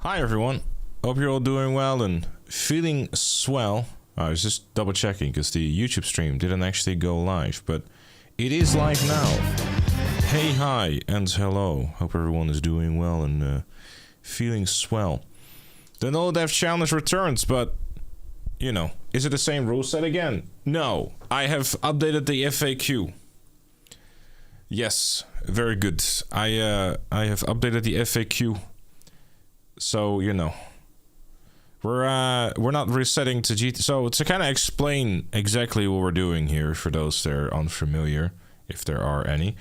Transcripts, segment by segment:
Hi everyone, hope you're all doing well and feeling swell. I was just double checking because the YouTube stream didn't actually go live, but it is live now. Hey, hi, and hello. Hope everyone is doing well and feeling swell. The No Dev Challenge returns, but, you know, is it the same rule set again? No, I have updated the FAQ. Yes, very good. I have updated the FAQ. So, you know, we're not resetting to GT. So to kind of explain exactly what we're doing here for those that are unfamiliar, if there are any.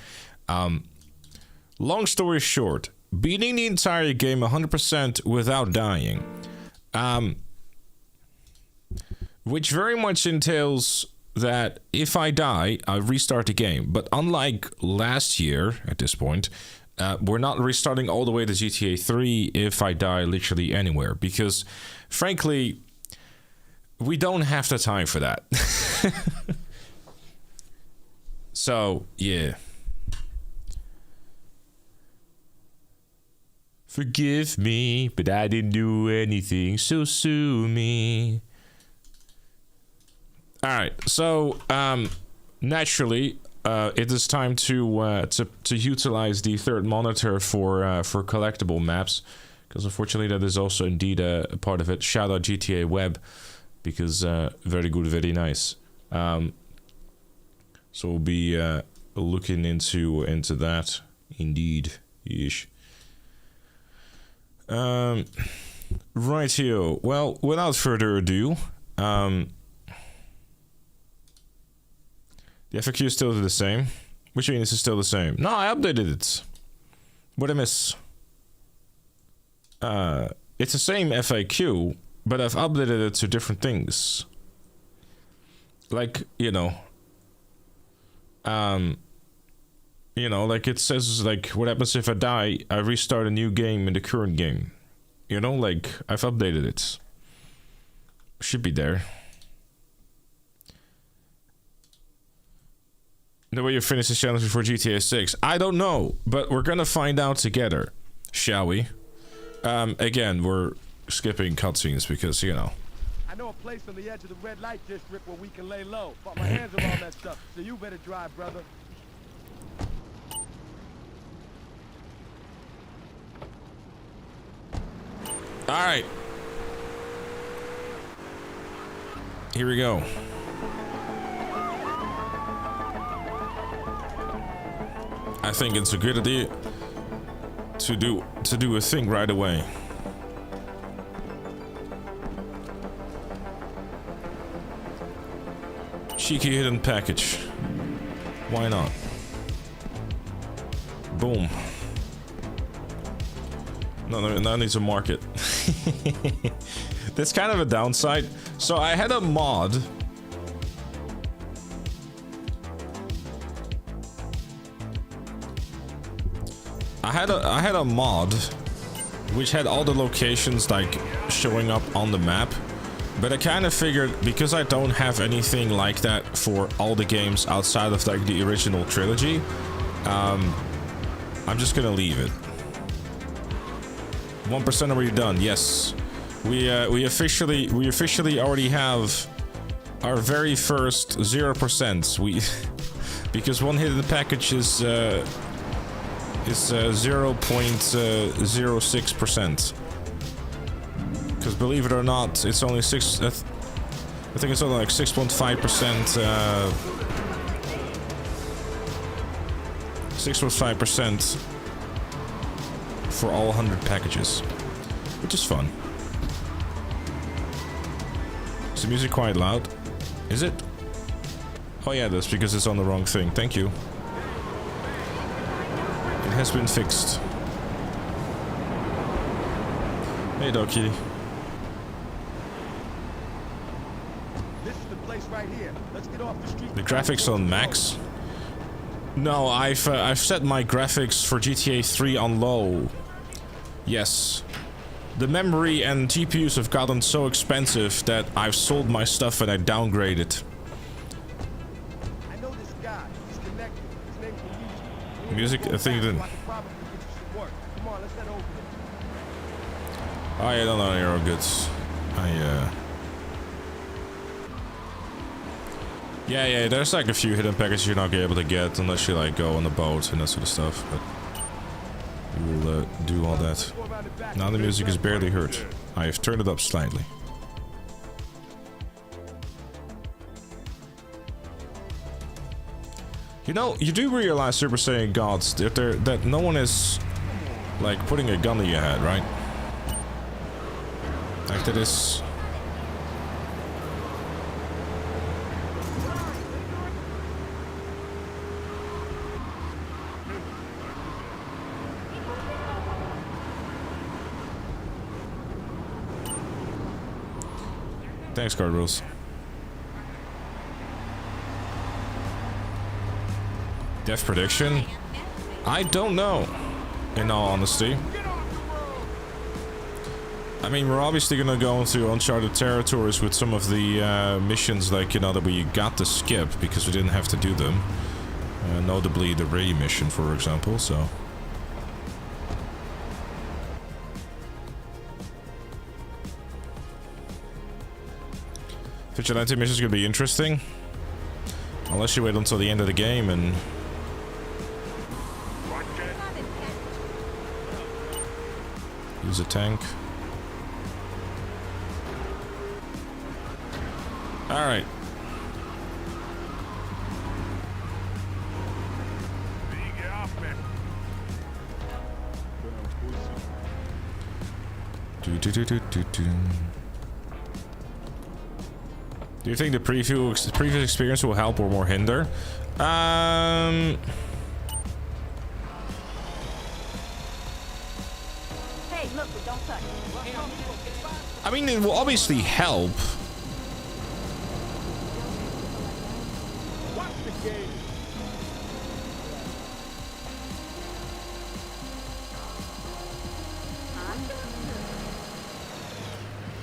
Long story short, beating the entire game 100% without dying. Which very much entails that if I die, I restart the game. But unlike last year at this point, we're not restarting all the way to GTA 3 if I die literally anywhere. Because, frankly, we don't have the time for that. So, yeah. Forgive me, but I didn't do anything, so sue me. Alright, so, naturally, it is time to utilize the third monitor for collectible maps, because unfortunately that is also indeed a part of it. Shout out GTA Web, because very good, very nice. So we'll be looking into that indeed. Ish. Right here. Well, without further ado, the FAQ is still the same. Which means it's still the same. No, I updated it. What I miss? It's the same FAQ, but I've updated it to different things. Like, like it says, like, what happens if I die? I restart a new game in the current game. Like, I've updated it. Should be there. The way you finish this challenge before GTA 6. I don't know, but we're gonna find out together. Shall we? Again, we're skipping cutscenes because, I know a place on the edge of the red light district where we can lay low, but my hands are all messed up, so you better drive, brother. Alright. Here we go. I think it's a good idea to do a thing right away. Cheeky hidden package. Why not? Boom. No, now I need to mark it. That's kind of a downside. So I had a mod. I had a mod which had all the locations like showing up on the map, but I kind of figured because I don't have anything like that for all the games outside of like the original trilogy, I'm just gonna leave it. 1% are we done? Yes, we officially already have our very first 0%. Because one hidden package is 0.06%. Because believe it or not, it's only I think it's only like 6.5%. 6.5% for all 100 packages, which is fun. Is the music quite loud? Is it? Oh yeah, that's because it's on the wrong thing. Thank you. It has been fixed. Hey, Doki. This is the place right here. Let's get off the street. The graphics on max? No, I've set my graphics for GTA 3 on low. Yes. The memory and GPUs have gotten so expensive that I've sold my stuff and I downgraded. I know this guy. He's connected. His name's Music, I think then. Come on, let's head over Oh yeah, no, you're all good. Yeah, there's like a few hidden packages you're not gonna be able to get unless you like go on the boat and that sort of stuff, but we will do all that. Now the music is barely heard. I have turned it up slightly. You know, you do realize Super Saiyan gods that no one is like putting a gun to your head, right? Like that is. Thanks, guard rules. Death prediction? I don't know, in all honesty. I mean, we're obviously gonna go into uncharted territories with some of the missions, like, you know, that we got to skip because we didn't have to do them. Notably the Ray mission, for example, so... Vigilante mission is gonna be interesting. Unless you wait until the end of the game and... use a tank. Alright. Do you think the previous experience will help or more hinder? Hey, look, don't touch. I mean, it will obviously help. Watch the game.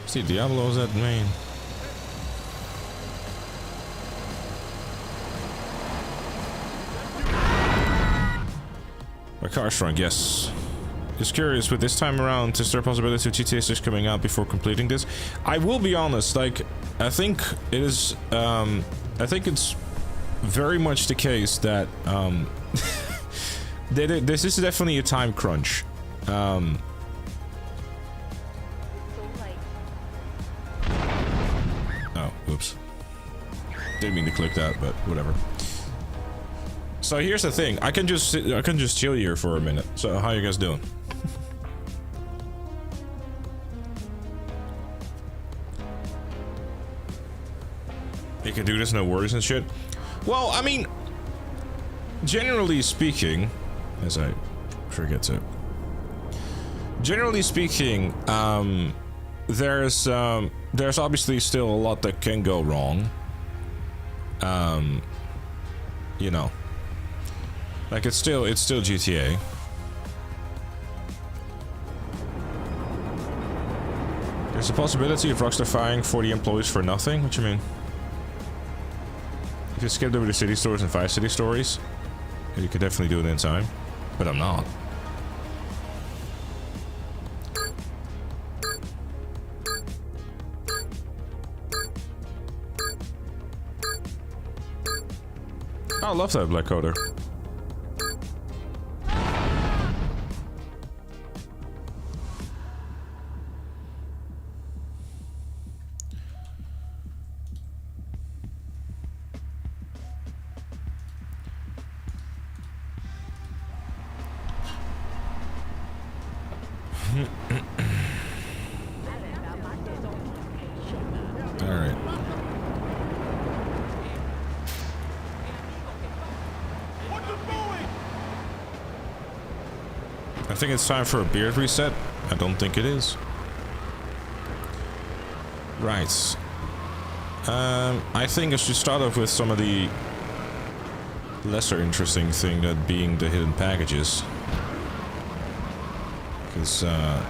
See, Diablo's that main. My car's shrunk, yes. Just curious, with this time around, is there a possibility of GTA 6 coming out before completing this? I will be honest, like, I think it is, I think it's very much the case that, this is definitely a time crunch. Oh, whoops. Didn't mean to click that, but whatever. So here's the thing, I can just chill here for a minute. So how you guys doing? You can do this, no worries and shit. Well, I mean, generally speaking, as I forget to. Generally speaking, there's obviously still a lot that can go wrong. You know. Like it's still GTA. There's a possibility of Rockstar firing 40 employees for nothing? What you mean? If you skipped over the city stories and 5 city stories, you could definitely do it in time. But I'm not. I love that Black Coder. Alright. I think it's time for a beard reset. I don't think it is. Right. I think I should start off with some of the lesser interesting thing, that being the hidden packages. Because, I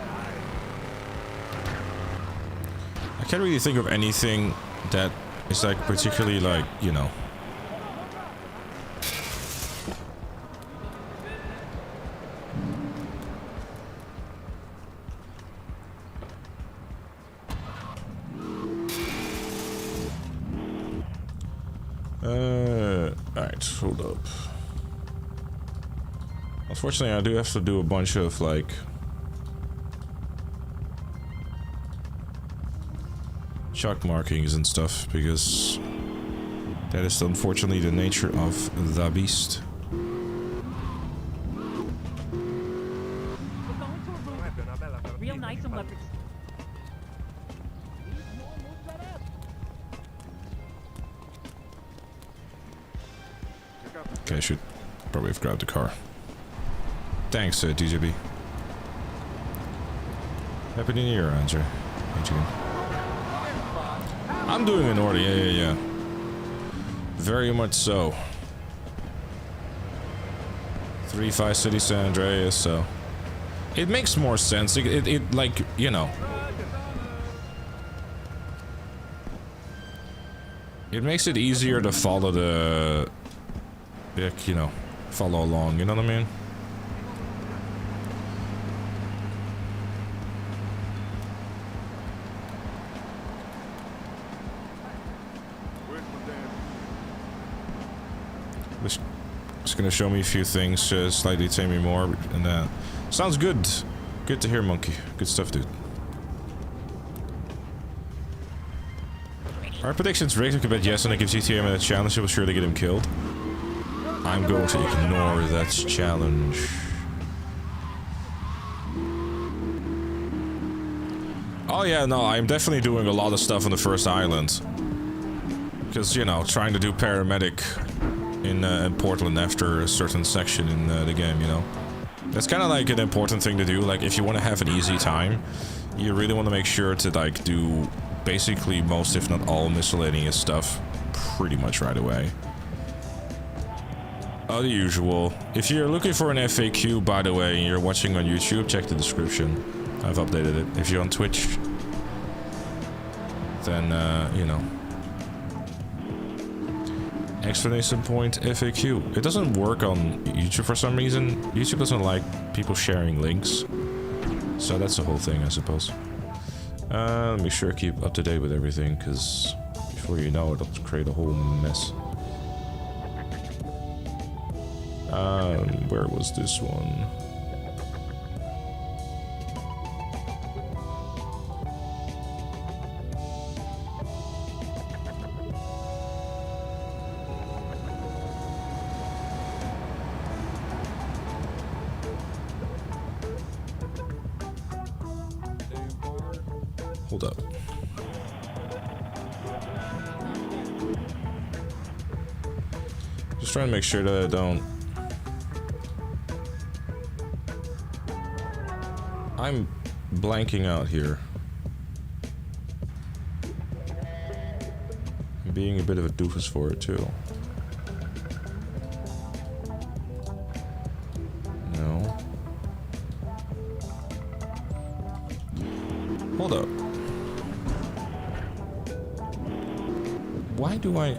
can't really think of anything that is like particularly like, you know. hold up. Unfortunately, I do have to do a bunch of, like... chalk markings and stuff, because... that is unfortunately the nature of the beast. We're going to a room. Real nice and leopard. Okay, I should probably have grabbed the car. Thanks, DJB. Happy New Year, Andrew. I'm doing in order, yeah. Very much so. 3-5 City San Andreas, so... it makes more sense. It like, you know... it makes it easier to follow the... like, you know, follow along, you know what I mean? Just gonna show me a few things, slightly tell me more, and sounds good. Good to hear, Monkey. Good stuff, dude. Our predictions Rick took a bet yes, and I give GTA a challenge. It was sure to get him killed. I'm going to ignore that challenge. Oh yeah, no, I'm definitely doing a lot of stuff on the first island. Because, you know, trying to do Paramedic in Portland after a certain section in the game, you know. That's kind of like an important thing to do. Like, if you want to have an easy time, you really want to make sure to, like, do basically most, if not all, miscellaneous stuff pretty much right away. The usual. If you're looking for an FAQ, by the way, and you're watching on YouTube, check the description. I've updated it. If you're on Twitch, then, you know. Explanation point FAQ. It doesn't work on YouTube for some reason. YouTube doesn't like people sharing links. So that's the whole thing, I suppose. Let me sure keep up to date with everything, because before you know it, it'll create a whole mess. Where was this one? Hold up. Just trying to make sure that I don't... I'm blanking out here. I'm being a bit of a doofus for it too. No. Hold up. Why do I...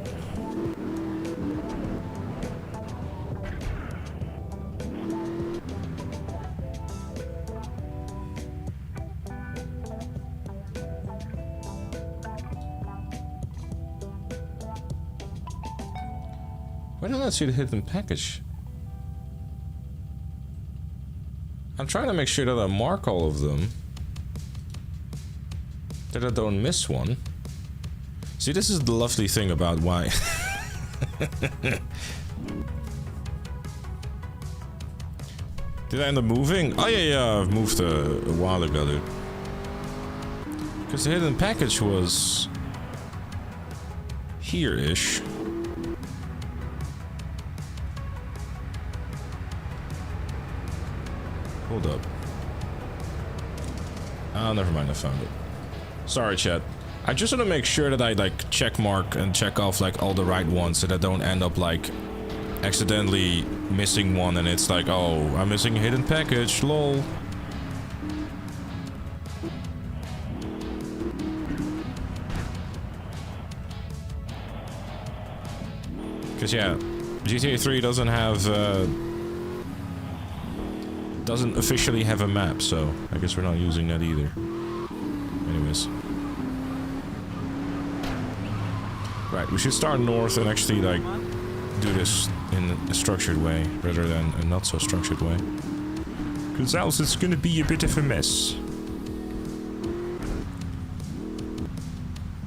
Why don't I see the hidden package? I'm trying to make sure that I mark all of them. That I don't miss one. See, this is the lovely thing about why... Did I end up moving? Oh yeah, I've moved a while ago, dude. Because the hidden package was... here-ish. Hold up. Oh, never mind, I found it. Sorry, chat. I just want to make sure that I, like, check mark and check off, like, all the right ones so that I don't end up, like, accidentally missing one and it's like, oh, I'm missing a hidden package, lol. Because, yeah, GTA 3 doesn't have, doesn't officially have a map, so I guess we're not using that either. Anyways. Right, we should start north and actually, like, do this in a structured way rather than a not so structured way. Because else it's gonna be a bit of a mess.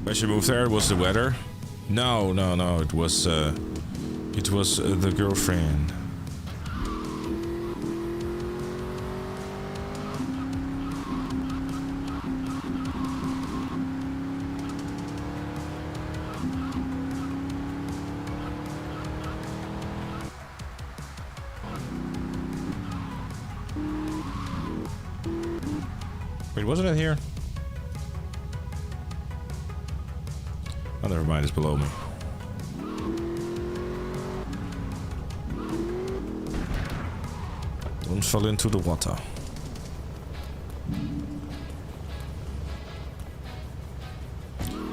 When she moved there, it was the weather. No, it was the girlfriend. Wait, wasn't it here? Oh, never mind, it's below me. Don't fall into the water.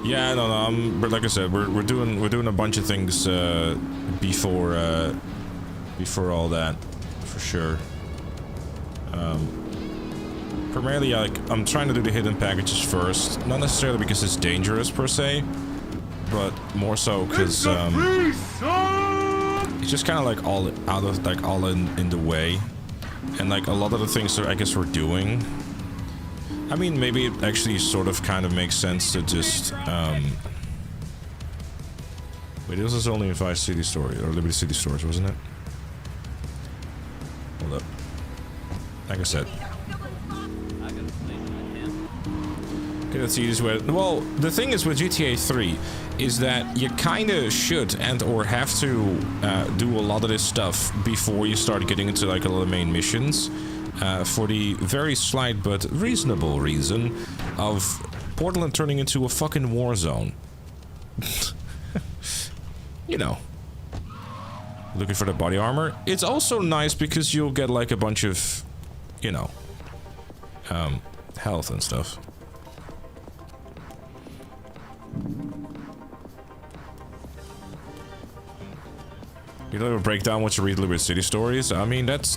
Yeah, no, but like I said, we're doing a bunch of things before all that, for sure. Primarily, like, I'm trying to do the hidden packages first, not necessarily because it's dangerous per se, but more so because it's just kind of like all in the way, and like a lot of the things that I guess we're doing. I mean, maybe it actually sort of kind of makes sense to just wait, this was only in Vice City Story or Liberty City Stores, wasn't it? Hold up. Like I said. Okay, let's see this way. Well, the thing is with GTA 3 is that you kind of should and or have to do a lot of this stuff before you start getting into like a lot of main missions, for the very slight but reasonable reason of Portland turning into a fucking war zone. You know. Looking for the body armor. It's also nice because you'll get like a bunch of, you know, health and stuff. You don't ever break down what you read Liberty City Stories? I mean, that's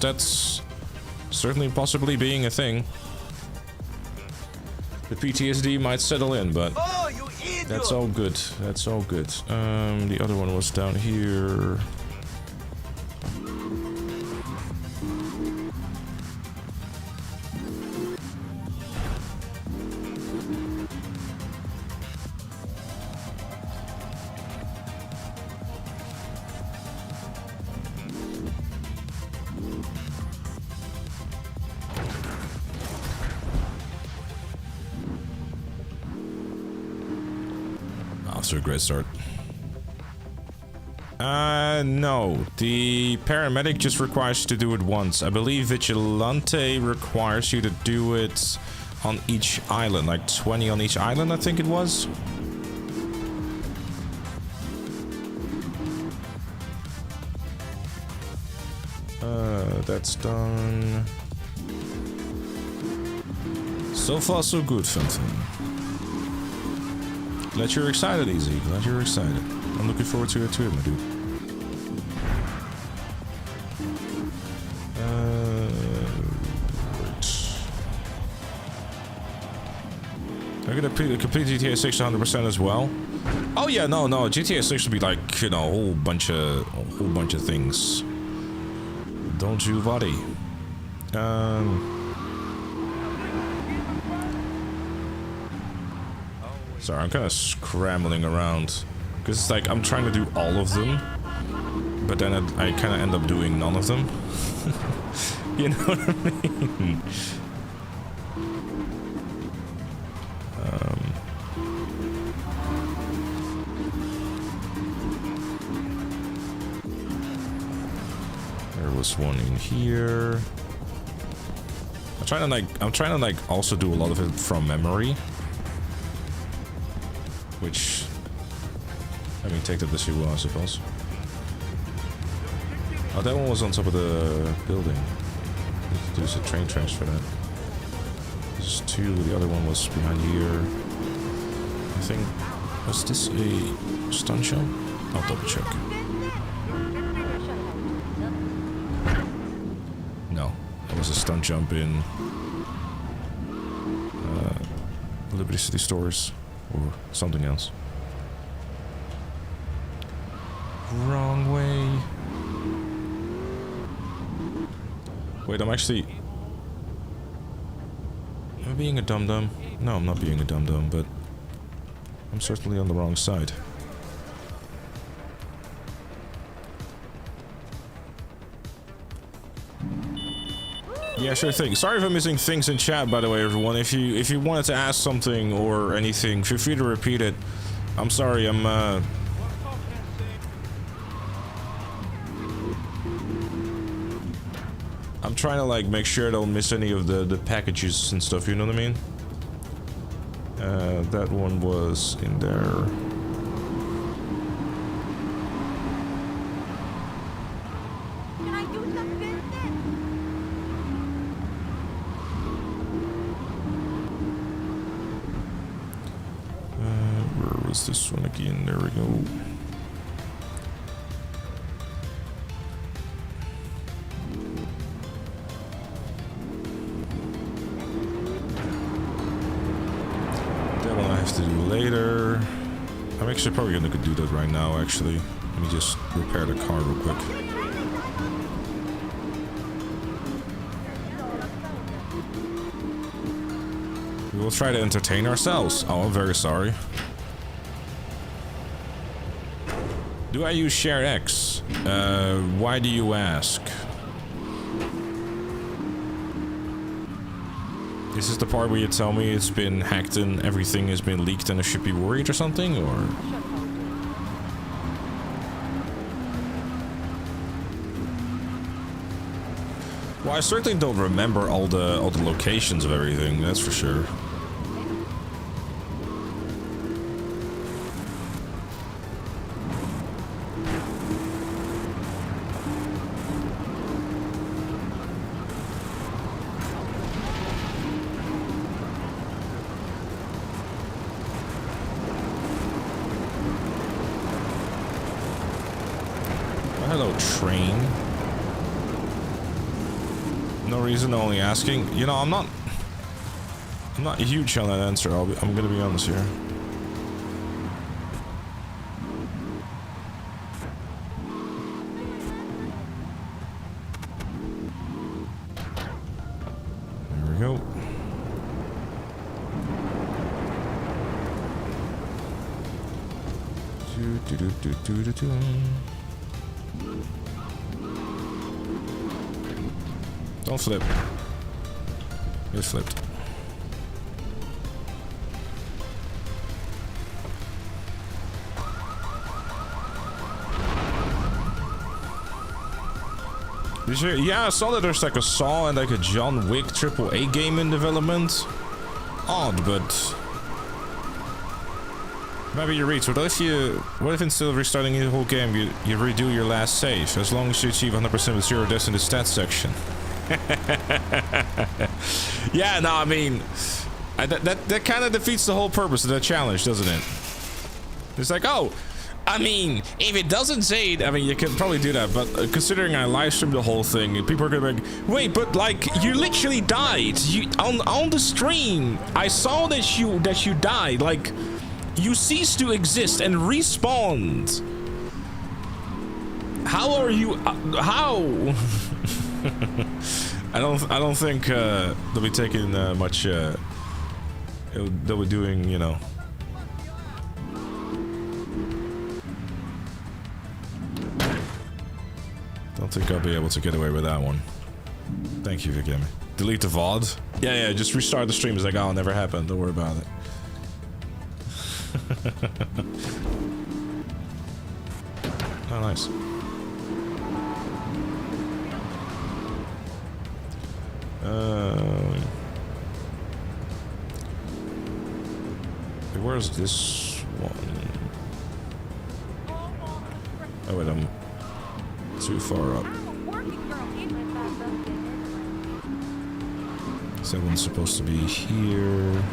certainly possibly being a thing. The PTSD might settle in, but that's all good. That's all good. The other one was down here. To a great start. No. The Paramedic just requires you to do it once. I believe Vigilante requires you to do it on each island. Like 20 on each island, I think it was. That's done. So far, so good, Fenton. Glad you're excited, Easy. Glad you're excited. I'm looking forward to it too, my dude. Right. I'm gonna complete GTA 6 100% as well. Oh yeah, no, GTA 6 would be like, you know, a whole bunch of things. Don't you worry. Sorry, I'm kind of scrambling around because it's like I'm trying to do all of them, but then I kind of end up doing none of them. You know what I mean? There was one in here. I'm trying to like also do a lot of it from memory. Which, I mean, take that as you will, I suppose. Oh, that one was on top of the building. There's a train tracks for that. There's two, the other one was behind here. I think, was this a stunt jump? I'll double check. No, that was a stunt jump in Liberty City Stores. Or something else. Wrong way. Wait, I'm actually... Am I being a dum-dum? No, I'm not being a dum-dum, but... I'm certainly on the wrong side. Yeah, sure thing. Sorry if I'm missing things in chat, by the way, everyone. If you wanted to ask something or anything, feel free to repeat it. I'm sorry, I'm trying to like make sure I don't miss any of the packages and stuff, you know what I mean? That one was in there. Can I do some business? Where was this one again? There we go. To do later. I'm actually probably gonna do that right now, actually. Let me just repair the car real quick. We will try to entertain ourselves. Oh, I'm very sorry. Do I use Share X? Why do you ask? Is this the part where you tell me it's been hacked and everything has been leaked and I should be worried or something, or? Well, I certainly don't remember all the locations of everything, that's for sure. Train. No reason, only asking. You know, I'm not huge on that answer. I'm gonna be honest here. There we go. Don't flip. It flipped. Yeah, I saw that there's like a Saw and like a John Wick AAA game in development. Odd, but maybe you read. What if instead of restarting the whole game, you redo your last save, as long as you achieve 100% with 0 deaths in the stats section? Yeah, no, I mean, that kind of defeats the whole purpose of that challenge, doesn't it? It's like, oh, I mean, if it doesn't say it, I mean, you can probably do that, but considering I live streamed the whole thing, people are gonna be like, wait, but like, you literally died. You on the stream, I saw that you died. Like, you ceased to exist and respawned. How are you? How? I don't think they'll be taking much. They'll be doing, you know. Don't think I'll be able to get away with that one. Thank you, Vicky. Delete the VOD? Yeah, just restart the stream. It's like, oh, it never happened. Don't worry about it. Oh, nice. Where's this one? Oh wait, I'm too far up. So one's supposed to be here.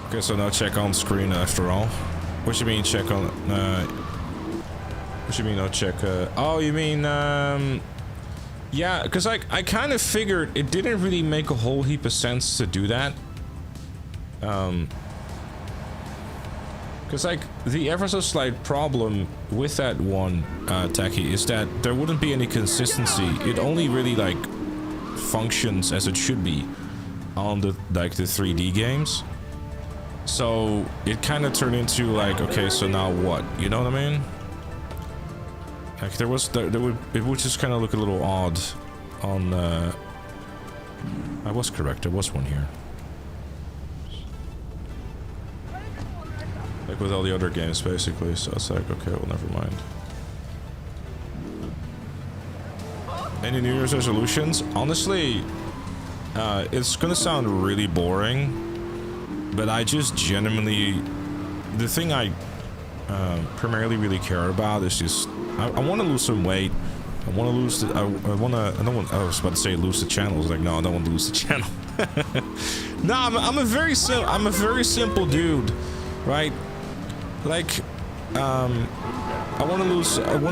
Okay, so now check on screen after all. What do you mean check on? What do you mean no check? Oh, you mean Yeah, because I kind of figured it didn't really make a whole heap of sense to do that. Because, like, the ever so slight problem with that one, Taki, is that there wouldn't be any consistency. It only really, like, functions as it should be on the, like, the 3D games. So, it kind of turned into, like, okay, so now what? You know what I mean? Like, it would just kind of look a little odd on, I was correct, there was one here. Like with all the other games, basically, so it's like, okay, well, never mind. Any New Year's resolutions? Honestly, it's gonna sound really boring, but I just genuinely... The thing I primarily really care about is just... I want to lose some weight. I want to lose the... I was about to say lose the channel. I was like, no, I don't want to lose the channel. No, I'm a very simple dude, right? Like, I want to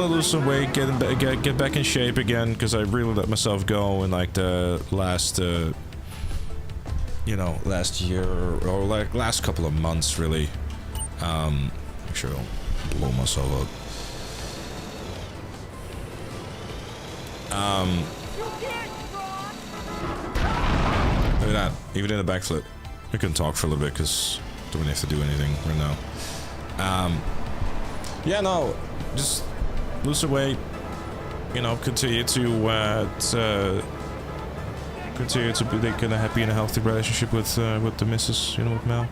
lose some weight, get back in shape again, because I really let myself go in like the last, you know, last year or like last couple of months, really. Make sure I don't blow myself up. Look at that, even in a backflip. We can talk for a little bit because don't have to do anything right now. Yeah, no, just lose the weight, you know, continue to be like in a happy and a healthy relationship with the missus, you know, with Mel.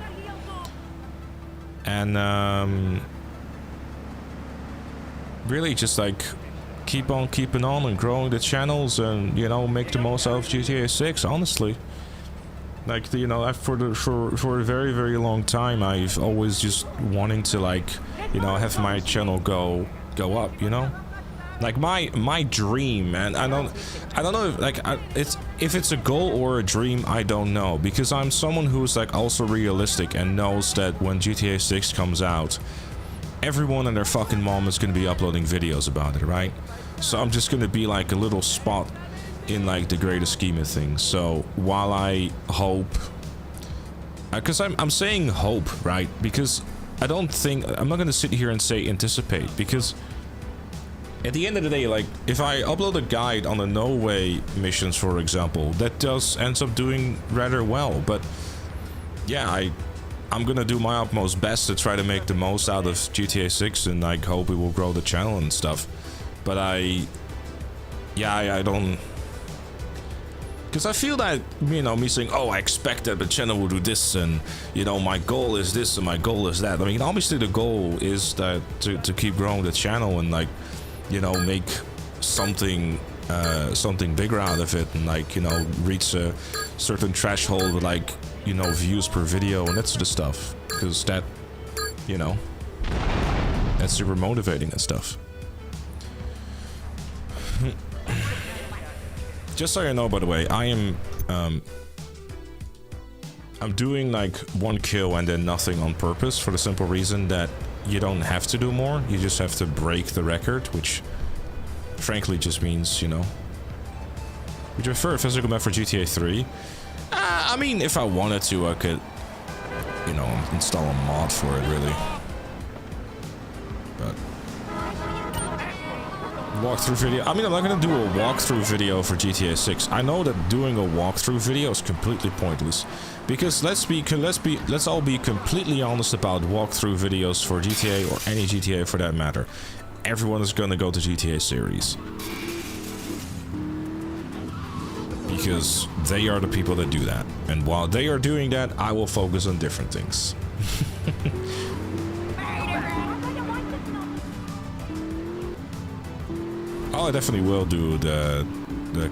And really just like keep on keeping on and growing the channels and, you know, make the most out of GTA 6, honestly. Like, you know, for a very, very long time, I've always just wanting to, like, you know, have my channel go up, you know? Like, my dream, man, I don't know if, like, if it's a goal or a dream, I don't know. Because I'm someone who's, like, also realistic and knows that when GTA 6 comes out, everyone and their fucking mom is gonna be uploading videos about it, right? So I'm just gonna be, like, a little spot in like the greater scheme of things. So while I hope, because I'm saying hope, right? Because I don't think, I'm not gonna sit here and say anticipate, because at the end of the day, like if I upload a guide on the no way missions, for example, that ends up doing rather well. But yeah, I'm gonna do my utmost best to try to make the most out of GTA 6 and I hope it will grow the channel and stuff. But I don't. Because I feel that, you know, me saying, oh, I expect that the channel will do this, and, you know, my goal is this and my goal is that. I mean, obviously the goal is that to keep growing the channel and, like, you know, make something bigger out of it and, like, you know, reach a certain threshold with, like, you know, views per video and that sort of stuff. Because that, you know, that's super motivating and stuff. Just so you know, by the way, I am, I'm doing like one kill and then nothing on purpose for the simple reason that you don't have to do more. You just have to break the record, which frankly just means, you know. Would you prefer a physical map for GTA 3? I mean, if I wanted to, I could, you know, install a mod for it, really. But walkthrough video. I mean, I'm not gonna do a walkthrough video for GTA 6. I know that doing a walkthrough video is completely pointless, because let's all be completely honest about walkthrough videos for GTA or any GTA for that matter. Everyone is gonna go to GTA series because they are the people that do that, and while they are doing that, I will focus on different things. Oh, I definitely will do the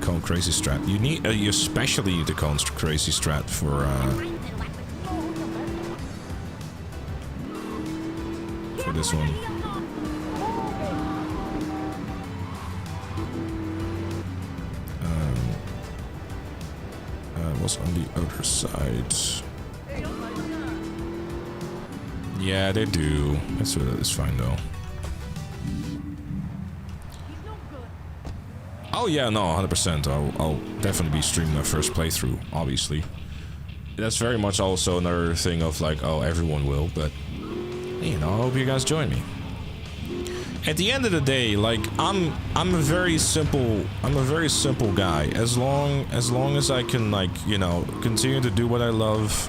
Cone Crazy strat. You especially need the Cone Crazy strat for this one. What's on the other side? Yeah, they do. That's fine though. Oh yeah, no, 100%. I'll definitely be streaming my first playthrough, obviously. That's very much also another thing of like, oh, everyone will, but you know, I hope you guys join me. At the end of the day, like I'm a very simple guy. As long as I can, like, you know, continue to do what I love,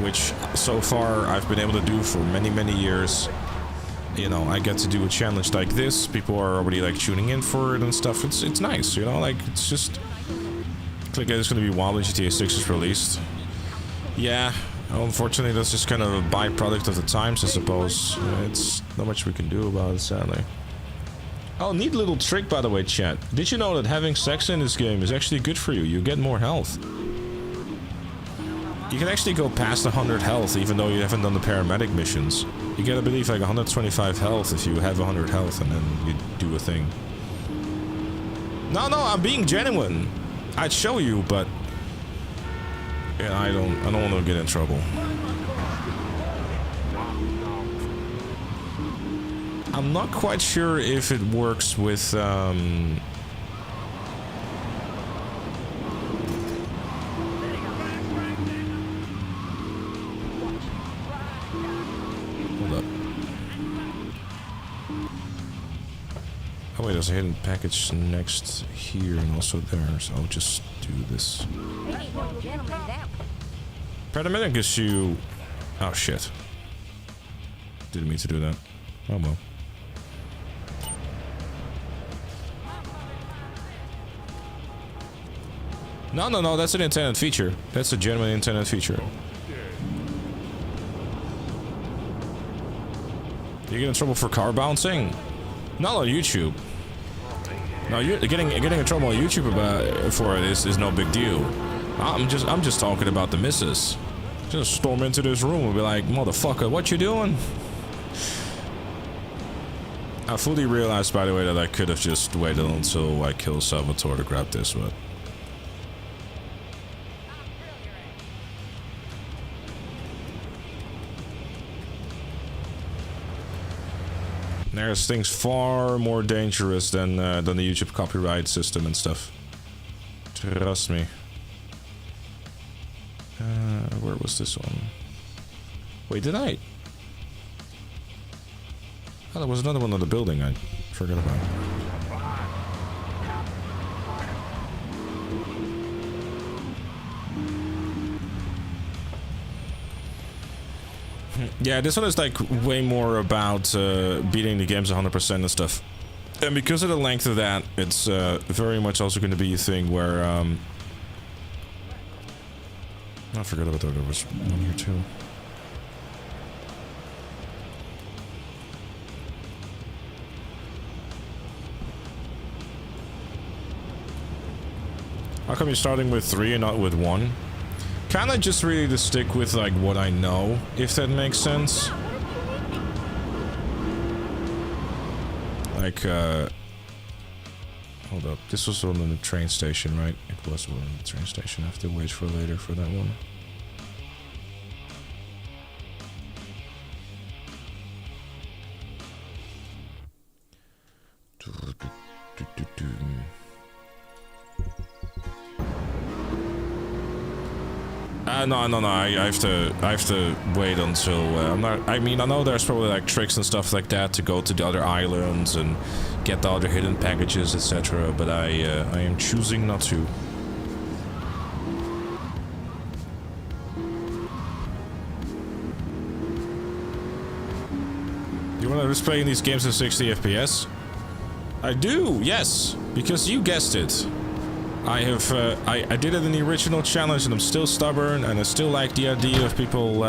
which so far I've been able to do for many years. You know, I get to do a challenge like this. People are already like tuning in for it and stuff. It's nice, you know, like it's just click. It's gonna be wild when GTA 6 is released. Yeah, unfortunately, that's just kind of a byproduct of the times, I suppose. It's not much we can do about it, sadly. Oh, neat little trick, by the way, chat. Did you know that having sex in this game is actually good for you? You get more health. You can actually go past 100 health, even though you haven't done the paramedic missions. You get, I believe, like 125 health if you have 100 health, and then you do a thing. No, I'm being genuine. I'd show you, but... yeah, I don't want to get in trouble. I'm not quite sure if it works with hold up. Oh wait, there's a hidden package next here and also there, so I'll just do this. Paramedic gives you... oh shit. Didn't mean to do that. Oh well. No, that's an intended feature. That's a genuine intended feature. You get in trouble for car bouncing? Not on YouTube. No, you're getting in trouble on YouTube for it is no big deal. I'm just talking about the missus. Just storm into this room and be like, motherfucker, what you doing? I fully realized, by the way, that I could have just waited until I kill Salvatore to grab this, but... there's things far more dangerous than the YouTube copyright system and stuff. Trust me. Where was this one? Wait, did I? Oh, there was another one on the building I forgot about. Yeah, this one is like way more about beating the games 100% and stuff. And because of the length of that, it's very much also going to be a thing where... I forgot about that. There was one here too. How come you're starting with 3 and not with 1? Kinda just really to stick with like what I know, if that makes sense. Like, hold up, this was on the train station, right? It was on the train station. I have to wait for later for that one. No. I have to wait until I'm not. I mean, I know there's probably like tricks and stuff like that to go to the other islands and get the other hidden packages, etc. But I am choosing not to. You want to just playing these games at 60 FPS? I do, yes, because you guessed it. I have, I did it in the original challenge and I'm still stubborn and I still like the idea of people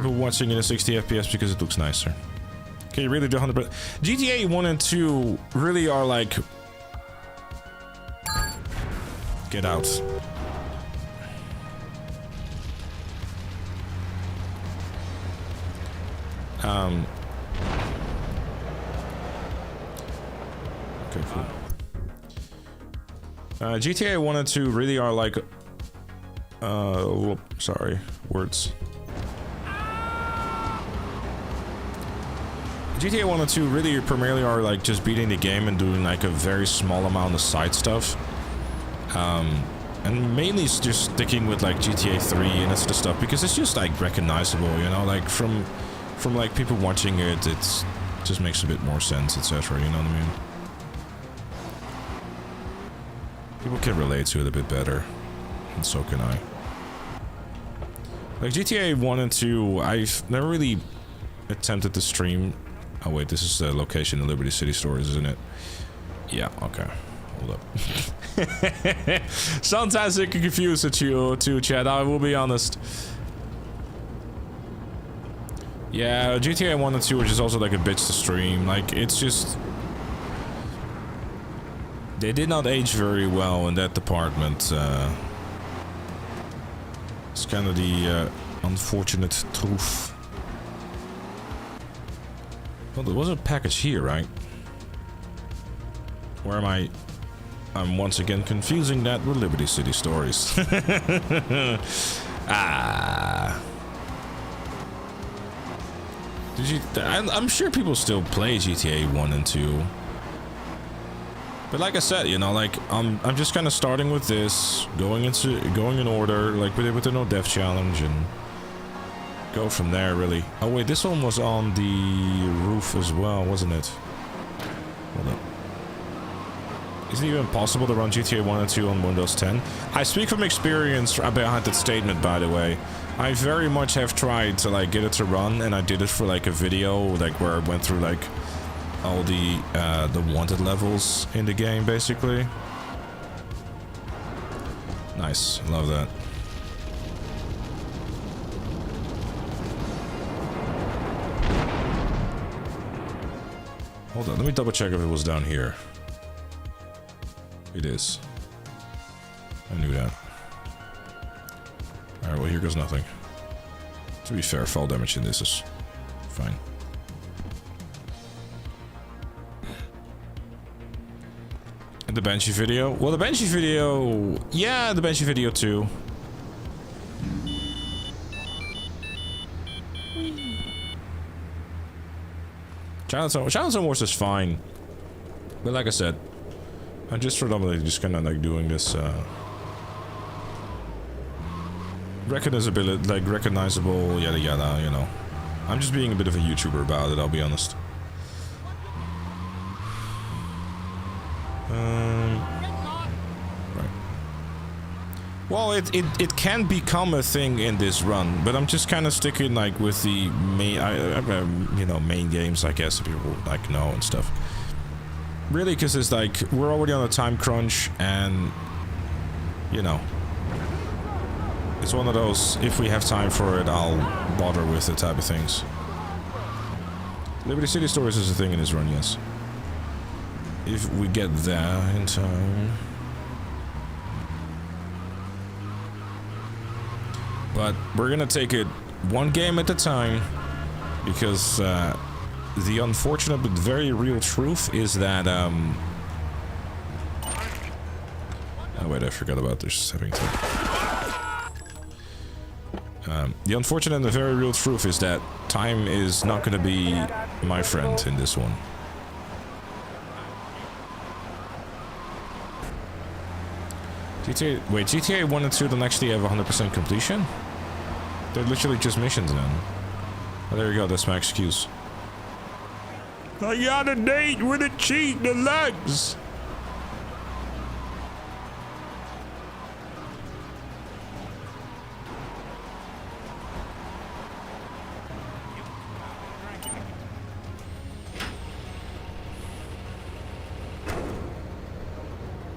watching in a 60 FPS because it looks nicer. Okay, you really do 100%. GTA 1 and 2 really are like... Get out. Okay, cool. GTA 1 and 2 really are like... sorry, words. GTA 1 and 2 really primarily are like just beating the game and doing like a very small amount of side stuff. And mainly it's just sticking with like GTA 3 and that sort of stuff because it's just like recognizable, you know, like from like people watching it, it's just makes a bit more sense, etc. You know what I mean? People can relate to it a bit better, and so can I. Like GTA 1 and 2, I've never really attempted to stream. Oh wait, this is the location in Liberty City Stores, isn't it? Yeah, okay. Hold up. Sometimes I get confused with you too, Chad. I will be honest. Yeah, GTA 1 and 2 are just also like a bitch to stream. Like, it's just... They did not age very well in that department. It's kind of the unfortunate truth. Well, there was a package here, right? Where am I? I'm once again confusing that with Liberty City Stories. Ah. Did you? I'm sure people still play GTA 1 and 2. But like I said, you know, like I'm just kind of starting with this, going in order, like with the no death challenge, and go from there. Really. Oh wait, this one was on the roof as well, wasn't it? Hold up. Is it even possible to run GTA 1 and 2 on Windows 10? I speak from experience behind that statement, by the way. I very much have tried to like get it to run, and I did it for like a video, like where I went through like all the wanted levels in the game, basically. Nice, love that. Hold on, let me double check if it was down here. It is. I knew that. Alright, well here goes nothing. To be fair, fall damage in this is fine. The Banshee video? Well, the Banshee video... Yeah, the Banshee video too. Chinatown Wars is fine. But like I said, I'm just predominantly just kind of like doing this recognizability, like recognizable yada yada, you know. I'm just being a bit of a YouTuber about it, I'll be honest. Right. Well, it can become a thing in this run, but I'm just kind of sticking like with the main, you know, main games, I guess, that people like know and stuff. Really, because it's like we're already on a time crunch, and you know, it's one of those. If we have time for it, I'll bother with the type of things. Liberty City Stories is a thing in this run, yes. If we get there in time. But we're gonna take it one game at a time, because the unfortunate but very real truth is that oh wait, I forgot about this having to. The unfortunate and the very real truth is that time is not gonna be my friend in this one. GTA 1 and 2 don't actually have 100% completion? They're literally just missions then. Oh, there you go, that's my excuse. I got a date with a cheat deluxe!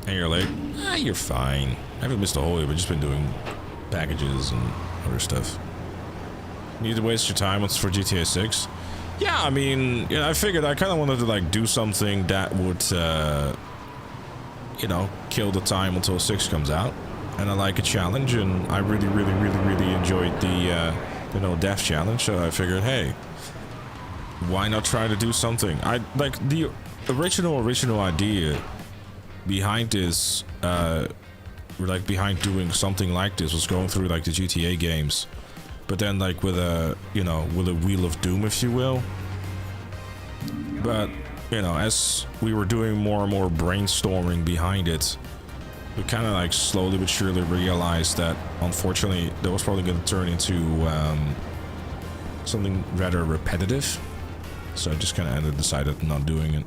And you're late? Ah, you're fine. I haven't missed a whole year, but just been doing packages and other stuff. Need to waste your time for GTA 6? Yeah, I mean, you know, I figured I kind of wanted to like do something that would, you know, kill the time until 6 comes out. And I like a challenge, and I really enjoyed the no death challenge. So I figured, hey, why not try to do something? I like the original idea behind this, like behind doing something like this, was going through like the GTA games, but then like with a, you know, with a wheel of doom, if you will. But, you know, as we were doing more and more brainstorming behind it, we kind of like slowly but surely realized that, unfortunately, that was probably going to turn into something rather repetitive. So I just kind of decided not doing it.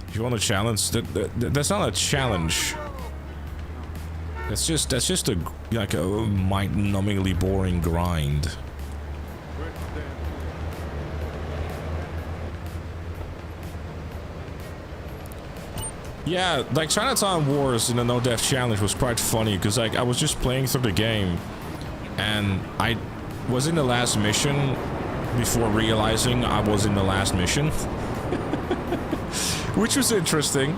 If you want a challenge, that's not a challenge. That's just a like a mind-numbingly boring grind. Yeah, like Chinatown Wars in the No Death Challenge was quite funny because like I was just playing through the game and I was in the last mission before realizing I was in the last mission. Which was interesting.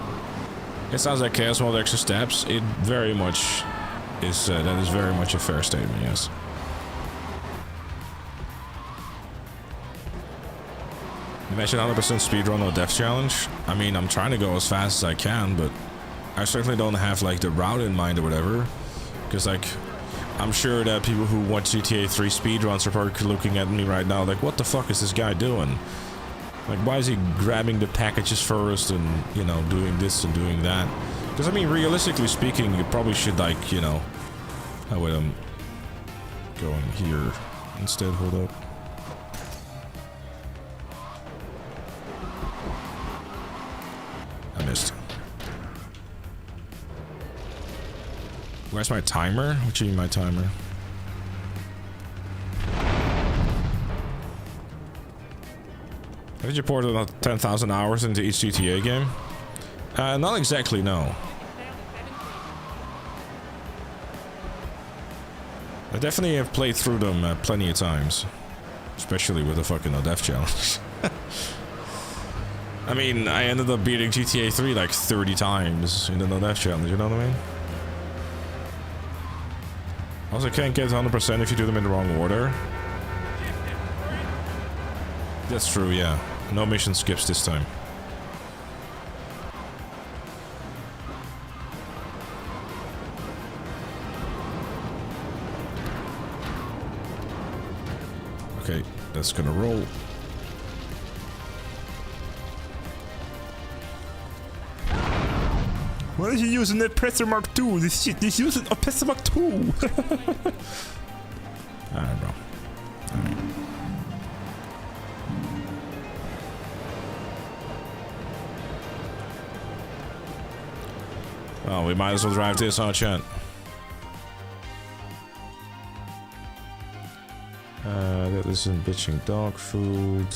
It sounds like chaos mode extra steps. It very much is, that is very much a fair statement, yes. Imagine 100% speedrun or death challenge. I mean, I'm trying to go as fast as I can, but I certainly don't have like the route in mind or whatever. Because like, I'm sure that people who watch GTA 3 speedruns are probably looking at me right now like, what the fuck is this guy doing? Like, why is he grabbing the packages first and, you know, doing this and doing that? Because, I mean, realistically speaking, you probably should, like, you know... How would I go in here instead? Hold up. I missed. Where's my timer? What do you mean my timer? Did you pour about 10,000 hours into each GTA game? Not exactly, no. I definitely have played through them plenty of times. Especially with the fucking No Death Challenge. I mean, I ended up beating GTA 3 like 30 times in the No Death Challenge, you know what I mean? Also, can't get 100% if you do them in the wrong order. That's true, yeah. No mission skips this time. Okay, that's gonna roll. Why is he using that Presser Mark II? This shit, he's using a Presser Mark II! Alright, bro. Alright. Well, we might as well drive this, huh, chat? That isn't bitching dog food.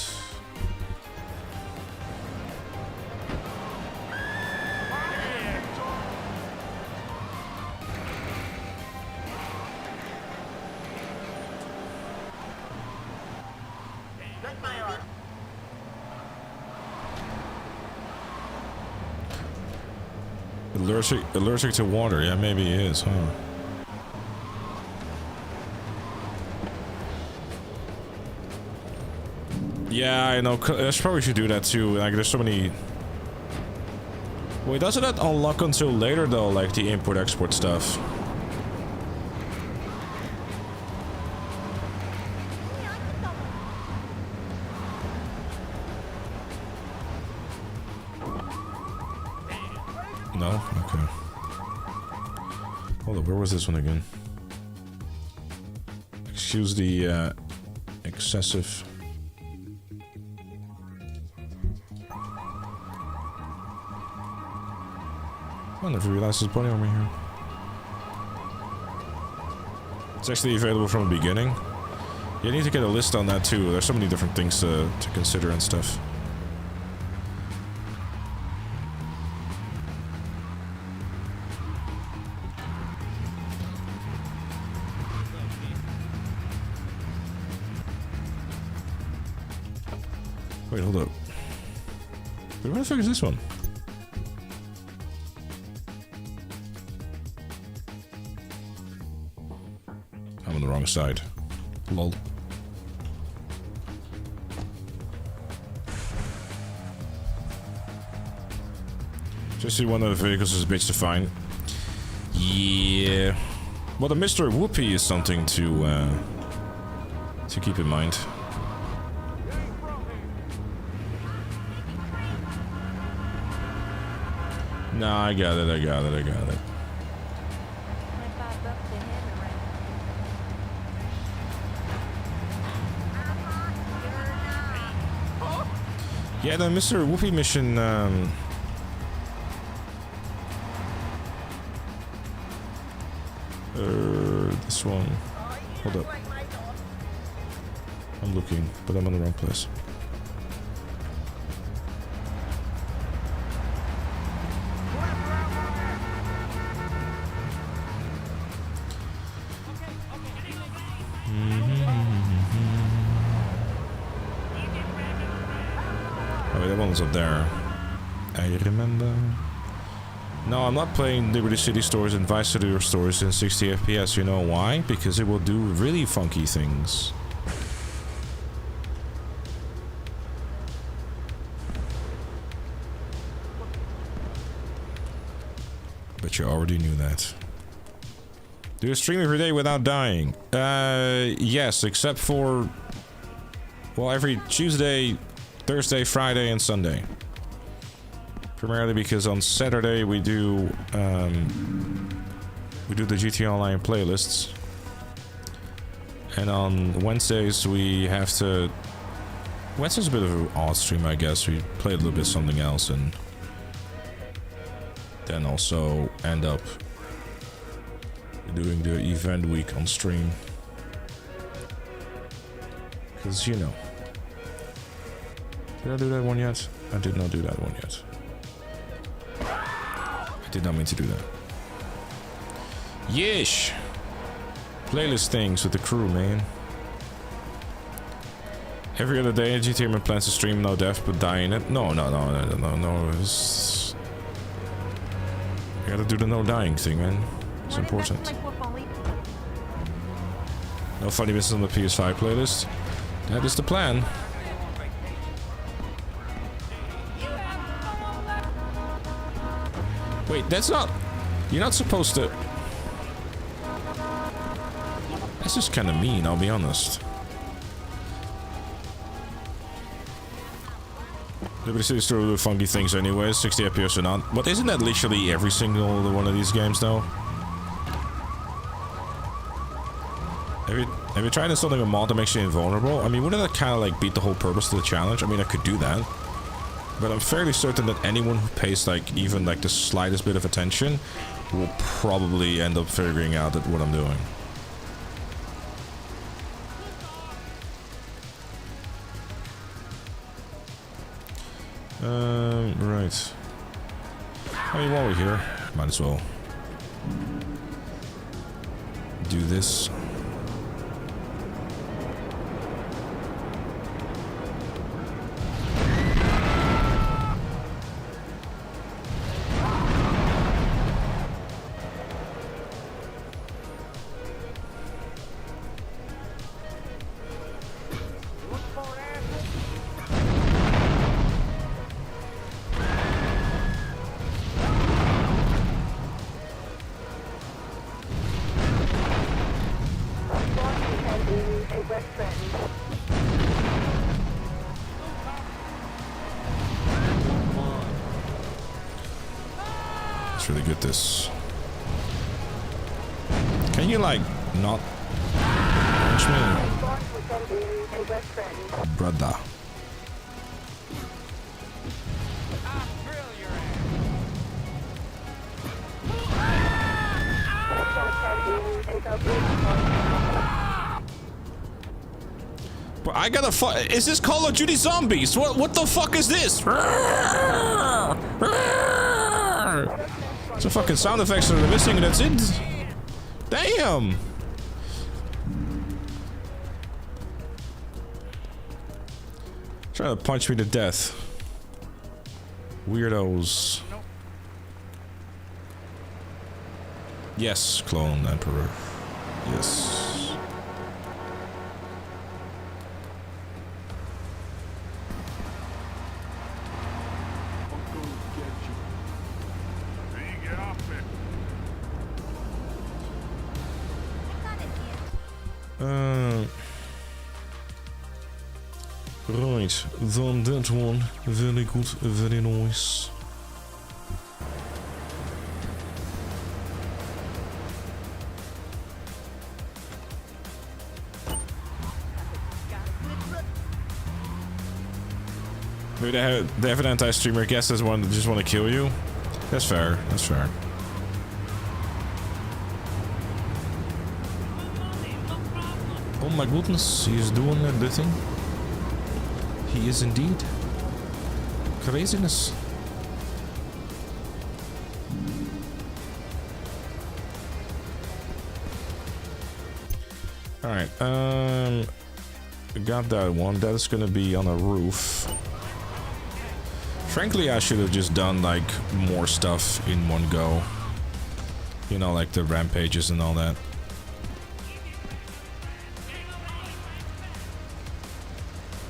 Allergic to water, yeah, maybe he is, huh? Yeah, I know. I probably should do that too. Like, there's so many. Wait, doesn't that unlock until later though? Like the import-export stuff. No? Okay. Hold on, where was this one again? Excuse the excessive. I never realized there's a bunny over here. It's actually available from the beginning. Yeah, I need to get a list on that too. There's so many different things to consider and stuff. Wait, hold up. Wait, where the fuck is this one? I'm on the wrong side. Lol. Just see one of the vehicles is a bitch to find. Yeah. Well, the Mr. Whoopi is something to keep in mind. No, I got it. $25 to hand around. Yeah, the Mr. Whoopi mission, this one. Hold up. I'm looking, but I'm on the wrong place. Oh, that one's up there. I remember. No, I'm not playing Liberty City Stories and Vice City Stories in 60 FPS. You know why? Because it will do really funky things. But you already knew that. Do you stream every day without dying? Yes, except for... well, every Tuesday, Thursday, Friday, and Sunday. Primarily because on Saturday we do the GT Online playlists. And on Wednesdays we have to... Wednesday's a bit of an odd stream, I guess. We play a little bit something else and... then also end up doing the event week on stream. Because, you know. Did I do that one yet? I did not do that one yet. I did not mean to do that. Yeesh! Playlist things with the crew, man. Every other day, GTM plans to stream no death but die in it. No. It's... you gotta do the no dying thing, man. It's important. No funny misses on the PS5 playlist. That is the plan. Wait, that's not... you're not supposed to... that's just kind of mean, I'll be honest. Liberty City still do funky things anyways, 60 FPS or not. But isn't that literally every single one of these games, though? Have you tried installing a mod that makes you invulnerable? I mean, wouldn't that kind of like beat the whole purpose of the challenge? I mean, I could do that. But I'm fairly certain that anyone who pays like even like the slightest bit of attention will probably end up figuring out that what I'm doing. Right. I mean, while we're here, might as well do this. Let's really get this. Can you like not punch me? Brother. But I gotta is this Call of Duty Zombies? What the fuck is this? Some fucking sound effects that are missing and that's it. Damn! Trying to punch me to death. Weirdos. Yes, Clone Emperor. Yes. Right, then that one, very good, very nice. Maybe they have an anti-streamer guest as one that just want to kill you. That's fair. That's fair. Oh my goodness, he is doing the thing. He is indeed. Craziness. Alright, got that one. That's gonna be on a roof. Frankly, I should have just done like more stuff in one go. You know, like the rampages and all that.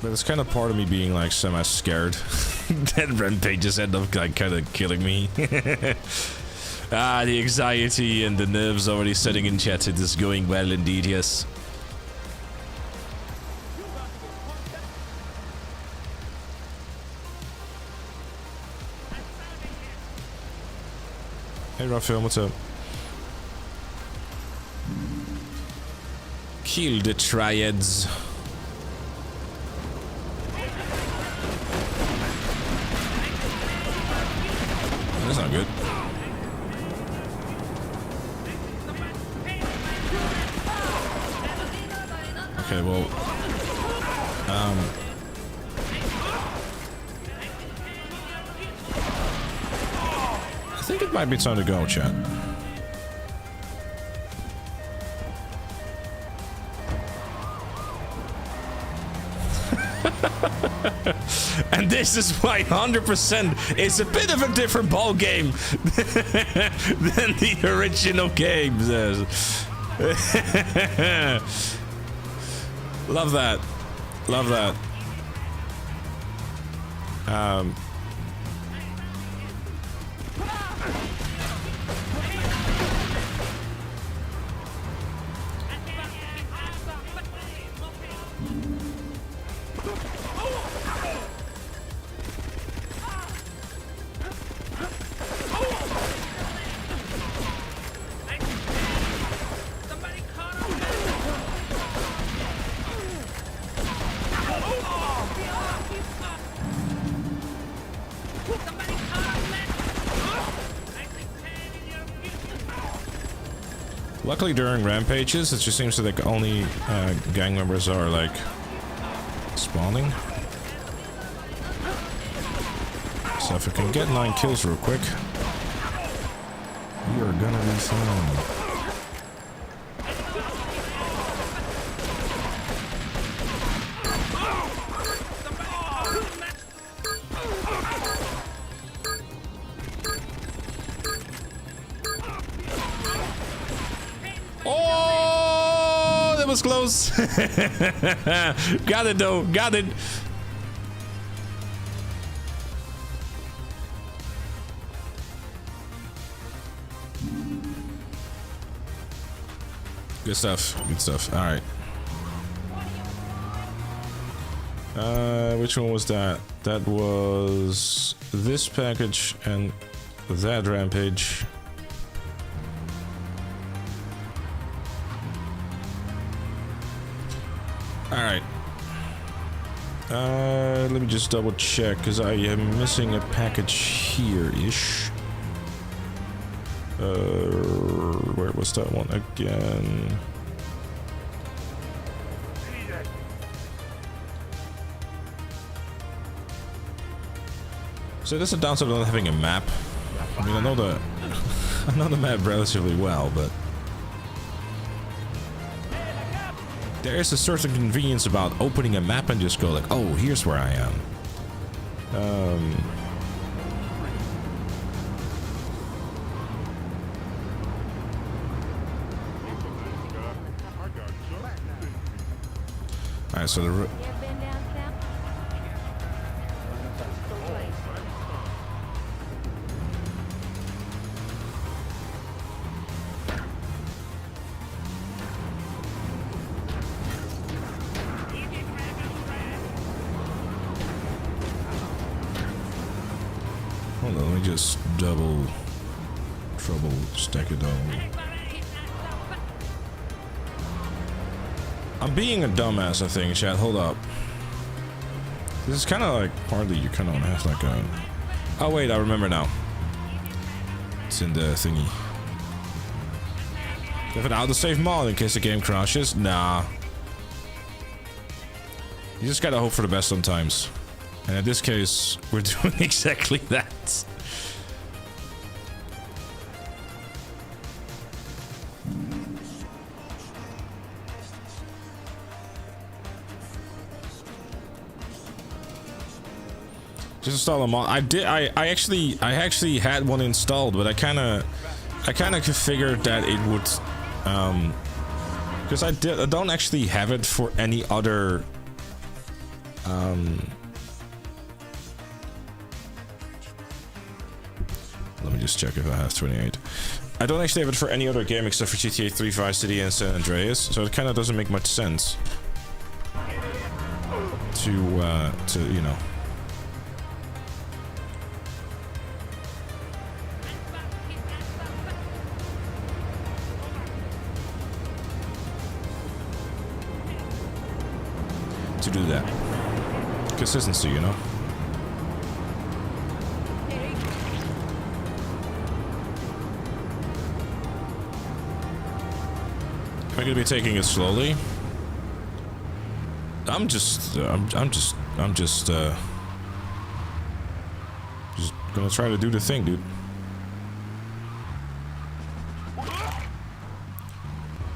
But it's kind of part of me being like semi-scared that rampages end up like kind of killing me. Ah, the anxiety and the nerves already setting in chat. It is going well indeed, yes. Hey Raphael, what's up? Kill the triads. That's not good. Okay, well, I think it might be time to go, chat. And this is why 100% is a bit of a different ball game than the original games. Love that. Love that. Luckily during rampages, it just seems that like only gang members are like spawning. So if I can get 9 kills real quick, we are gonna be fine. Close. Got it though, got it. Good stuff, good stuff. All right. Which one was that? That was this package and that rampage. Alright. Let me just double check, because I am missing a package here-ish. Where was that one again? So that's a downside of not having a map. I mean, I know the map relatively well, but there is a certain convenience about opening a map and just go like, oh, here's where I am. Alright, so the... Hold on, let me just double, trouble stack it down. I'm being a dumbass, I think, chat. Hold up. This is kind of like hardly you kind of have like a. Oh wait, I remember now. It's in the thingy. You have an autosave mod in case the game crashes? Nah. You just gotta hope for the best sometimes. And in this case, we're doing exactly that. Just install a mod. I actually had one installed, but I kind of figured that it would, because I don't actually have it for any other, let me just check if I have 28. I don't actually have it for any other game except for GTA 3, Vice City, and San Andreas, so it kind of doesn't make much sense to you know. To do that. Consistency, you know? Am I gonna be taking it slowly? I'm just gonna try to do the thing, dude.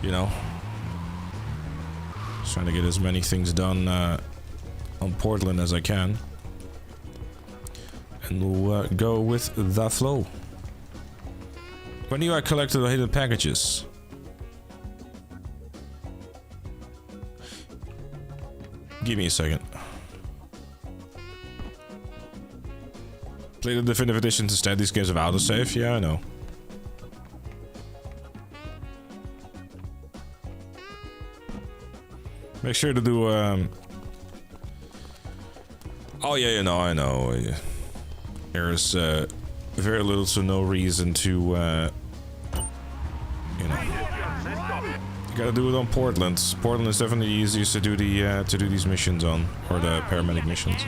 You know? Trying to get as many things done on Portland as I can, and we'll go with the flow. When do I collect the hidden packages? Give me a second. Play the definitive edition to start these games of autosave? Yeah, I know. Make sure to do, oh yeah, you know, I know. There's, very little to no reason to, you know. You gotta do it on Portland. Portland is definitely the easiest to do these missions on, or the paramedic missions.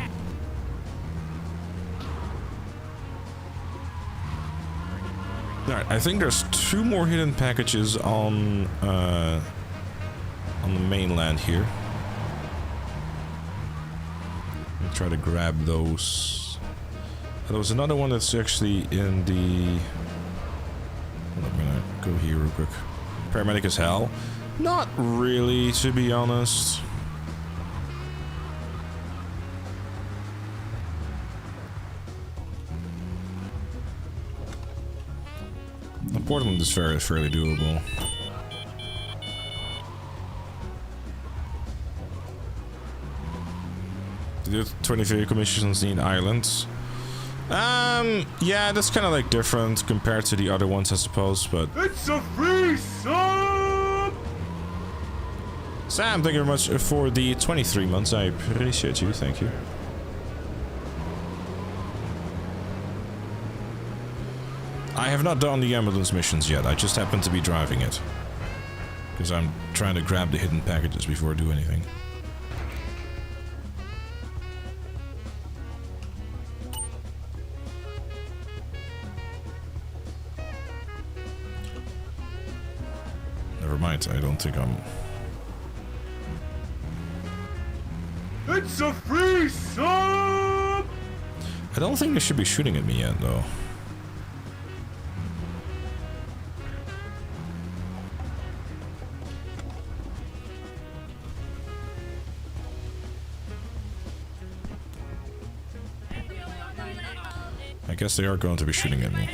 Alright, I think there's 2 more hidden packages on the mainland here. I'll try to grab those. There was another one that's actually in the... I'm gonna go here real quick. Paramedic is hell. Not really, to be honest. Portland is fairly doable. The 20 vehicle missions need islands. Yeah, that's kind of like different compared to the other ones, I suppose, but... It's a free sub! Sam, thank you very much for the 23 months. I appreciate you, thank you. I have not done the ambulance missions yet, I just happen to be driving it. Because I'm trying to grab the hidden packages before I do anything. Never mind, I don't think I'm... It's a free sub! I don't think they should be shooting at me yet, though. I guess they are going to be shooting at me.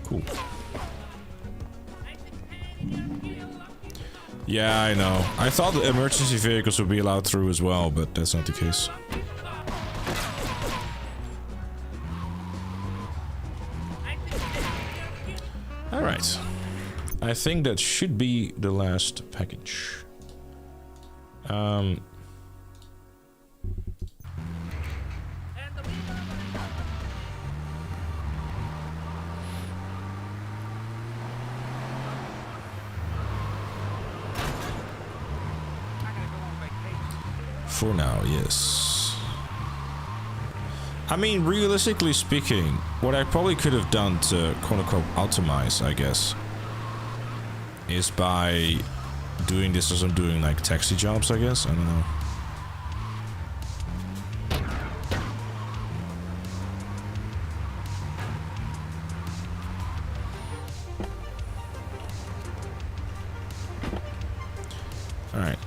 Cool. Yeah, I know. I thought the emergency vehicles would be allowed through as well, but that's not the case. Alright. I think that should be the last package. For now, yes. I mean, realistically speaking, what I probably could have done to quote-unquote optimize, I guess, is by doing this as I'm doing like taxi jobs, I guess. I don't know. Alright.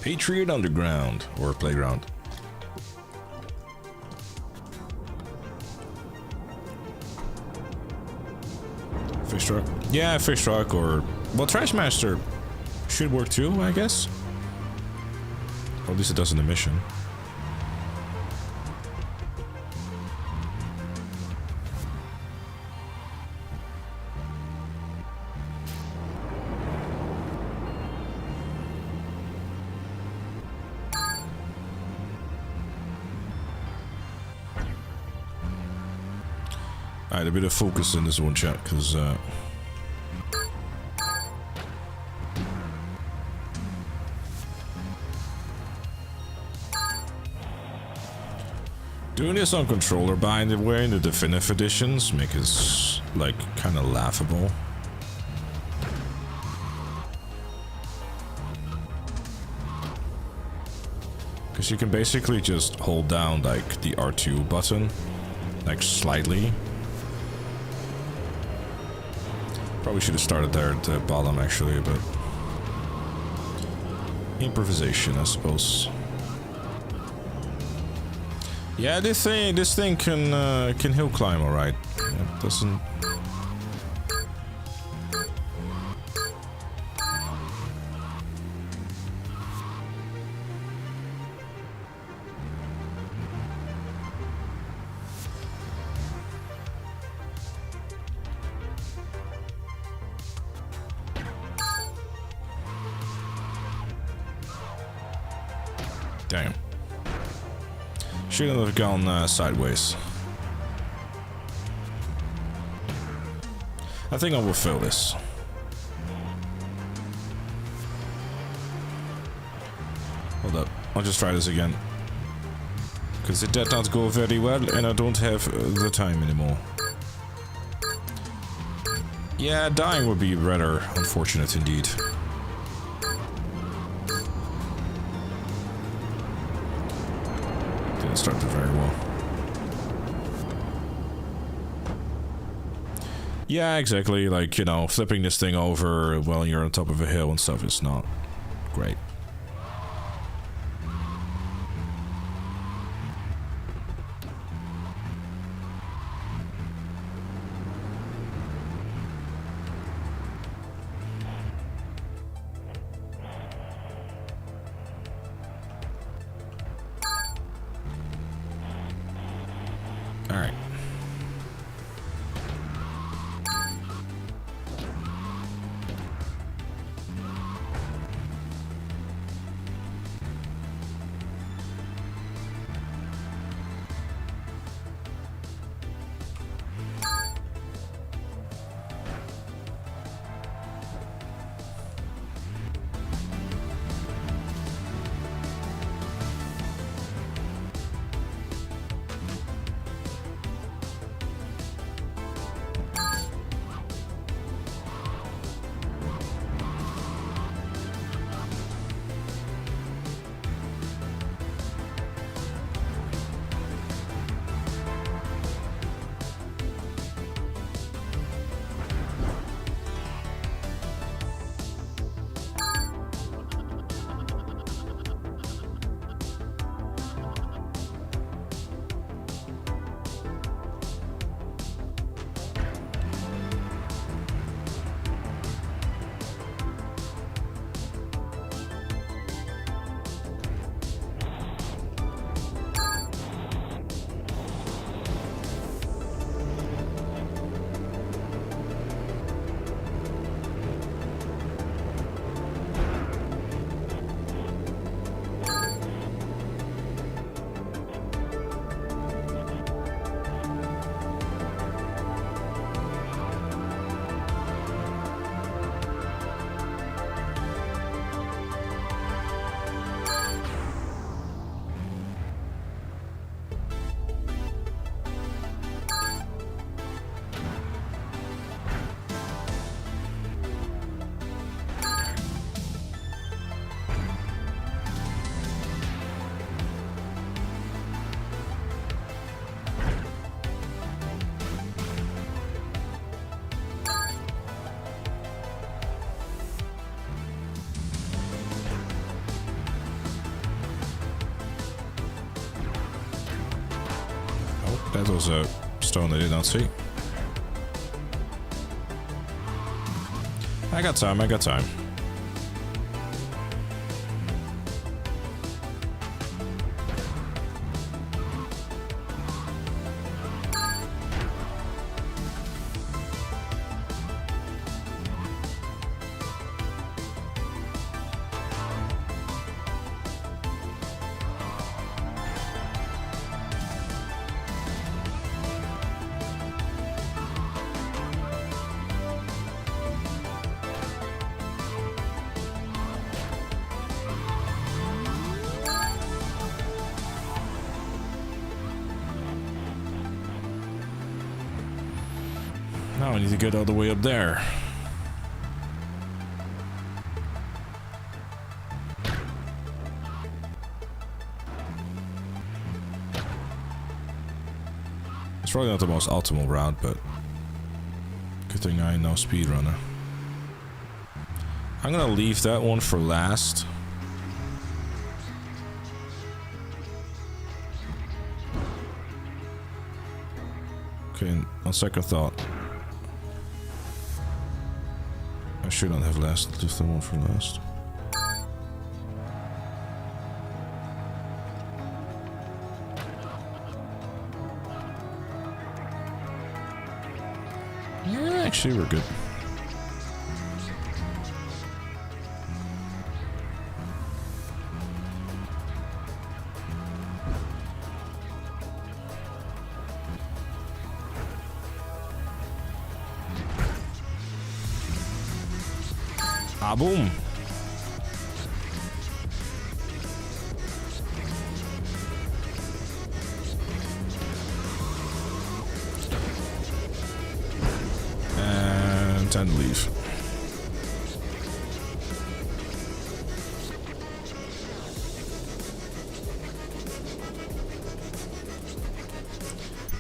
Patriot Underground, or Playground. Fish truck? Yeah, fish truck, or... Well, Trash Master should work too, I guess. Or at least it does in the mission. Alright, a bit of focus in this one, chat, because doing this on controller by the way in the definitive editions make it like kind of laughable. Because you can basically just hold down like the R2 button, like slightly. Probably should have started there at the bottom actually, but improvisation, I suppose. Yeah, this thing can hill climb, all right. It doesn't. Damn. Shouldn't have gone sideways. I think I will fail this. Hold up. I'll just try this again. Because it did not go very well and I don't have the time anymore. Yeah, dying would be rather unfortunate indeed. Didn't start very well. Yeah, exactly. Like, you know, flipping this thing over while you're on top of a hill and stuff is not great. Alright. That was a stone I did not see. I got time, I got time. Now I need to get all the way up there. It's probably not the most optimal route, but good thing I know speedrunner. I'm gonna leave that one for last. Okay, on second thought, I should not have left the one for last. Yeah, actually we're good. Ah, boom. And time to leave.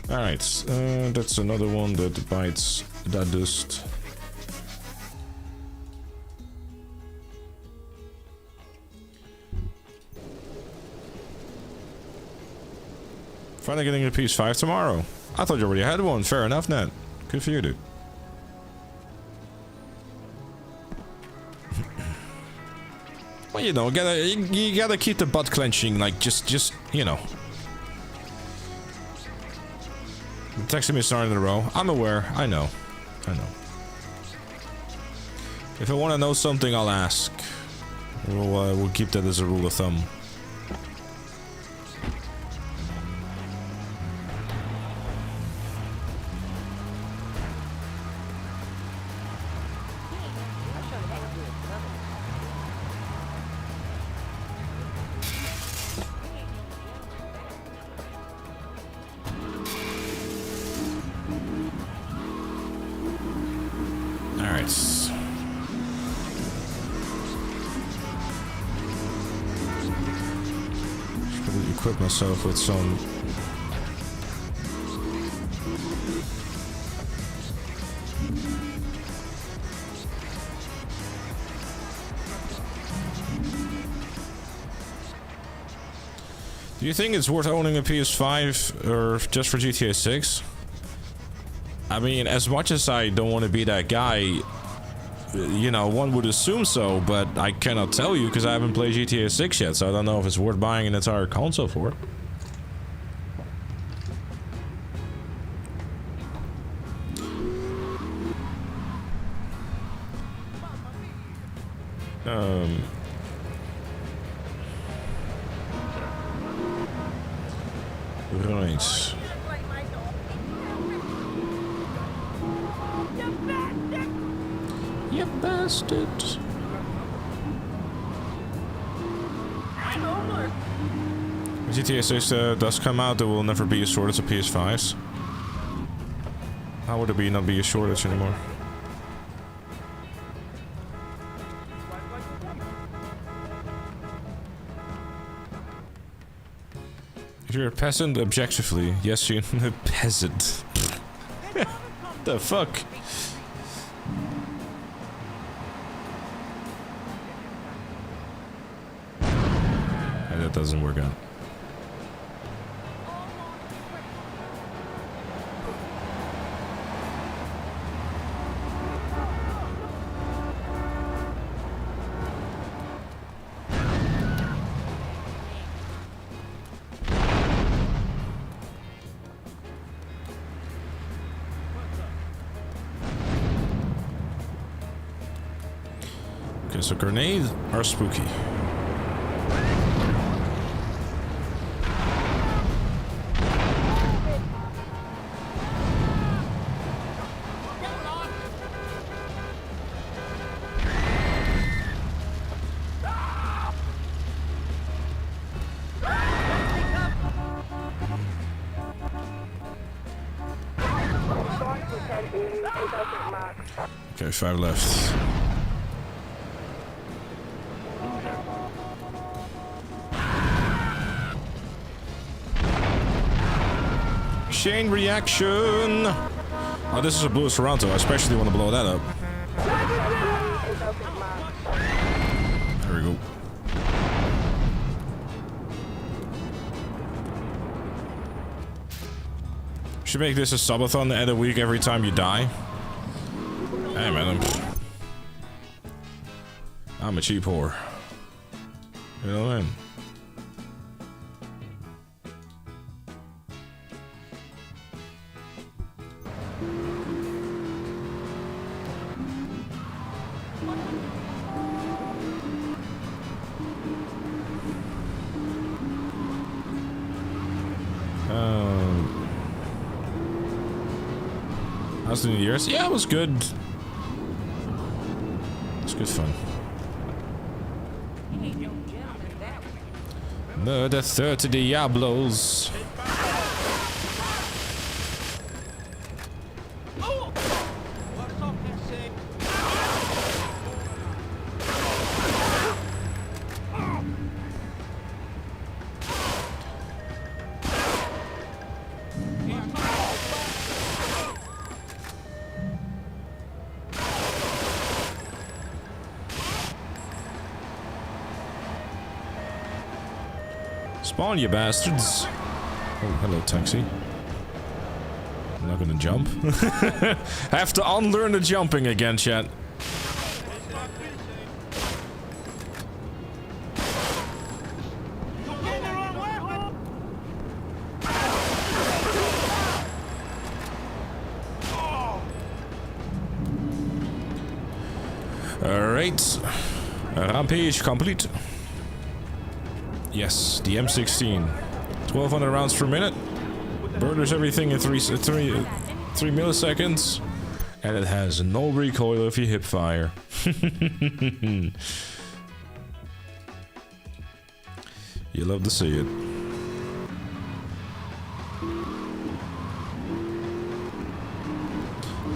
Alright, that's another one that bites that dust. Finally getting a PS5 tomorrow. I thought you already had one. Fair enough, Ned. Good for you, dude. Well, you know, you gotta keep the butt clenching, like just you know. Texting me starting in a row. I'm aware. I know. If I want to know something, I'll ask. We'll keep that as a rule of thumb. Equip myself with some Do you think it's worth owning a PS5 or just for GTA 6? I mean, as much as I don't want to be that guy, you know, one would assume so, but I cannot tell you because I haven't played GTA 6 yet, so I don't know if it's worth buying an entire console for. Right. You bastard. When GTA 6 does come out, there will never be a shortage of PS5s. How would it not be a shortage anymore? If you're a peasant, objectively, yes, you're a peasant. The fuck? That doesn't work out. Okay, so grenades are spooky. Okay, 5 left. Chain reaction! Oh, this is a blue Toronto. I especially want to blow that up. There we go. Should make this a subathon at a week every time you die. Hey man, I'm a cheap whore. You know what I mean? How's the New Year's? Yeah, it was good. It's good fun. Murder 30 Diablos. Spawn, you bastards. Oh, hello, taxi. I'm not gonna jump. Have to unlearn the jumping again, chat. Alright. Rampage complete. Yes, the M16. 1200 rounds per minute. Murders everything in 3 milliseconds. And it has no recoil if you hip fire. You love to see it.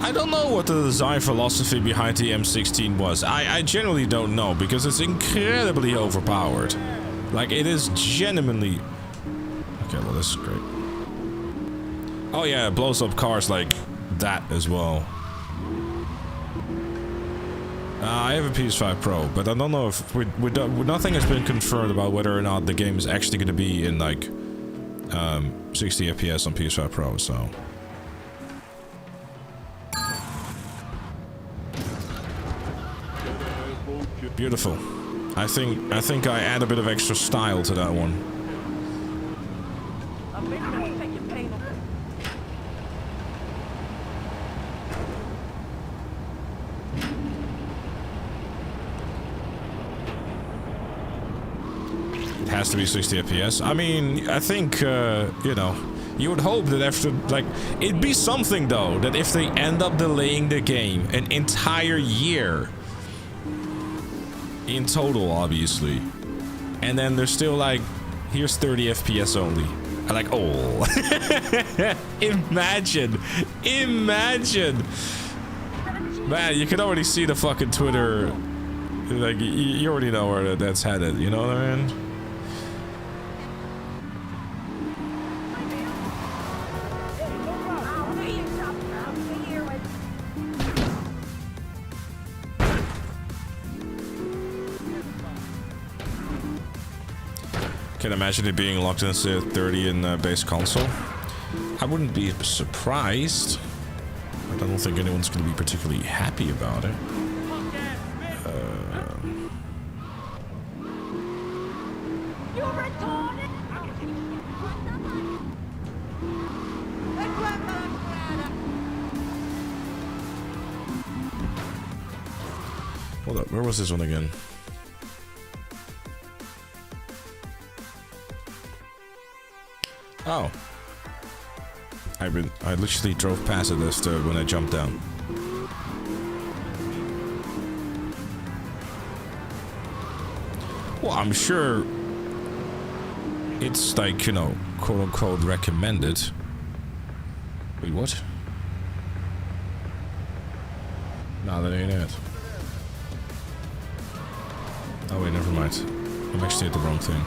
I don't know what the design philosophy behind the M16 was. I genuinely don't know, because it's incredibly overpowered. Like, it is genuinely... Okay, well, this is great. Oh yeah, it blows up cars like that as well. I have a PS5 Pro, but I don't know if... nothing has been confirmed about whether or not the game is actually going to be in, like, 60 FPS on PS5 Pro, so... Beautiful. I think I add a bit of extra style to that one. It has to be 60 FPS. I mean, I think, you know, you would hope that after, like, it'd be something though, that if they end up delaying the game an entire year, in total, obviously. And then they're still like, here's 30 FPS only. I'm like, oh. Imagine. Man, you can already see the fucking Twitter. Like, you already know where that's headed, you know what I mean? Can imagine it being locked into 30 in base console. I wouldn't be surprised, but I don't think anyone's going to be particularly happy about it. Hold up, where was this one again? Oh. I literally drove past it when I jumped down. Well, I'm sure it's like, you know, quote unquote recommended. Wait, what? No, that ain't it. Oh wait, never mind. I'm actually at the wrong thing.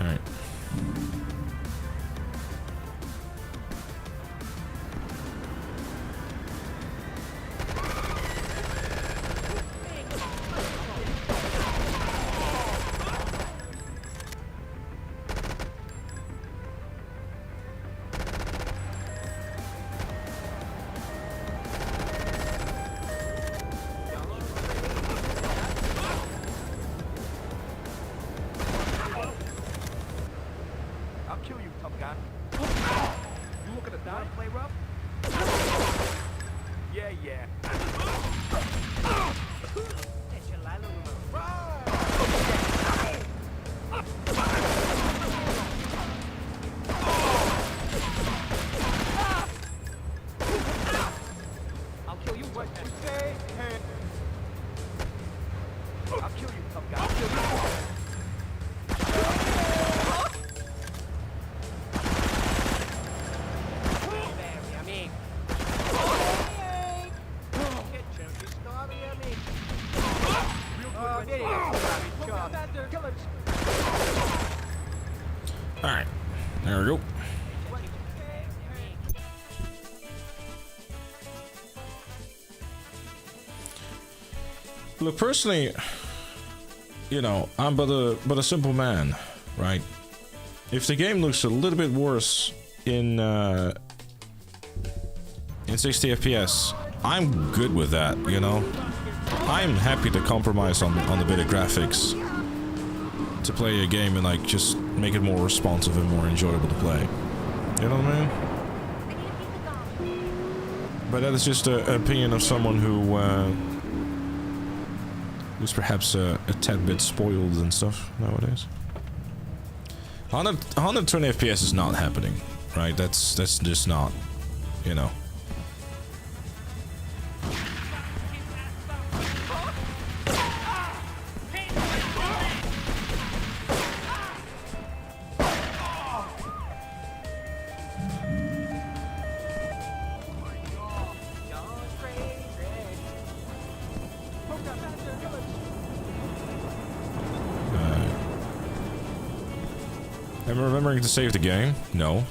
Alright. Alright, there we go. Look, personally, you know, I'm but a simple man, right? If the game looks a little bit worse in 60 FPS, I'm good with that, you know? I'm happy to compromise on the bit of graphics to play a game and like just make it more responsive and more enjoyable to play. You know what I mean? But that is just an opinion of someone who's perhaps a tad bit spoiled and stuff nowadays. 120 FPS is not happening, right? That's just not, you know. Am I remembering to save the game? No.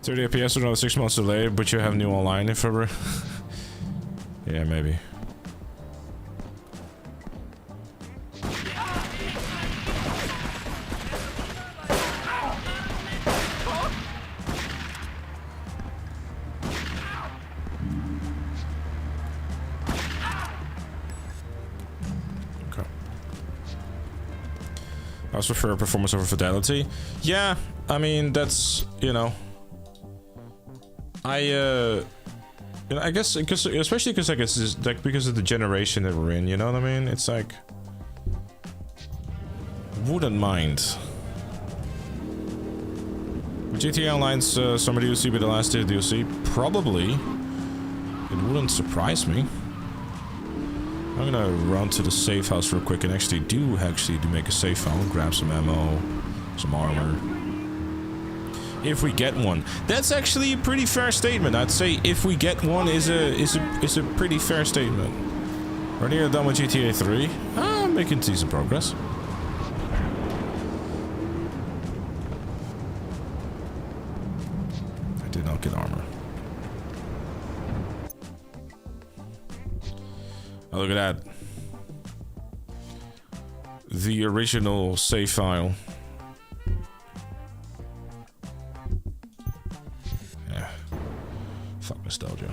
$30 FPS with another 6 months delay, but you have new online in February. Yeah, maybe. I also prefer performance over fidelity. Yeah, I mean that's, you know, I guess because especially because like it's just, like because of the generation that we're in, you know what I mean? It's like wouldn't mind. Would GTA Online's summer DLC be the last day of DLC? Probably. It wouldn't surprise me. I'm gonna run to the safe house real quick and actually do make a safe file, grab some ammo, some armor. If we get one. That's actually a pretty fair statement. I'd say if we get one is a pretty fair statement. We're nearly done with GTA 3. I'm making decent progress. I did not get armor. Oh, look at that. The original save file. Fuck nostalgia.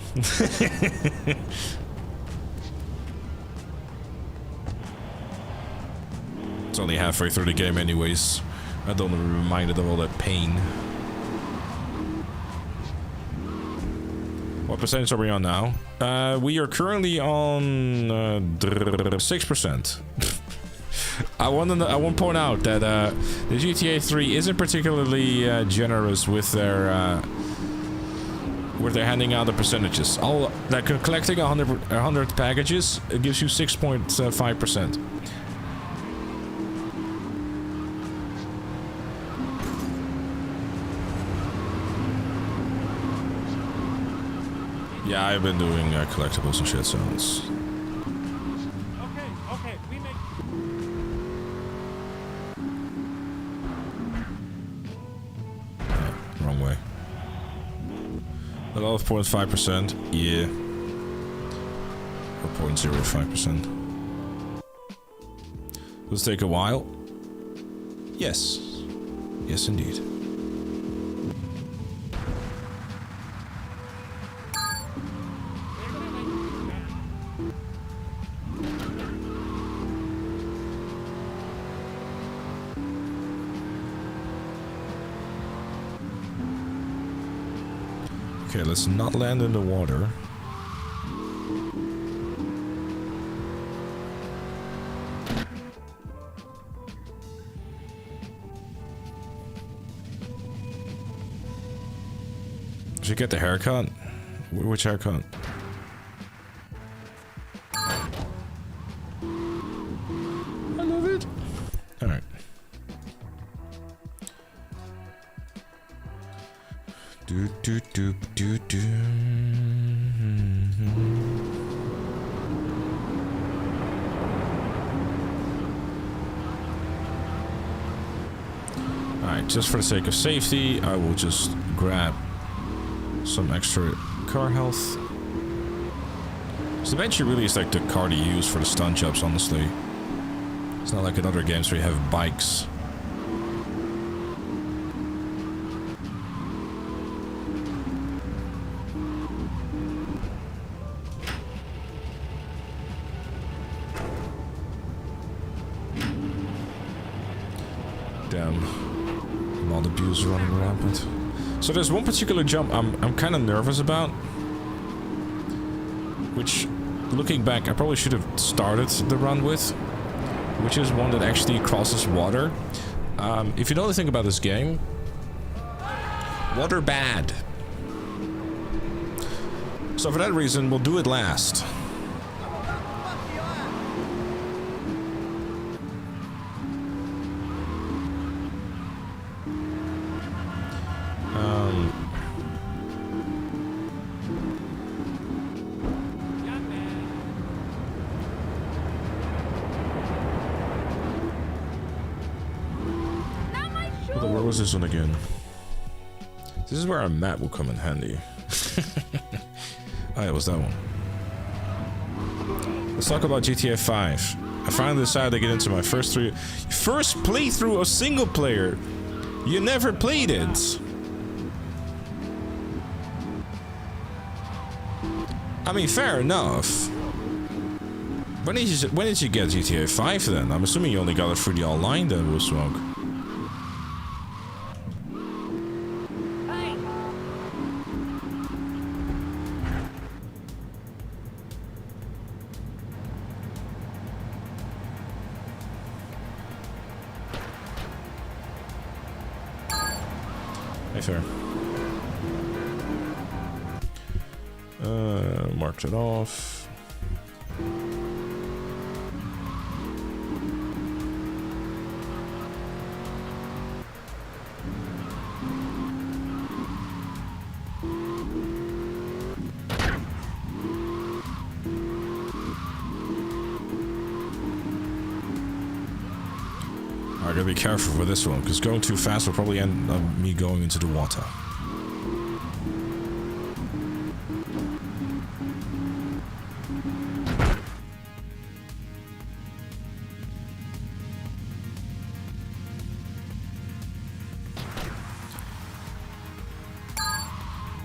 It's only halfway through the game anyways. I don't want to be reminded of all that pain. What percentage are we on now? We are currently on 6%. I want to point out that the GTA 3 isn't particularly generous with their handing out the percentages. All like collecting 100 packages, it gives you 6.5%. Yeah, I've been doing collectibles and shit, so it's... Okay, we make... Wrong way. 12.5%, yeah. Or 0.05%. Will this take a while? Yes. Yes, indeed. Okay, let's not land in the water. Did you get the haircut? Which haircut? I love it. Alright. Do do do do do. Alright, just for the sake of safety, I will just grab some extra car health. This eventually really is like the car to use for the stunt jobs, honestly. It's not like in other games where you have bikes. Damn. All the abuse running rampant. So there's one particular jump I'm kind of nervous about, which, looking back, I probably should have started the run with, which is one that actually crosses water. If you know anything about this game, water bad. So for that reason, we'll do it last. Where was this one again? This is where a map will come in handy. Oh, yeah, it was that one. Let's talk about GTA 5. I finally decided to get into my first playthrough of single player. You never played it. I mean, fair enough. When did you get GTA 5 then? I'm assuming you only got it through the online then, Will Smoke. Fair. Marked it off. I gotta be careful with this one, because going too fast will probably end up me going into the water.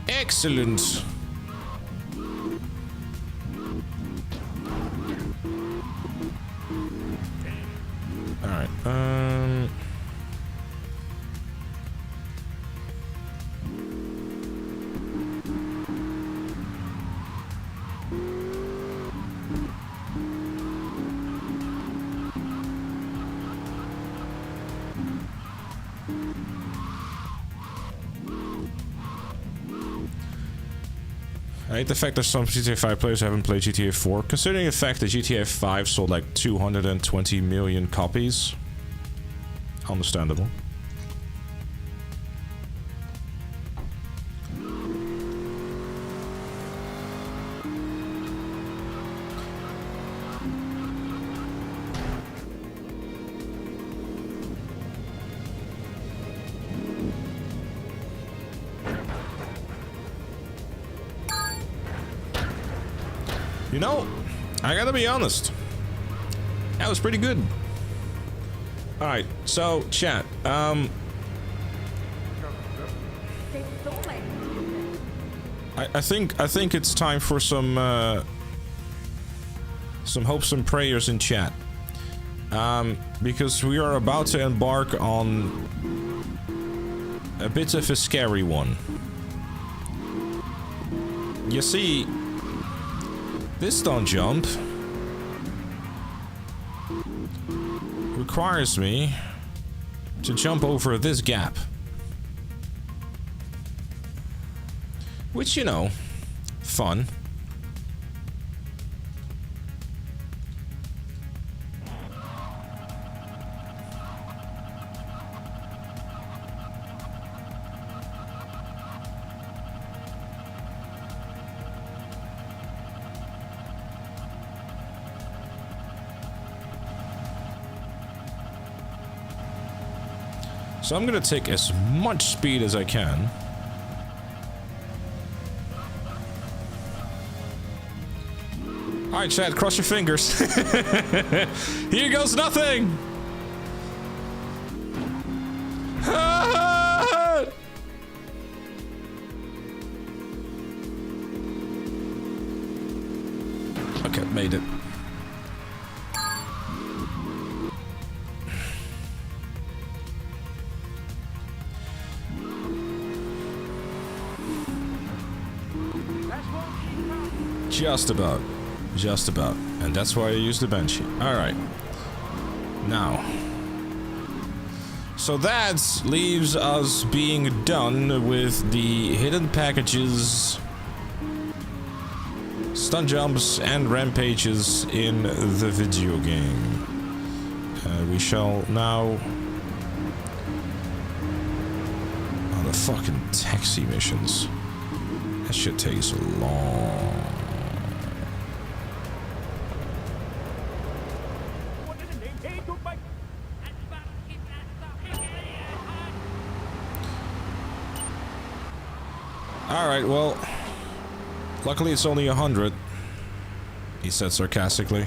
Excellent. I hate the fact that some GTA 5 players haven't played GTA 4, considering the fact that GTA 5 sold like 220 million copies. Understandable. You know, I gotta be honest. That was pretty good. Alright, so chat. I think it's time for some hopes and prayers in chat. Because we are about to embark on a bit of a scary one. You see, this stunt jump requires me to jump over this gap. Which, you know, fun. So I'm gonna take as much speed as I can. Alright, Chad, cross your fingers. Here goes nothing! Okay, made it. Just about. Just about. And that's why I use the Banshee. Alright. Now. So that leaves us being done with the hidden packages, stunt jumps, and rampages in the video game. We shall now... Oh, the fucking taxi missions. That shit takes long. Alright, well, luckily it's only 100, he said sarcastically.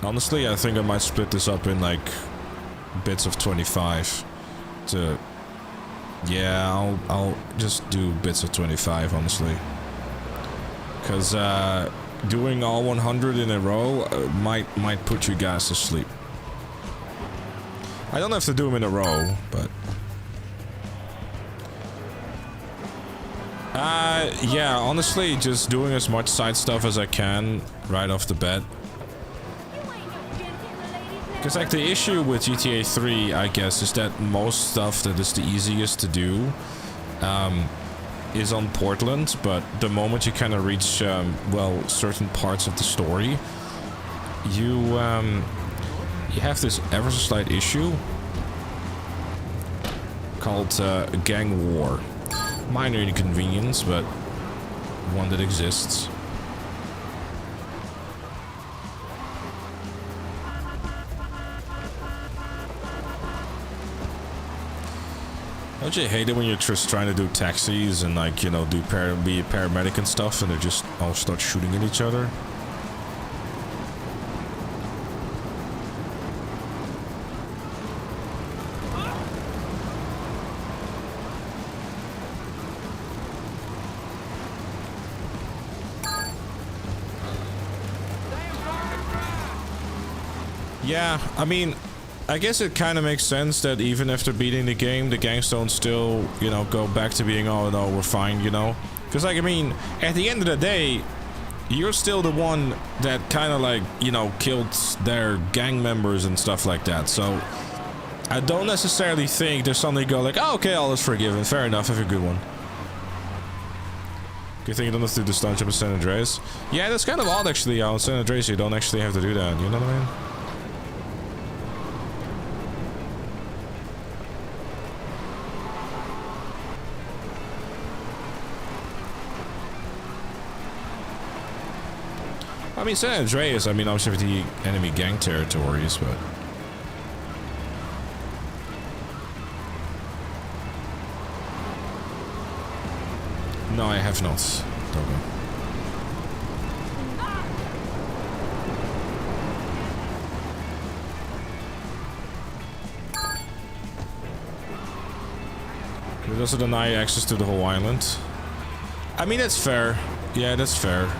Honestly, I think I might split this up in, like, bits of 25 to... Yeah, I'll just do bits of 25, honestly. Because, doing all 100 in a row might put you guys to sleep. I don't have to do them in a row, but... yeah, honestly, just doing as much side stuff as I can right off the bat. Because, like, the issue with GTA 3, I guess, is that most stuff that is the easiest to do, is on Portland, but the moment you kind of reach, well, certain parts of the story, you have this ever so slight issue called gang war. Minor inconvenience, but one that exists. Don't you hate it when you're just trying to do taxis and, like, you know, be a paramedic and stuff, and they just all start shooting at each other? Yeah, I mean, I guess it kind of makes sense that even after beating the game, the gangs don't still, you know, go back to being, oh no, we're fine, you know? Because, like, I mean, at the end of the day, you're still the one that kind of, like, you know, killed their gang members and stuff like that, so I don't necessarily think there's something go like, oh, okay, all is forgiven, fair enough, have a good one. Good thing you don't have to do the stunt jump in San Andreas. Yeah, that's kind of odd, actually. On San Andreas, you don't actually have to do that. You know what I mean? I mean, San Andreas, I mean, obviously with the enemy gang territories, but... No, I have not. Okay. It doesn't deny access to the whole island. I mean, that's fair. Yeah, that's fair.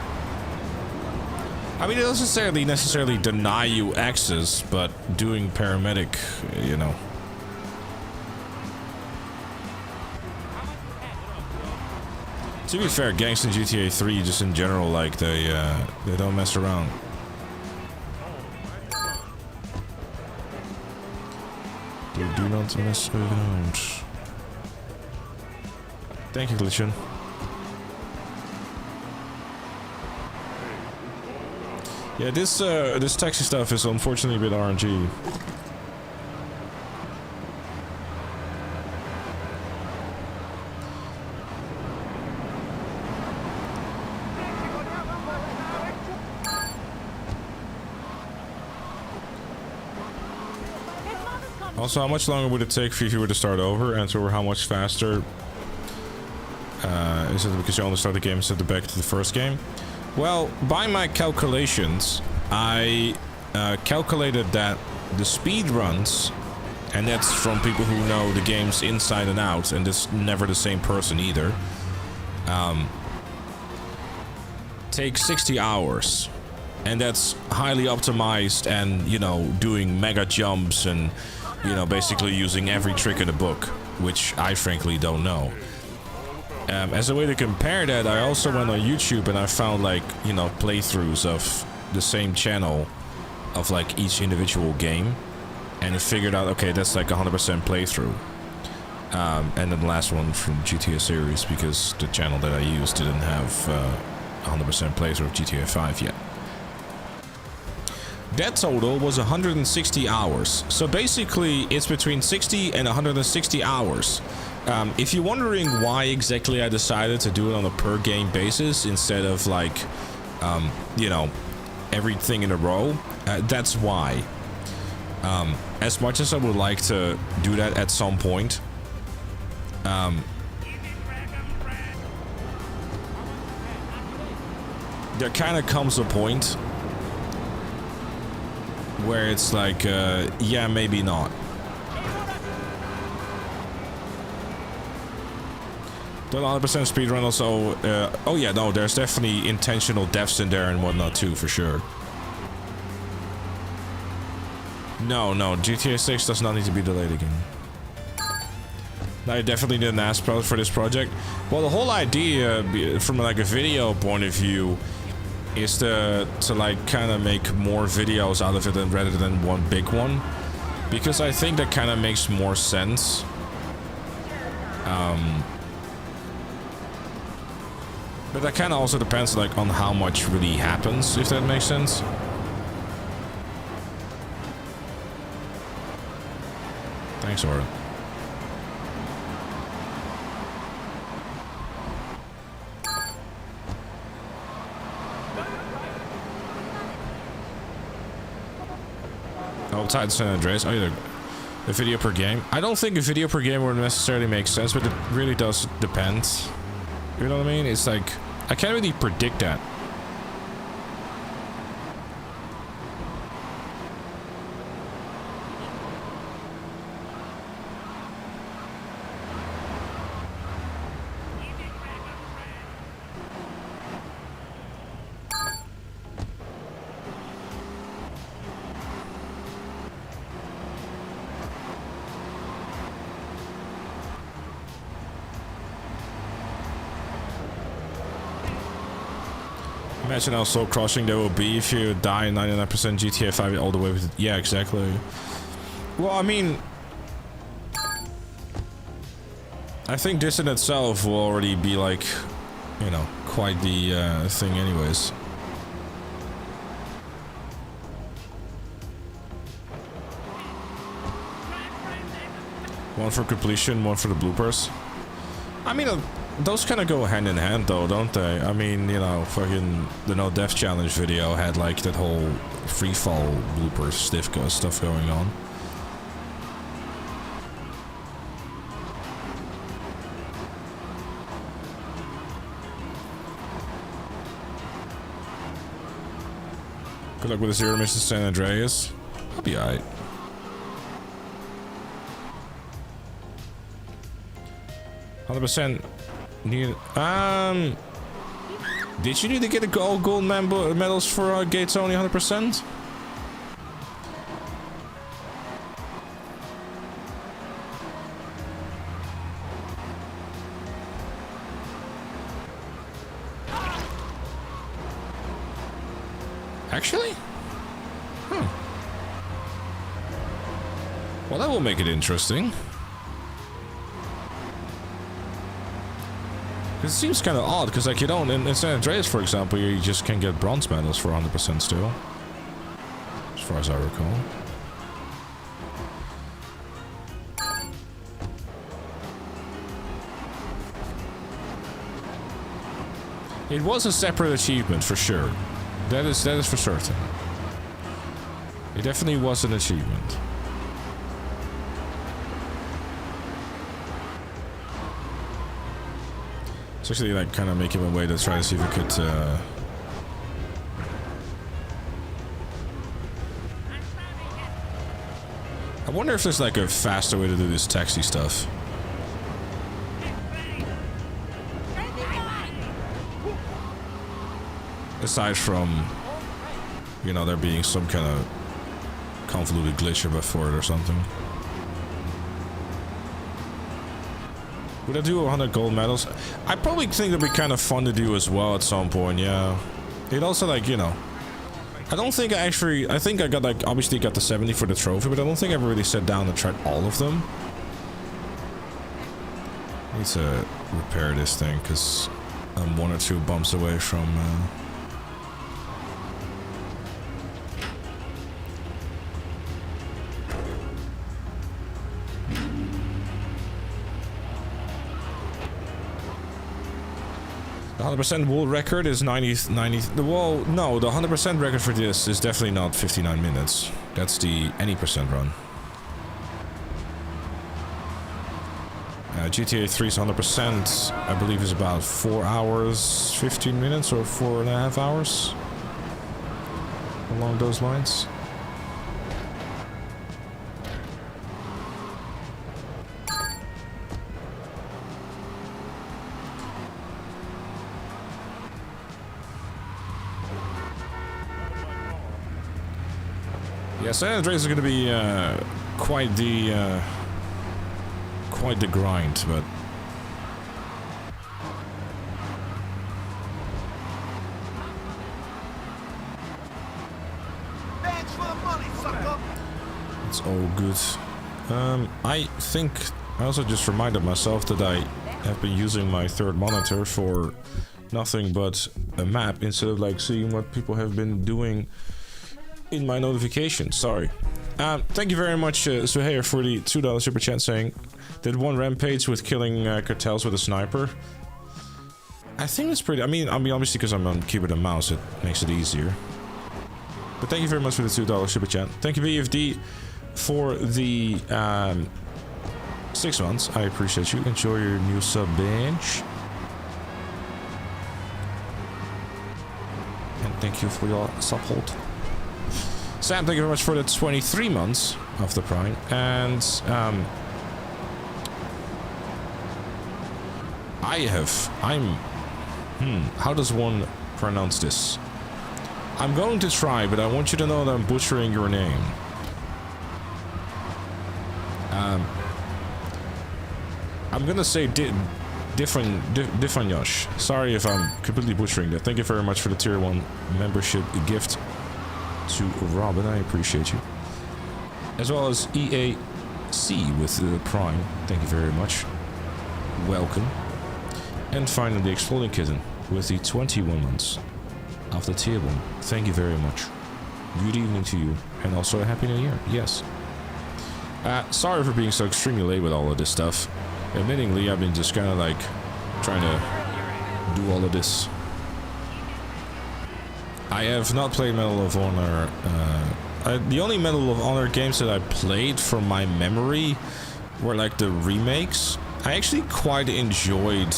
I mean, it doesn't necessarily deny you access, but doing paramedic, you know. To be fair, gangs in GTA 3, just in general, like, they don't mess around. They do not mess around. Thank you, Glitchin. Yeah, this taxi stuff is unfortunately a bit RNG. Also, how much longer would it take if you were to start over? And so, how much faster? Is it because you only start the game instead of back to the first game? Well, by my calculations, I calculated that the speed runs, and that's from people who know the games inside and out, and it's never the same person either, take 60 hours. And that's highly optimized and, you know, doing mega jumps and, you know, basically using every trick in the book, which I frankly don't know. As a way to compare that, I also went on YouTube and I found, like, you know, playthroughs of the same channel of, like, each individual game, and I figured out, okay, that's like 100% playthrough. And then the last one from GTA series, because the channel that I used didn't have 100% playthrough of GTA 5 yet. That total was 160 hours. So basically, it's between 60 and 160 hours. If you're wondering why exactly I decided to do it on a per game basis instead of, like, you know, everything in a row, that's why. As much as I would like to do that at some point, there kind of comes a point where it's like, yeah, maybe not. Don't 100% speedrun also, oh yeah, no, there's definitely intentional deaths in there and whatnot too, for sure. No, GTA 6 does not need to be delayed again. I definitely didn't ask for this project. Well, the whole idea, from like a video point of view, is to like kind of make more videos out of it rather than one big one, because I think that kind of makes more sense. But that kind of also depends, like, on how much really happens, if that makes sense. Thanks, Oren. Outside San Andreas, either a video per game. I don't think a video per game would necessarily make sense, but it really does depend. You know what I mean? It's like, I can't really predict that. Imagine how soul crushing that would be if you die 99% GTA 5 all the way with... Yeah, exactly. Well, I mean... I think this in itself will already be like, you know, quite the thing anyways. One for completion, one for the bloopers. I mean, those kind of go hand in hand though, don't they? I mean, you know, fucking the No Death Challenge video had like that whole free fall blooper stuff going on. Good luck with the Zero Mission San Andreas. I'll be alright. $100% need. Did you need to get the gold medals for Gates only 100%? Actually? Hmm. Well, that will make it interesting. It seems kind of odd, because like you don't, in San Andreas for example, you just can get bronze medals for 100% still. As far as I recall. It was a separate achievement for sure. That is for certain. It definitely was an achievement. It's actually like kind of making my way to try to see if we could I wonder if there's like a faster way to do this taxi stuff. Aside from, you know, there being some kind of convoluted glitch before it or something. Would I do 100 gold medals? I probably think that'd be kind of fun to do as well at some point, yeah. It also, like, you know, I don't think I think I got, like, obviously got the 70 for the trophy, but I don't think I ever really sat down and tried all of them. I need to repair this thing, because I'm 1 or 2 bumps away from... The 100% wool record is 90. Well, no, the 100% record for this is definitely not 59 minutes. That's the any percent run. GTA 3's 100%, I believe, is about 4 hours, 15 minutes, or 4.5 hours. Along those lines. Yeah, San Andreas is going to be quite the grind, but Thanks for the money, sucker. it's all good. I think I also just reminded myself that I have been using my third monitor for nothing but a map instead of like seeing what people have been doing in my notifications. Sorry. Thank you very much, Suhair, for the $2 super chat saying did one rampage with killing cartels with a sniper. I think it's pretty. I mean, obviously because I'm on keyboard and mouse, it makes it easier. But thank you very much for the $2 super chat. Thank you, BFD, for the 6 months. I appreciate you. Enjoy your new sub bench. And thank you for your support. Sam, thank you very much for the 23 months of the Prime. And how does one pronounce this? I'm going to try, but I want you to know that I'm butchering your name. I'm gonna say Different Yosh. Sorry if I'm completely butchering that. Thank you very much for the tier 1 membership gift to Robin. I appreciate you. As well as EAC with the Prime. Thank you very much. Welcome. And finally the Exploding Kitten with the 21 months of the tier 1. Thank you very much. Good evening to you. And also a happy new year. Yes. Sorry for being so extremely late with all of this stuff. Admittingly, I've been just kind of like trying to do all of this. I have not played Medal of Honor. The only Medal of Honor games that I played from my memory were like the remakes. I actually quite enjoyed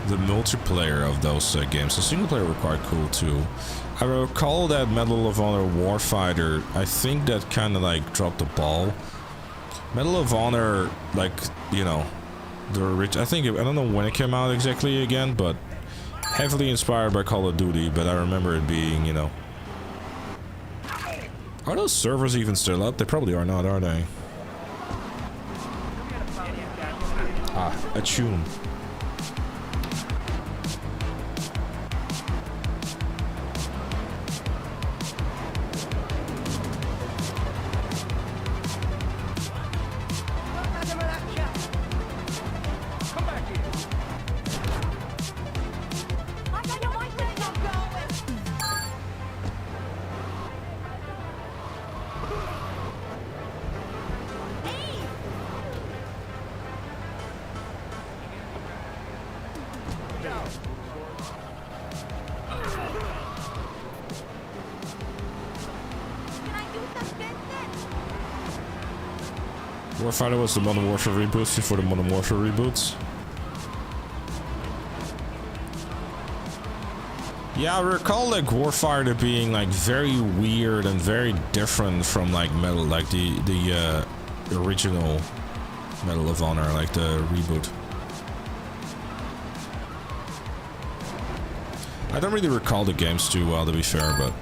the multiplayer of those games. The single player were quite cool too. I recall that Medal of Honor Warfighter, I think that kind of like dropped the ball. Medal of Honor, like, you know, the rich. I don't know when it came out exactly again, but heavily inspired by Call of Duty. But I remember it being, you know. Are those servers even still up? They probably are not, are they? Ah, a tune. Warfighter was the Modern Warfare reboots before the Modern Warfare reboots. Yeah, I recall like Warfighter being like very weird and very different from like Medal, like the original Medal of Honor, like the reboot. I don't really recall the games too well, to be fair, but.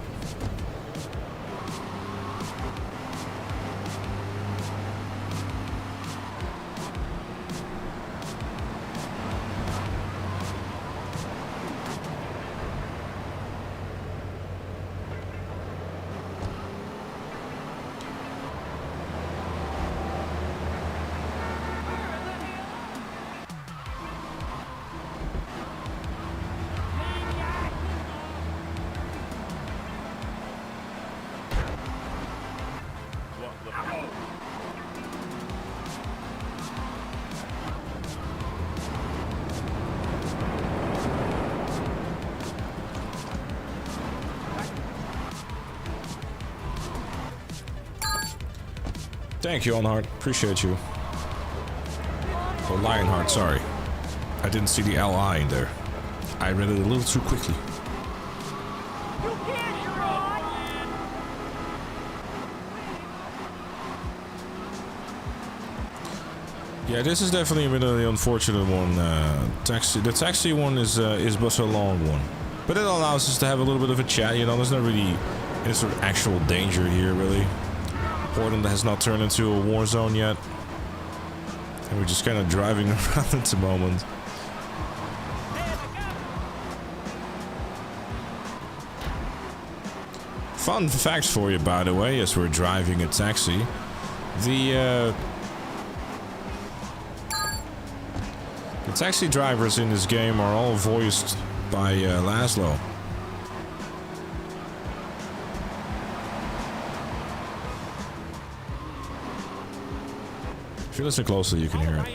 Thank you, Onheart. Appreciate you. Oh, Lionheart, sorry. I didn't see the LI in there. I read it a little too quickly. Yeah, this is definitely a bit of the unfortunate one. The taxi one is but a long one, but it allows us to have a little bit of a chat. You know, there's not really any sort of actual danger here, really. Portland has not turned into a war zone yet, and we're just kind of driving around at the moment. Fun fact for you, by the way, as we're driving a taxi, the taxi drivers in this game are all voiced by Laszlo. If you listen closely, you can hear it.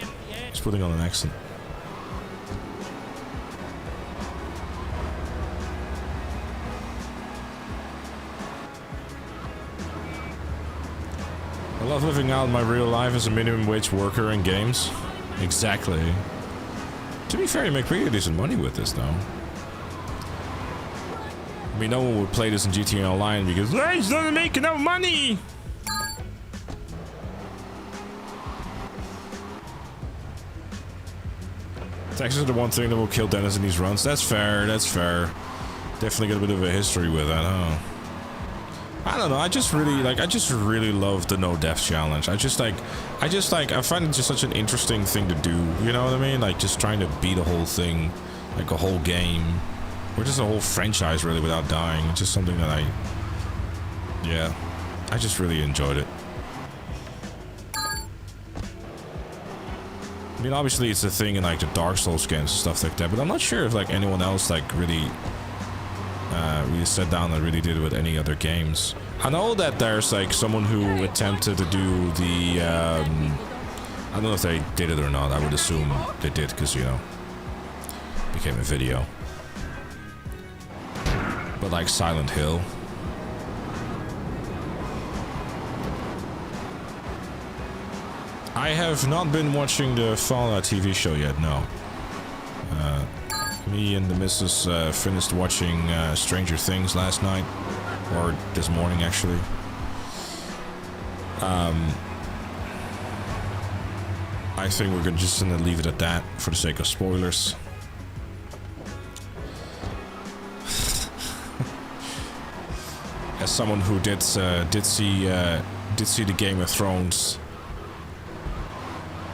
He's putting on an accent. I love living out my real life as a minimum wage worker in games. Exactly. To be fair, you make pretty decent money with this, though. I mean, no one would play this in GTA Online because it's not making enough money! Taxes are the one thing that will kill Dennis in these runs. That's fair, that's fair. Definitely got a bit of a history with that, huh? I don't know. I just really love the no death challenge. I find it just such an interesting thing to do. You know what I mean? Like just trying to beat a whole thing, like a whole game, or just a whole franchise really without dying. It's just something that I just really enjoyed it. I mean, obviously it's a thing in like the Dark Souls games and stuff like that, but I'm not sure if like anyone else like really sat down and really did it with any other games. I know that there's like someone who attempted to do the I don't know if they did it or not. I would assume they did because, you know, it became a video. But like Silent Hill. I have not been watching the Fallout TV show yet, no. Me and the missus finished watching Stranger Things last night, or this morning actually. I think we're just gonna leave it at that for the sake of spoilers. As someone who did see the Game of Thrones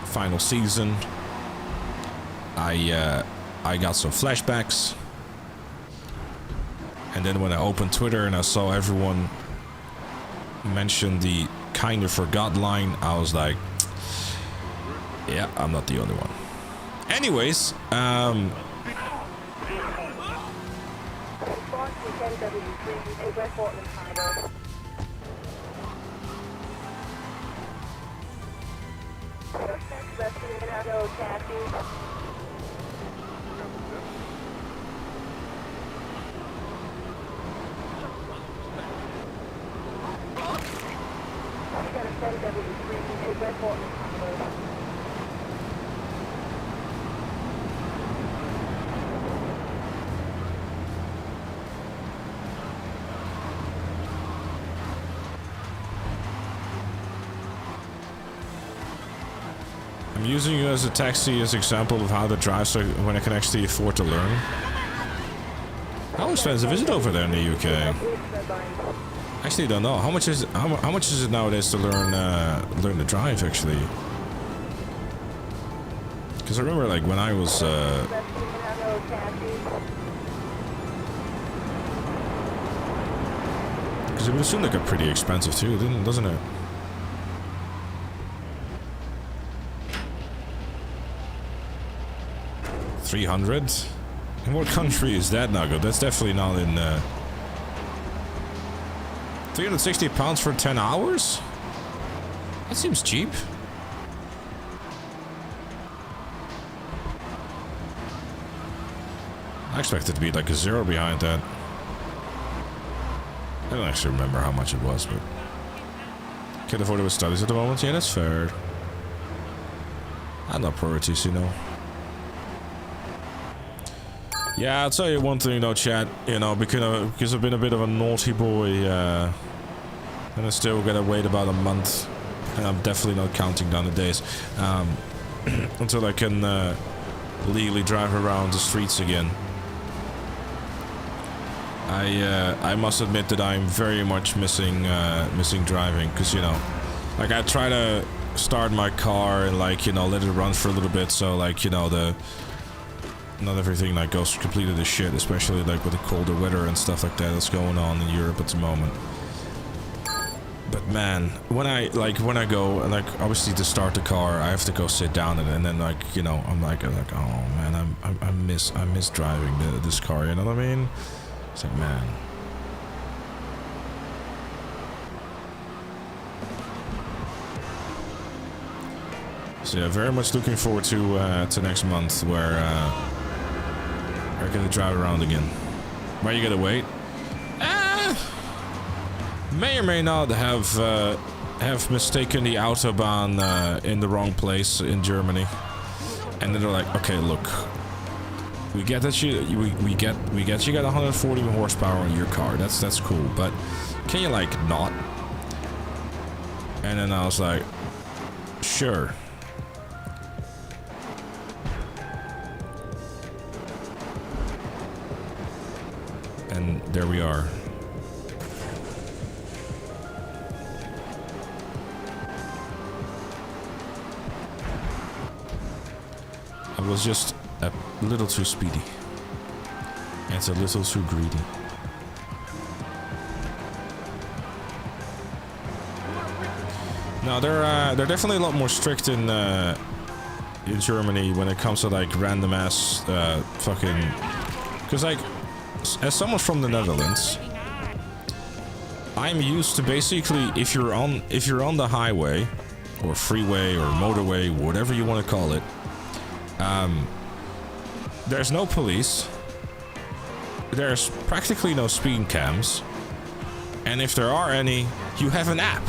final season, I got some flashbacks, and then when I opened Twitter and I saw everyone mention the "kind of forgot" line, I was like, yeah, I'm not the only one. Anyways, I'm using you as a taxi as an example of how to drive so when I can actually afford to learn. How expensive is it over there in the UK? Actually, don't know. How much is it nowadays to learn to drive actually? Because I remember like when I was because it would seem like a pretty expensive too, doesn't it? $300? In what country is that now? That's definitely not in. £360 for 10 hours? That seems cheap. I expected to be like a zero behind that. I don't actually remember how much it was, but can't afford it with studies at the moment. Yeah, that's fair. I'm not priorities, you know. Yeah, I'll tell you one thing though, chat. You know, because I've been a bit of a naughty boy, and I still gotta wait about a month, and I'm definitely not counting down the days until I can legally drive around the streets again. I must admit that I'm very much missing driving, because you know, like I try to start my car and like, you know, let it run for a little bit, so like, you know, not everything like goes completely to shit, especially like with the colder weather and stuff like that that's going on in Europe at the moment. But man, when I go and like obviously to start the car, I have to go sit down and then like, you know, I'm like oh man, I miss driving this car, you know what I mean? It's like, man. So yeah, very much looking forward to next month where we're gonna drive around again. Why you gotta wait? May or may not have mistaken the Autobahn in the wrong place in Germany, and then they're like, okay, look, we get that we get you got 140 horsepower in your car. That's cool, but can you like not? And then I was like, sure. And there we are. I was just a little too speedy. And a little too greedy. No, they're definitely a lot more strict in Germany when it comes to like random ass fucking. Because like, as someone from the Netherlands, I'm used to basically if you're on the highway, or freeway or motorway, whatever you want to call it, there's no police. There's practically no speed cams. And if there are any, you have an app.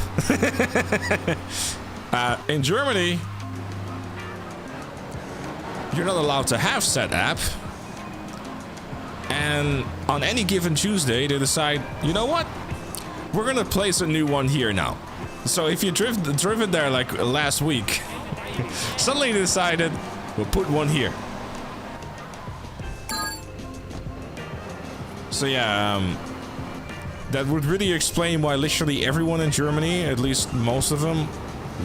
In Germany, you're not allowed to have said app. And on any given Tuesday, they decide, you know what? We're gonna place a new one here now. So if you driven there like last week, suddenly they decided, we'll put one here. So yeah, that would really explain why literally everyone in Germany, at least most of them,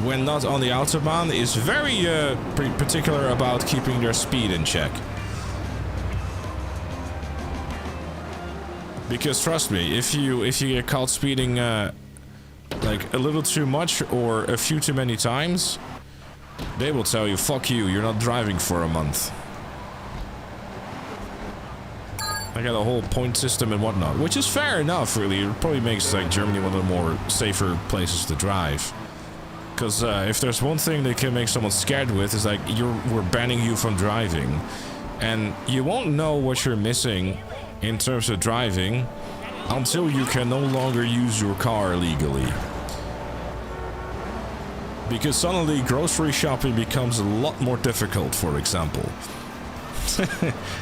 when not on the Autobahn, is very particular about keeping their speed in check. Because trust me, if you get caught speeding like a little too much or a few too many times, they will tell you, fuck you, you're not driving for a month. I got a whole point system and whatnot, which is fair enough, really. It probably makes like Germany one of the more safer places to drive. Because if there's one thing they can make someone scared with, is like we're banning you from driving, and you won't know what you're missing in terms of driving until you can no longer use your car legally. Because suddenly grocery shopping becomes a lot more difficult, for example.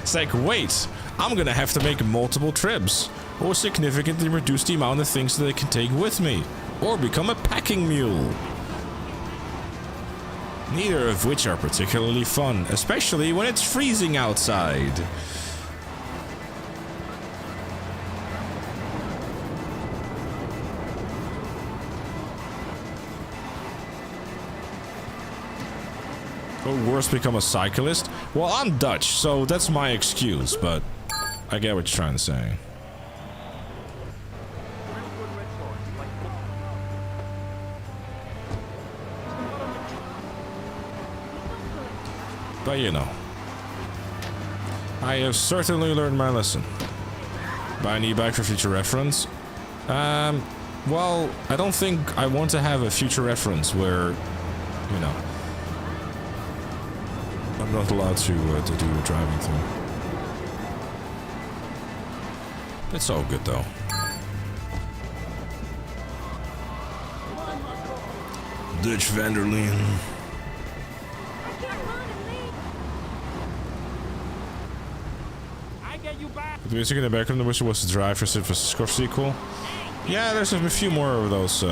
It's like, wait, I'm gonna have to make multiple trips, or significantly reduce the amount of things that I can take with me, or become a packing mule. Neither of which are particularly fun, especially when it's freezing outside. Or worse, become a cyclist? Well, I'm Dutch, so that's my excuse, but I get what you're trying to say. But you know, I have certainly learned my lesson. Buy an e-bike for future reference? Well, I don't think I want to have a future reference where, you know, I'm not allowed to do a driving thing. It's all good though. Dutch Vanderleen. The music in the background, the whistle was the drive for the Scuff sequel. Yeah, there's a few more of those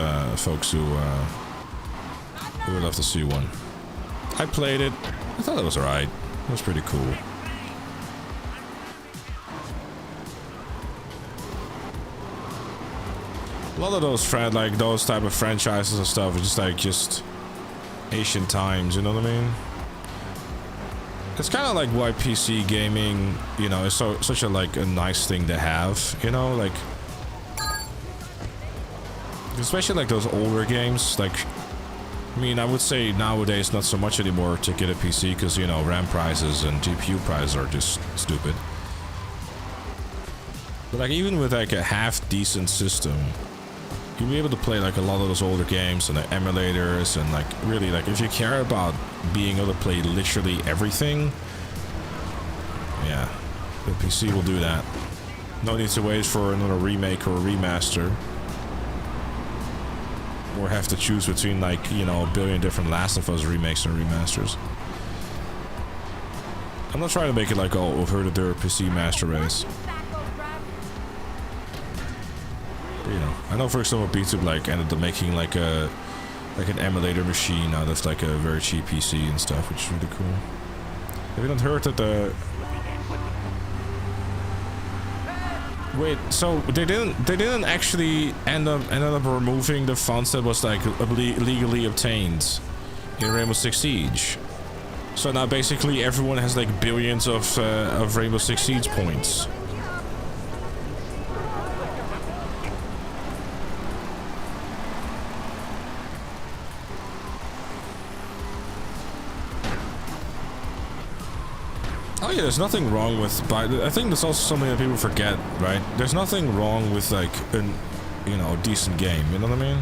folks who would love to see one. I played it. I thought it was alright. It was pretty cool. A lot of those those type of franchises and stuff are just ancient times, you know what I mean? It's kind of like why PC gaming, you know, is such a a nice thing to have, you know, like especially like those older games. Like, I mean, I would say nowadays not so much anymore to get a PC because, you know, RAM prices and GPU prices are just stupid. But like even with like a half decent system, you'll be able to play like a lot of those older games and the emulators, and like really like if you care about being able to play literally everything, yeah, the PC will do that. No need to wait for another remake or a remaster, or have to choose between like, you know, a billion different Last of Us remakes and remasters. I'm not trying to make it like, oh, we've heard of their PC master race. You know, I know for example YouTube like ended up making like an emulator machine out of like a very cheap PC and stuff, which is really cool. Have you not heard that the... Wait, so they didn't actually ended up removing the funds that was like legally obtained in Rainbow Six Siege? So now basically everyone has like billions of Rainbow Six Siege points. Oh yeah, there's nothing wrong with I think that's also something that people forget, right? There's nothing wrong with like an, you know, a decent game, you know what I mean?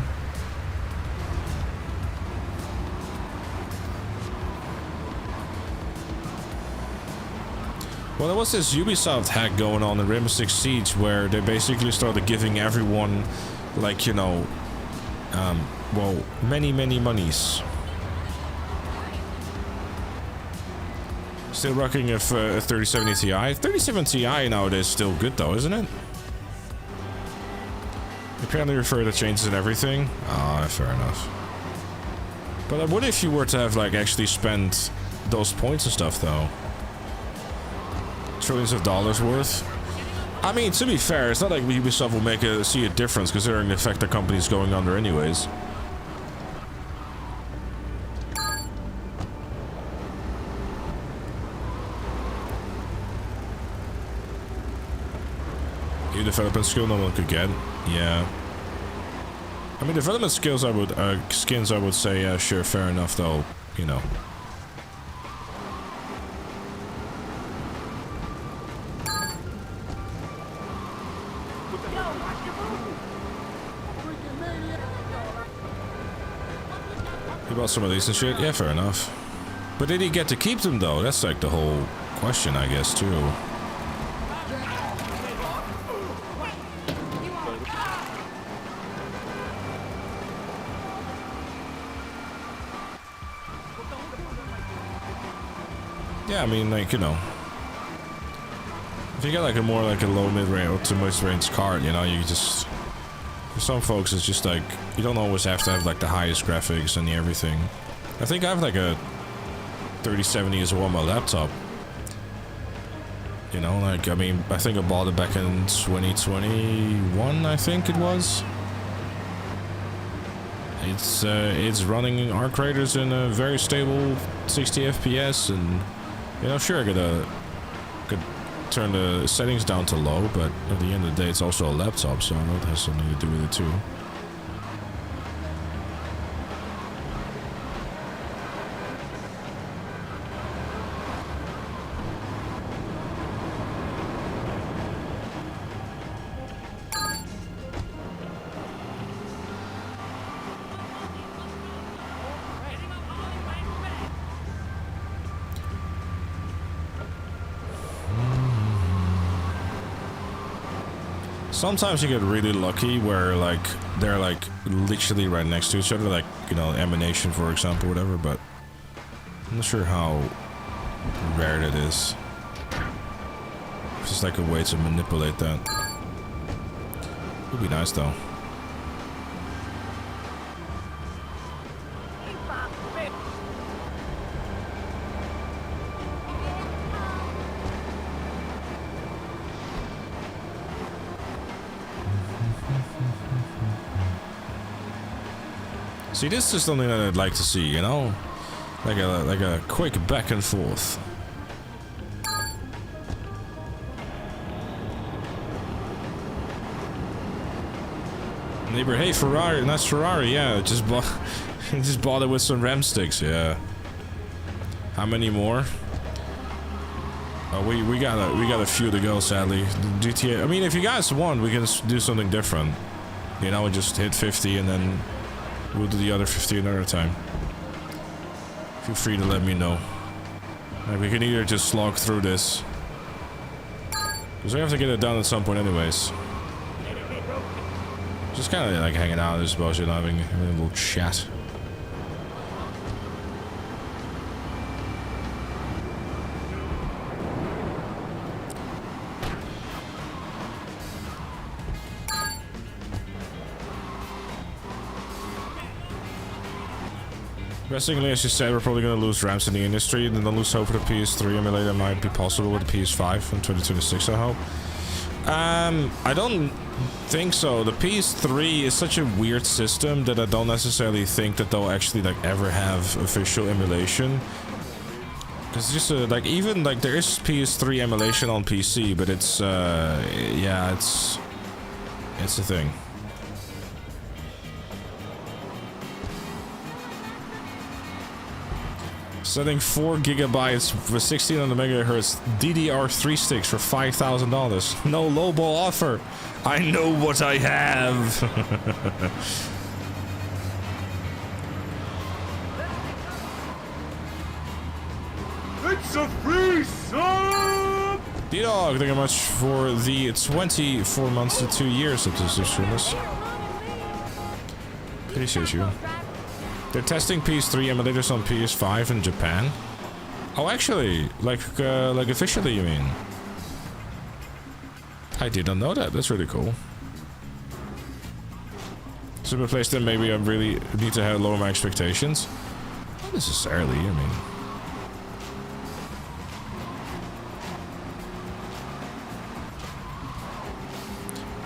Well, there was this Ubisoft hack going on in Rainbow Six Siege where they basically started giving everyone, like, you know, well, many monies. Still rocking a 3070 Ti. 3070 Ti nowadays is still good though, isn't it? Apparently refer to changes and everything. Ah, fair enough. But what if you were to have, like, actually spent those points and stuff though? Trillions of dollars worth. I mean, to be fair, it's not like Ubisoft will see a difference considering the fact the company's going under anyways. Your development skill no one could get. Yeah. I mean, development skills I would, skins I would say, yeah, sure, fair enough though, you know. He bought some of these and shit? Yeah, fair enough. But did he get to keep them though? That's like the whole question, I guess, too. Yeah, I mean, like, you know, if you get like a more like a low mid-range or to mid-range card, you know, you just, for some folks it's just like, you don't always have to have like the highest graphics and everything. I think I have like a 3070 as well on my laptop. You know, like, I mean, I think I bought it back in 2021, I think it was. It's running Arc Raiders in a very stable 60 FPS, and you know, sure, I could turn the settings down to low, but at the end of the day, it's also a laptop, so I know it has something to do with it too. Sometimes you get really lucky where, like, they're, like, literally right next to each other, like, you know, Emanation, for example, whatever, but I'm not sure how rare that is. It's just like a way to manipulate that. Would be nice, though. See, this is something that I'd like to see, you know? Like a quick back and forth. Neighbor, hey, Ferrari, nice Ferrari, yeah, just bought it with some RAM sticks, yeah. How many more? Oh, we got a few to go, sadly. The GTA, I mean, if you guys want, we can do something different. You know, just hit 50 and then we'll do the other 50 another time. Feel free to let me know. Like, we can either just slog through this, because we have to get it done at some point anyways. Just kind of like hanging out, I suppose, you know, having a little chat. Interestingly, as you said, we're probably going to lose ramps in the industry, and then lose hope for the PS3 emulator might be possible with the PS5 in 2026, I hope. I don't think so. The PS3 is such a weird system that I don't necessarily think that they'll actually like ever have official emulation. Cause just like even like there is PS3 emulation on PC, but it's yeah, it's a thing. Setting 4 gigabytes for 1600 megahertz DDR3 sticks for $5,000. No lowball offer. I know what I have. It's a free sub! D-Dog, thank you much for the 24 months to 2 years of this service. Appreciate you. They're testing PS3 emulators on PS5 in Japan. Oh, actually, like officially, you mean? I didn't know that. That's really cool. So to replace them, maybe I really need to lower my expectations. Not necessarily, I mean.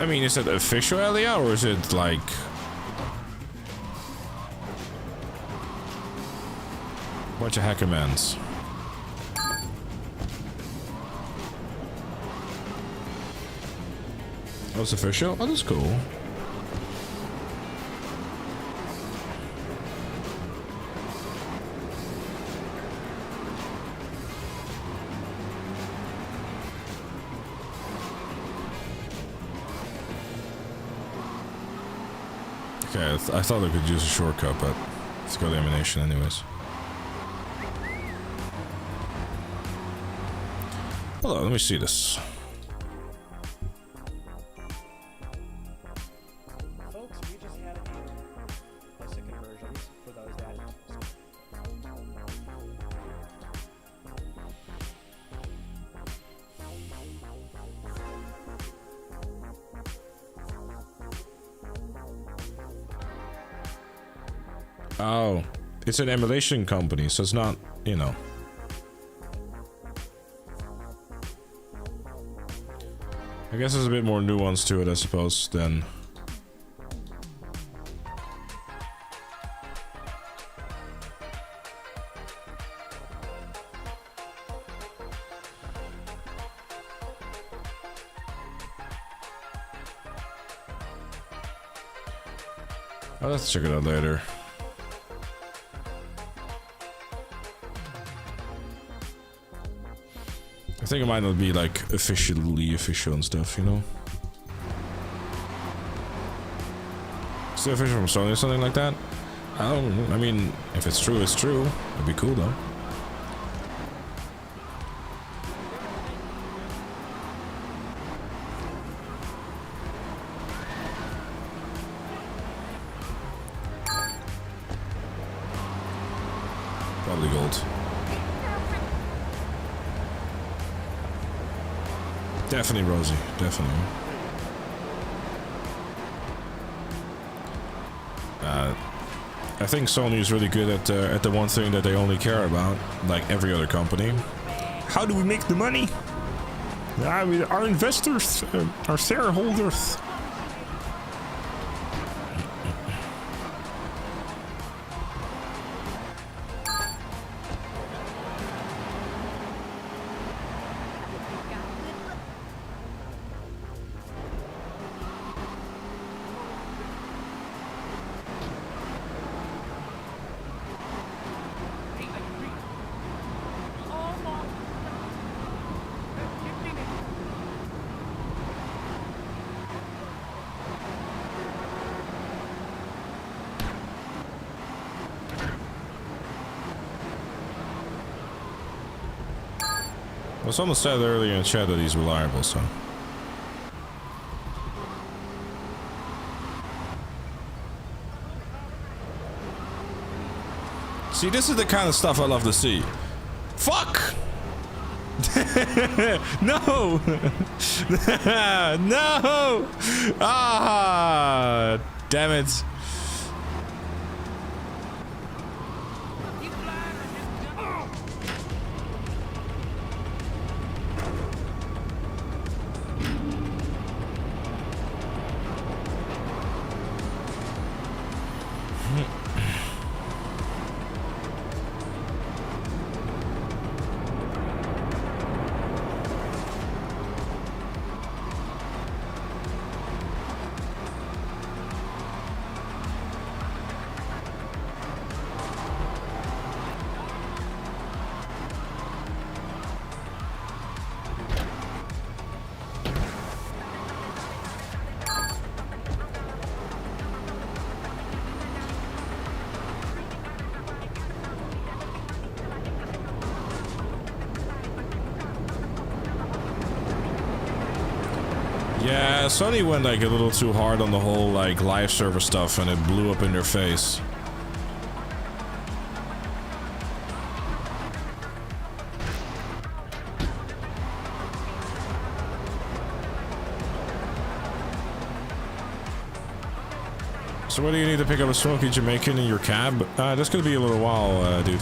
I mean, is it official, Elia, or is it like... bunch of hacker mans? Oh, it's official? Oh, that's cool. Okay, I thought I could use a shortcut, but let's go to emanation anyways. Hold on, let me see this. Folks, we just had a conversions for those that. Oh, it's an emulation company, so it's not, you know. I guess there's a bit more nuance to it, I suppose, than... I'll have to check it out later. I think it might not be like officially official and stuff, you know? Is it official from Sony or something like that? I mean, if it's true, it's true. It'd be cool though. Probably gold. Definitely Rosie, definitely. I think Sony is really good at the one thing that they only care about, like every other company. How do we make the money? Our investors, our shareholders. Well, someone said earlier in chat that he's reliable, so... See, this is the kind of stuff I love to see. Fuck! No! No! Ah! Damn it. Yeah, Sony went like a little too hard on the whole like live server stuff and it blew up in their face. So what do you need to pick up a smoky Jamaican in your cab? That's gonna be a little while, dude.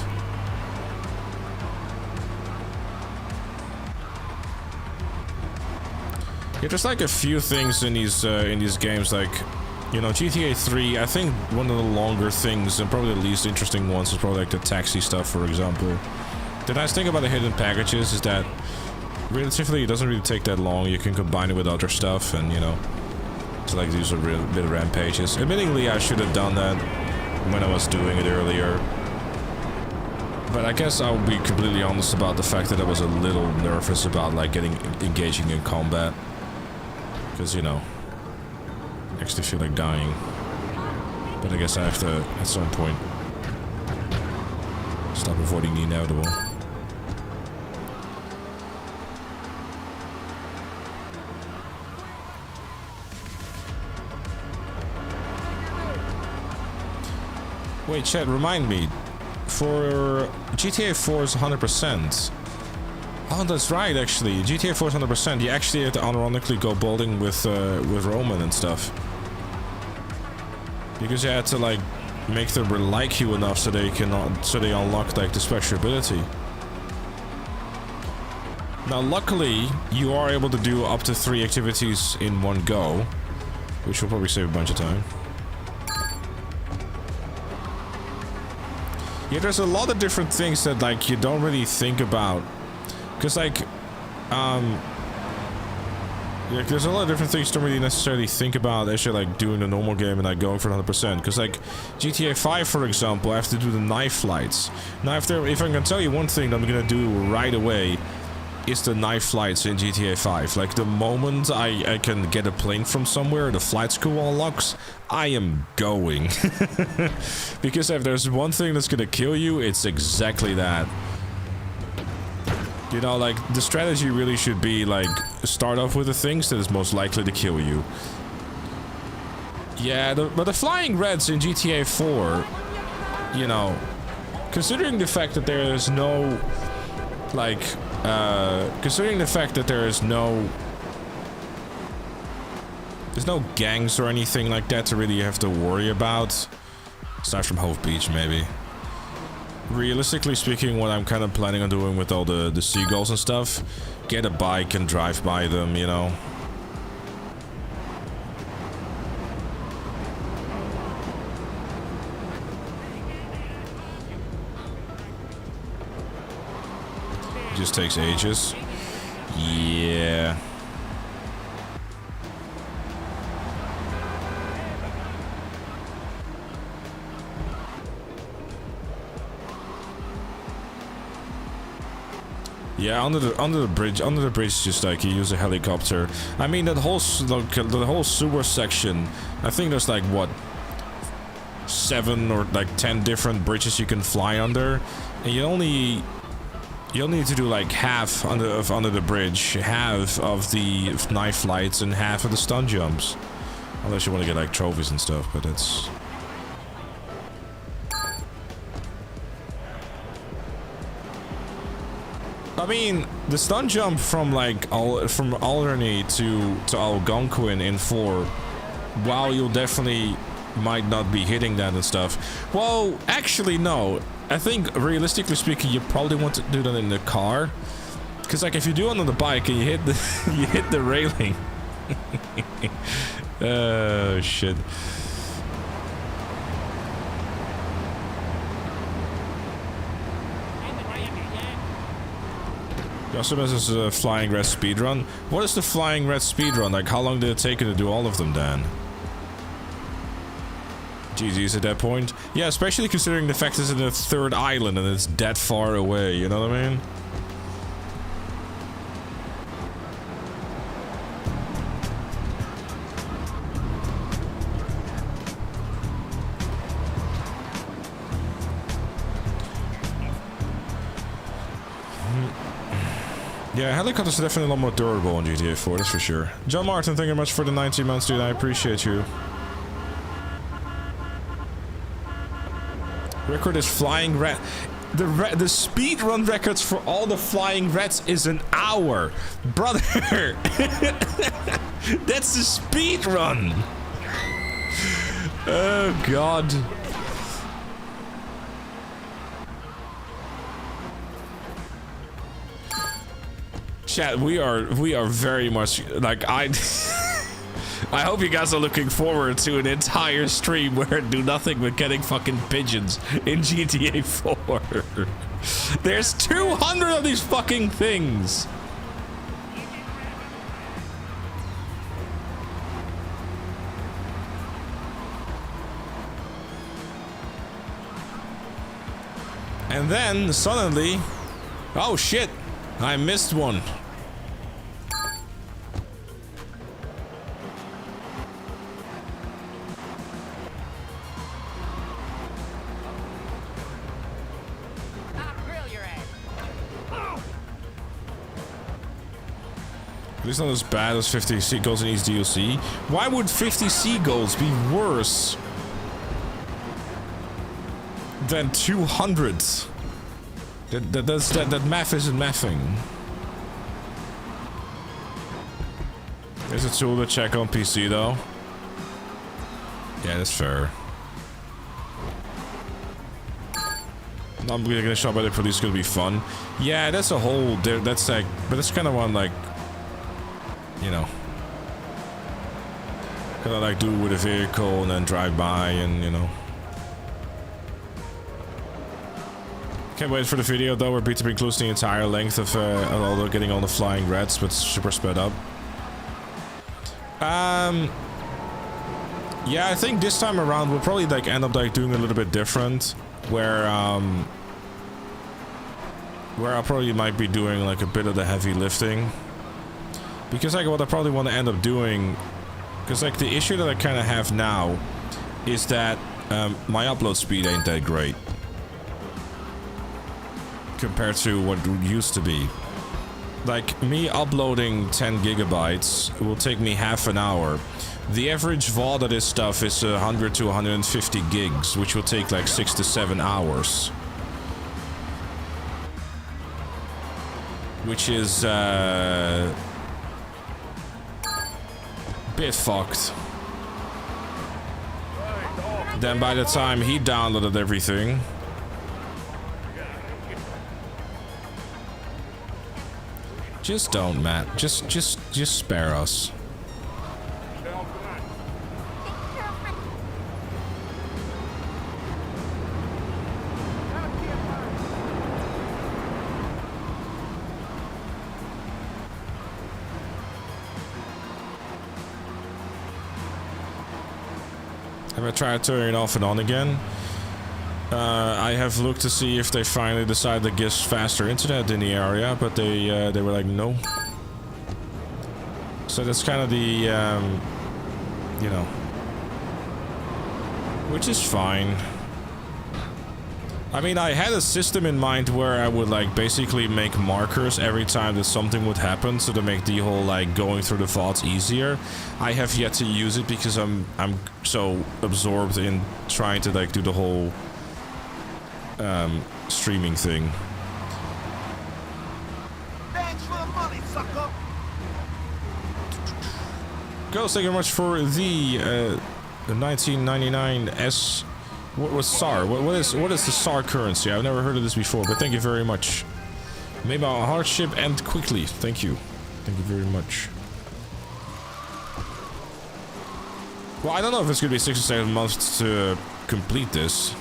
Yeah, there's like a few things in these games, like, you know, GTA 3, I think one of the longer things and probably the least interesting ones is probably like the taxi stuff, for example. The nice thing about the hidden packages is that relatively it doesn't really take that long. You can combine it with other stuff and, you know, to like do some real bit of rampages. Admittingly, I should have done that when I was doing it earlier. But I guess I'll be completely honest about the fact that I was a little nervous about like engaging in combat. Because, you know, I actually feel like dying. But I guess I have to, at some point, stop avoiding the inevitable. Wait, chat, remind me. For GTA 4 is 100%. Oh, that's right, actually. GTA 4 is 100%. You actually have to unironically go bowling with Roman and stuff. Because you had to, like, make them like you enough so they unlock, like, the special ability. Now, luckily, you are able to do up to 3 activities in one go, which will probably save a bunch of time. Yeah, there's a lot of different things that, like, you don't really think about. Because, like, there's a lot of different things you don't really necessarily think about as you're, like, doing a normal game and, like, going for 100%. Because, like, GTA 5, for example, I have to do the knife flights. Now, if I can tell you one thing that I'm gonna do right away, is the knife flights in GTA 5. Like, the moment I can get a plane from somewhere, the flight school unlocks, I am going. Because if there's one thing that's gonna kill you, it's exactly that. You know, like, the strategy really should be, like, start off with the things that is most likely to kill you. Yeah, but the flying reds in GTA 4, you know, considering the fact that there is no, like, considering the fact that there's no gangs or anything like that to really have to worry about, aside from Hove Beach, maybe. Realistically speaking, what I'm kind of planning on doing with all the seagulls and stuff, get a bike and drive by them, you know. It just takes ages. Yeah. Yeah, under the bridge, just like you use a helicopter. I mean, that whole the whole sewer section. I think there's like what, 7 or like 10 different bridges you can fly under, and you only need to do like half under the bridge, half of the knife flights, and half of the stun jumps. Unless you want to get like trophies and stuff, but it's. I mean, the stun jump from like from Alderney to Algonquin in 4, while you'll definitely might not be hitting that and stuff. Well, actually no. I think realistically speaking, you probably want to do that in the car, because like if you do it on the bike and you hit the railing. Oh shit. Customers is a flying red speedrun. What is the flying red speedrun? Like, how long did it take you to do all of them, Dan? GG's at that point. Yeah, especially considering the fact it's in a 3rd island and it's that far away, you know what I mean? Yeah, helicopters are definitely a lot more durable on GTA 4, that's for sure. John Martin, thank you very much for the 19 months, dude. I appreciate you. Record is flying rat. The speed run records for all the flying rats is an hour, brother. That's the speed run. Oh god. Chat, we are very much like I hope you guys are looking forward to an entire stream where I do nothing but getting fucking pigeons in GTA 4. There's 200 of these fucking things. And then suddenly, oh shit, I missed one. It's not as bad as 50 seagulls in each DLC. Why would 50 seagulls be worse than 200? That math isn't mathing. There's a tool to check on PC though. Yeah, that's fair. I'm gonna show by the police. It's gonna be fun. Yeah, that's a whole. That's like, but it's kind of one like. You know, kind of like do with a vehicle and then drive by and, you know. Can't wait for the video though, where Peter includes the entire length of although getting all the flying rats, but super sped up. Yeah, I think this time around we'll probably like end up like doing a little bit different, where I'll probably might be doing like a bit of the heavy lifting. Because like what I probably want to end up doing, because like the issue that I kind of have now is that my upload speed ain't that great compared to what it used to be. Like me uploading 10 gigabytes will take me half an hour. The average VOD of this stuff is 100 to 150 gigs, which will take like 6 to 7 hours. Which is bit fucked. Then by the time he downloaded everything, just don't, Matt. Just spare us. Have I tried turning it off and on again? I have looked to see if they finally decided to give faster internet in the area, but they were like, no. So that's kind of the, you know, which is fine. I mean, I had a system in mind where I would like basically make markers every time that something would happen, so to make the whole like going through the vaults easier. I have yet to use it because I'm so absorbed in trying to like do the whole streaming thing. Thanks for the money, sucker. Ghost, thank you very much for the 1999 S. What was SAR? What is the SAR currency? I've never heard of this before, but thank you very much. May my hardship end quickly. Thank you. Thank you very much. Well, I don't know if it's gonna be 6 or 7 months to complete this.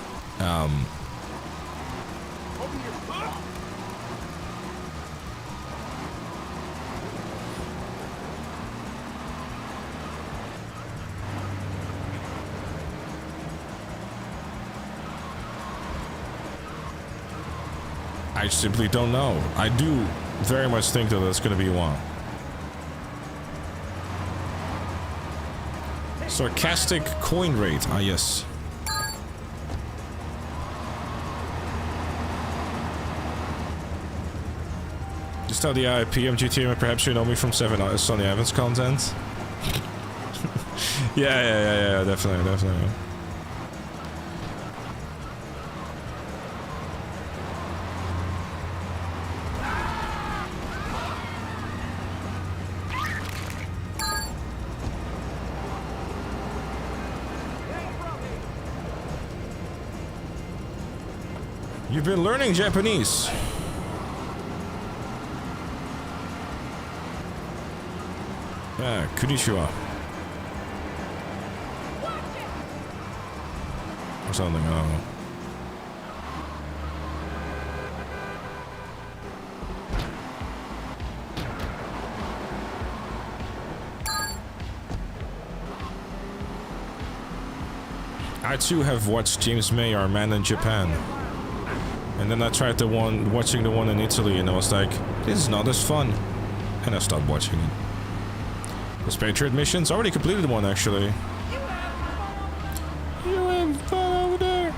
I simply don't know. I do very much think that it's going to be one. Sarcastic coin rate. Ah, yes. Just tell the PM GTA, and perhaps you know me from Sonny Evans content. yeah, definitely. You've been learning Japanese. Ah, konnichiwa. Or something, I don't know. I too have watched James May, Our Man in Japan. And then I tried watching the one in Italy, and I was like, this is not as fun. And I stopped watching it. This Patriot mission's already completed one, actually. You have fun over there.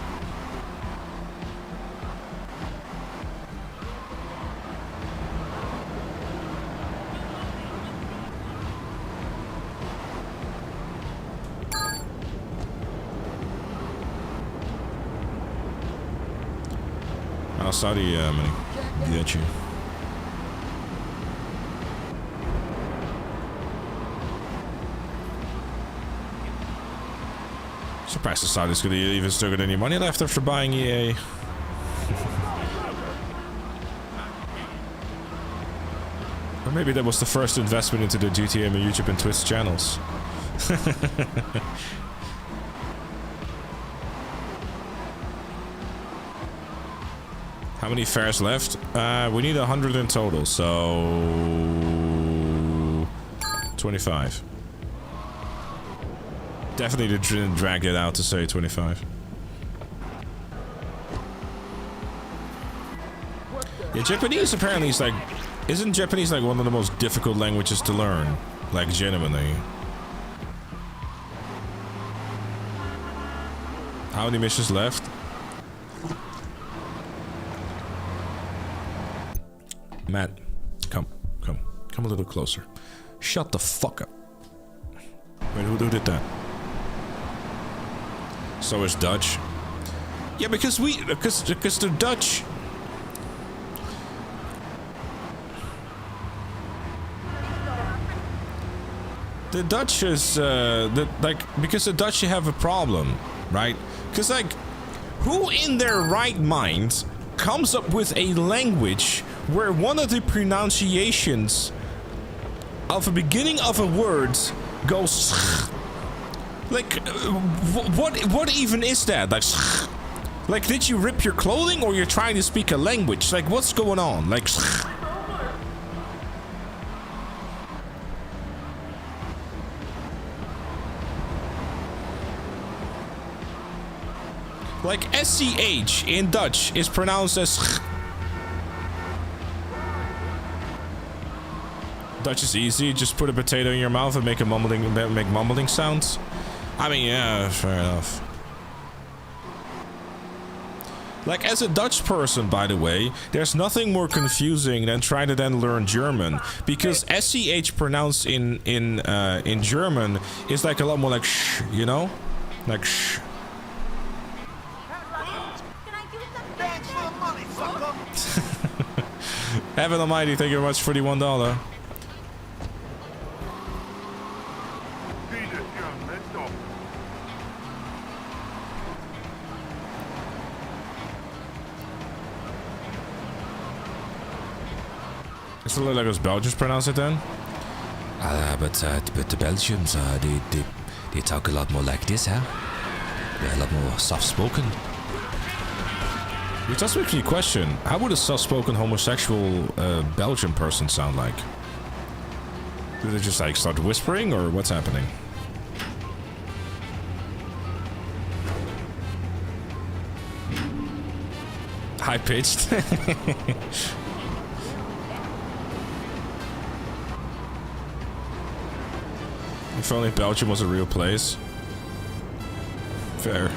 Saudi money. Get you. Surprised the Saudis could even still get any money left after buying EA. Or maybe that was the first investment into the GTA and YouTube and Twitch channels. How many fares left? We need 100 in total, so 25. Definitely didn't drag it out to say 25. Yeah, Japanese apparently is like... Isn't Japanese like one of the most difficult languages to learn? Like, genuinely. How many missions left? Matt, come a little closer. Shut the fuck up. Wait, who did that? So is Dutch. Yeah, because the Dutch. The Dutch is because the Dutch have a problem, right? Because like, who in their right mind comes up with a language where one of the pronunciations of the beginning of a word goes like what even is that? Like did you rip your clothing or you're trying to speak a language? Like what's going on? Like SCH in Dutch is pronounced as Dutch is easy, just put a potato in your mouth and make mumbling sounds. I mean, yeah, fair enough. Like, as a Dutch person, by the way, there's nothing more confusing than trying to then learn German, because SCH pronounced in German is like a lot more like sh, you know? Like sh. Heaven Almighty, thank you very much for the $1. It's a little like those Belgians pronounce it then. But the Belgians, they talk a lot more like this, huh? They're a lot more soft-spoken. Which does make me question, how would a soft-spoken homosexual Belgian person sound like? Do they just like start whispering, or what's happening? High-pitched? If only Belgium was a real place. Fair.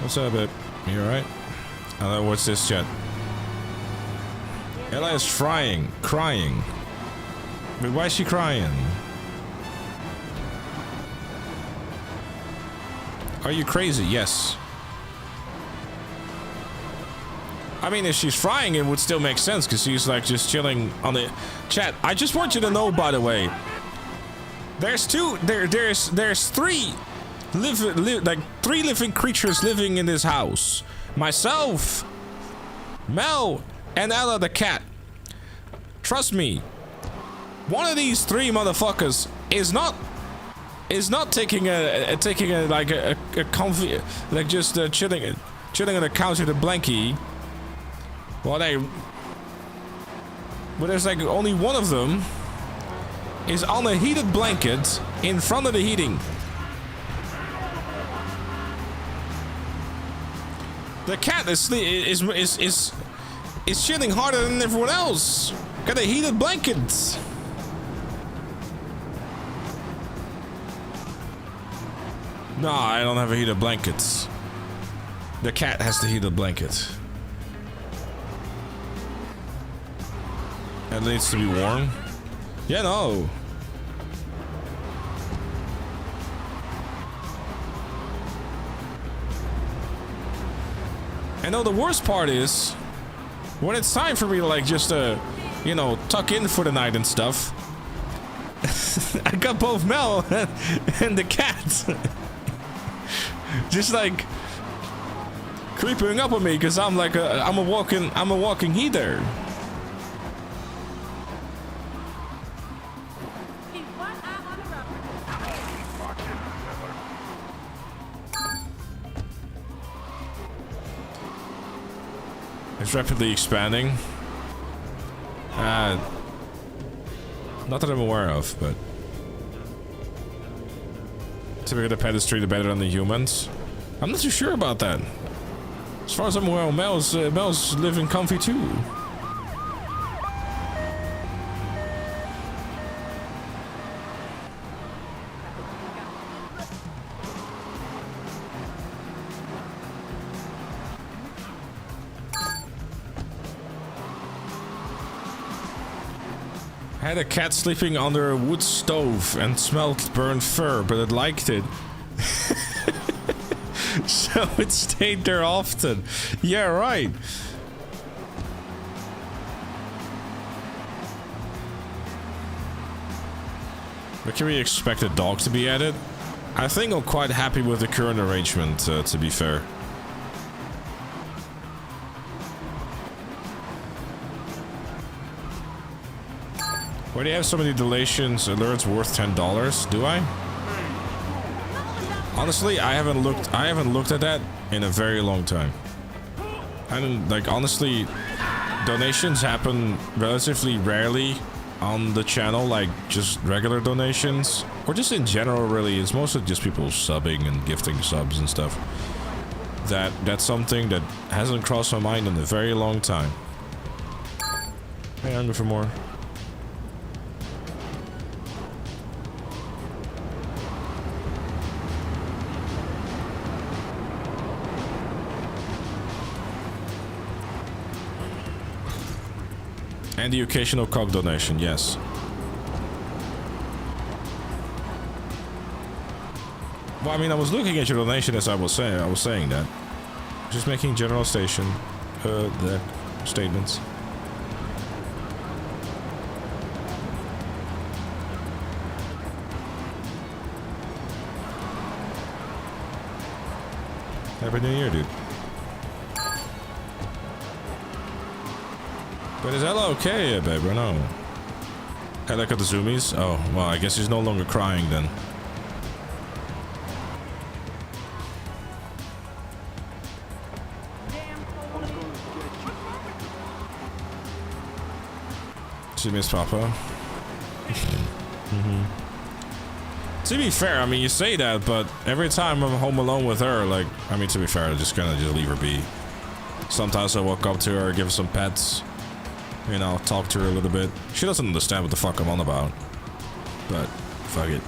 What's up, babe? You alright? What's this chat? Ella is crying. But why is she crying? Are you crazy? Yes. I mean, if she's frying, it would still make sense because she's like just chilling on the chat. I just want you to know, by the way, there's three three living creatures living in this house. Myself, Mel, and Ella the cat. Trust me, one of these three motherfuckers is not taking a comfy, like just chilling on the couch with a blankie. Well, but there's like only one of them is on a heated blanket in front of the heating. The cat is chilling harder than everyone else. Got a heated blanket. No, I don't have a heated blanket. The cat has the heated blanket. It needs to be warm. Yeah, no. And no, the worst part is when it's time for me to like just you know, tuck in for the night and stuff. I got both Mel and the cat just like creeping up on me because I'm like I'm a walking heater. It's rapidly expanding. Not that I'm aware of, but typically the pet is treated better than the humans. I'm not too sure about that. As far as I'm aware, Mel's living comfy too. I had a cat sleeping under a wood stove and smelled burnt fur, but it liked it. So it stayed there often. Yeah, right. But can we expect a dog to be added? I think I'm quite happy with the current arrangement, to be fair. Why do you have so many deletions alerts worth $10? Do I? Honestly, I haven't looked at that in a very long time. And like honestly, donations happen relatively rarely on the channel, like just regular donations, or just in general. Really, it's mostly just people subbing and gifting subs and stuff. That's something that hasn't crossed my mind in a very long time. Hey, I'm hungry for more. And the occasional cog donation, yes. Well, I mean, I was looking at your donation as I was saying that. Just making general the statements. Happy New Year, dude. But is Ella okay, babe, or no? Hey, look at the zoomies. Oh, well, I guess she's no longer crying then. She missed Papa. To be fair, I mean, you say that, but every time I'm home alone with her, like, I mean, to be fair, I just kind of just leave her be. Sometimes I walk up to her, give her some pets. You know, talk to her a little bit. She doesn't understand what the fuck I'm on about. But, fuck it.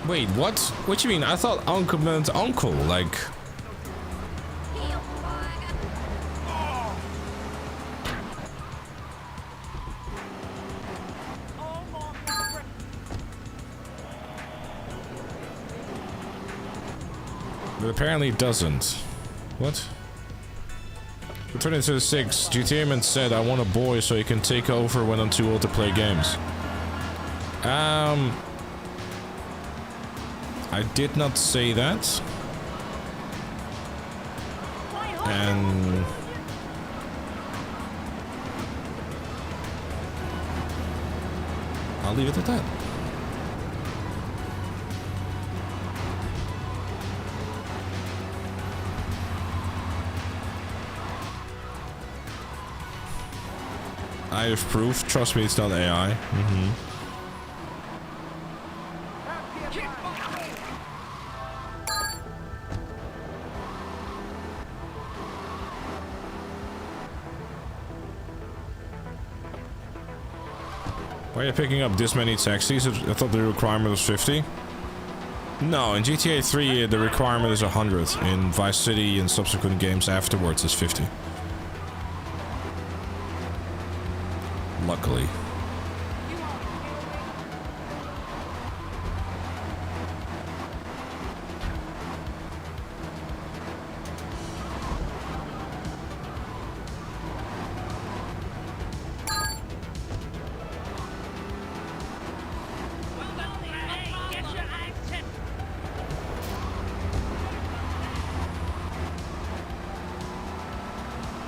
Wait, what? What you mean? I thought uncle meant uncle, like... But apparently it doesn't. What? Returning to the 6, GTA man said I want a boy so he can take over when I'm too old to play games. I did not say that. And... I'll leave it at that. I have proof. Trust me, it's not AI. Why are you picking up this many taxis? I thought the requirement was 50. No, in GTA 3 the requirement is 100. In Vice City and subsequent games afterwards is 50. Luckily.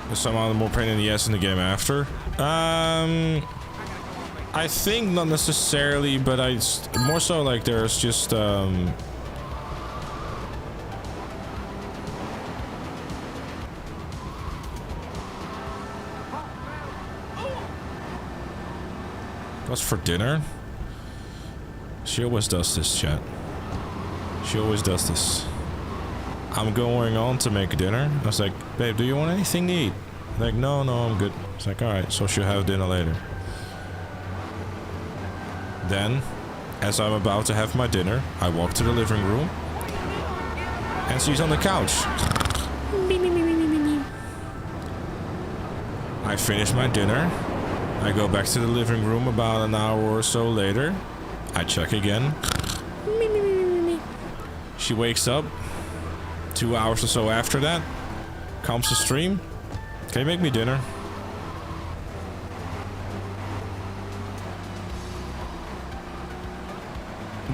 There's somehow more pain in the ass in the game after. I think not necessarily, but more so like there's just what's for dinner? She always does this, chat. She always does this. I'm going on to make dinner. I was like, babe, do you want anything to eat? Like, no, I'm good. It's like, alright, so she'll have dinner later. Then, as I'm about to have my dinner, I walk to the living room. And she's on the couch. I finish my dinner. I go back to the living room about an hour or so later. I check again. She wakes up. 2 hours or so after that. Comes to stream. Can you make me dinner?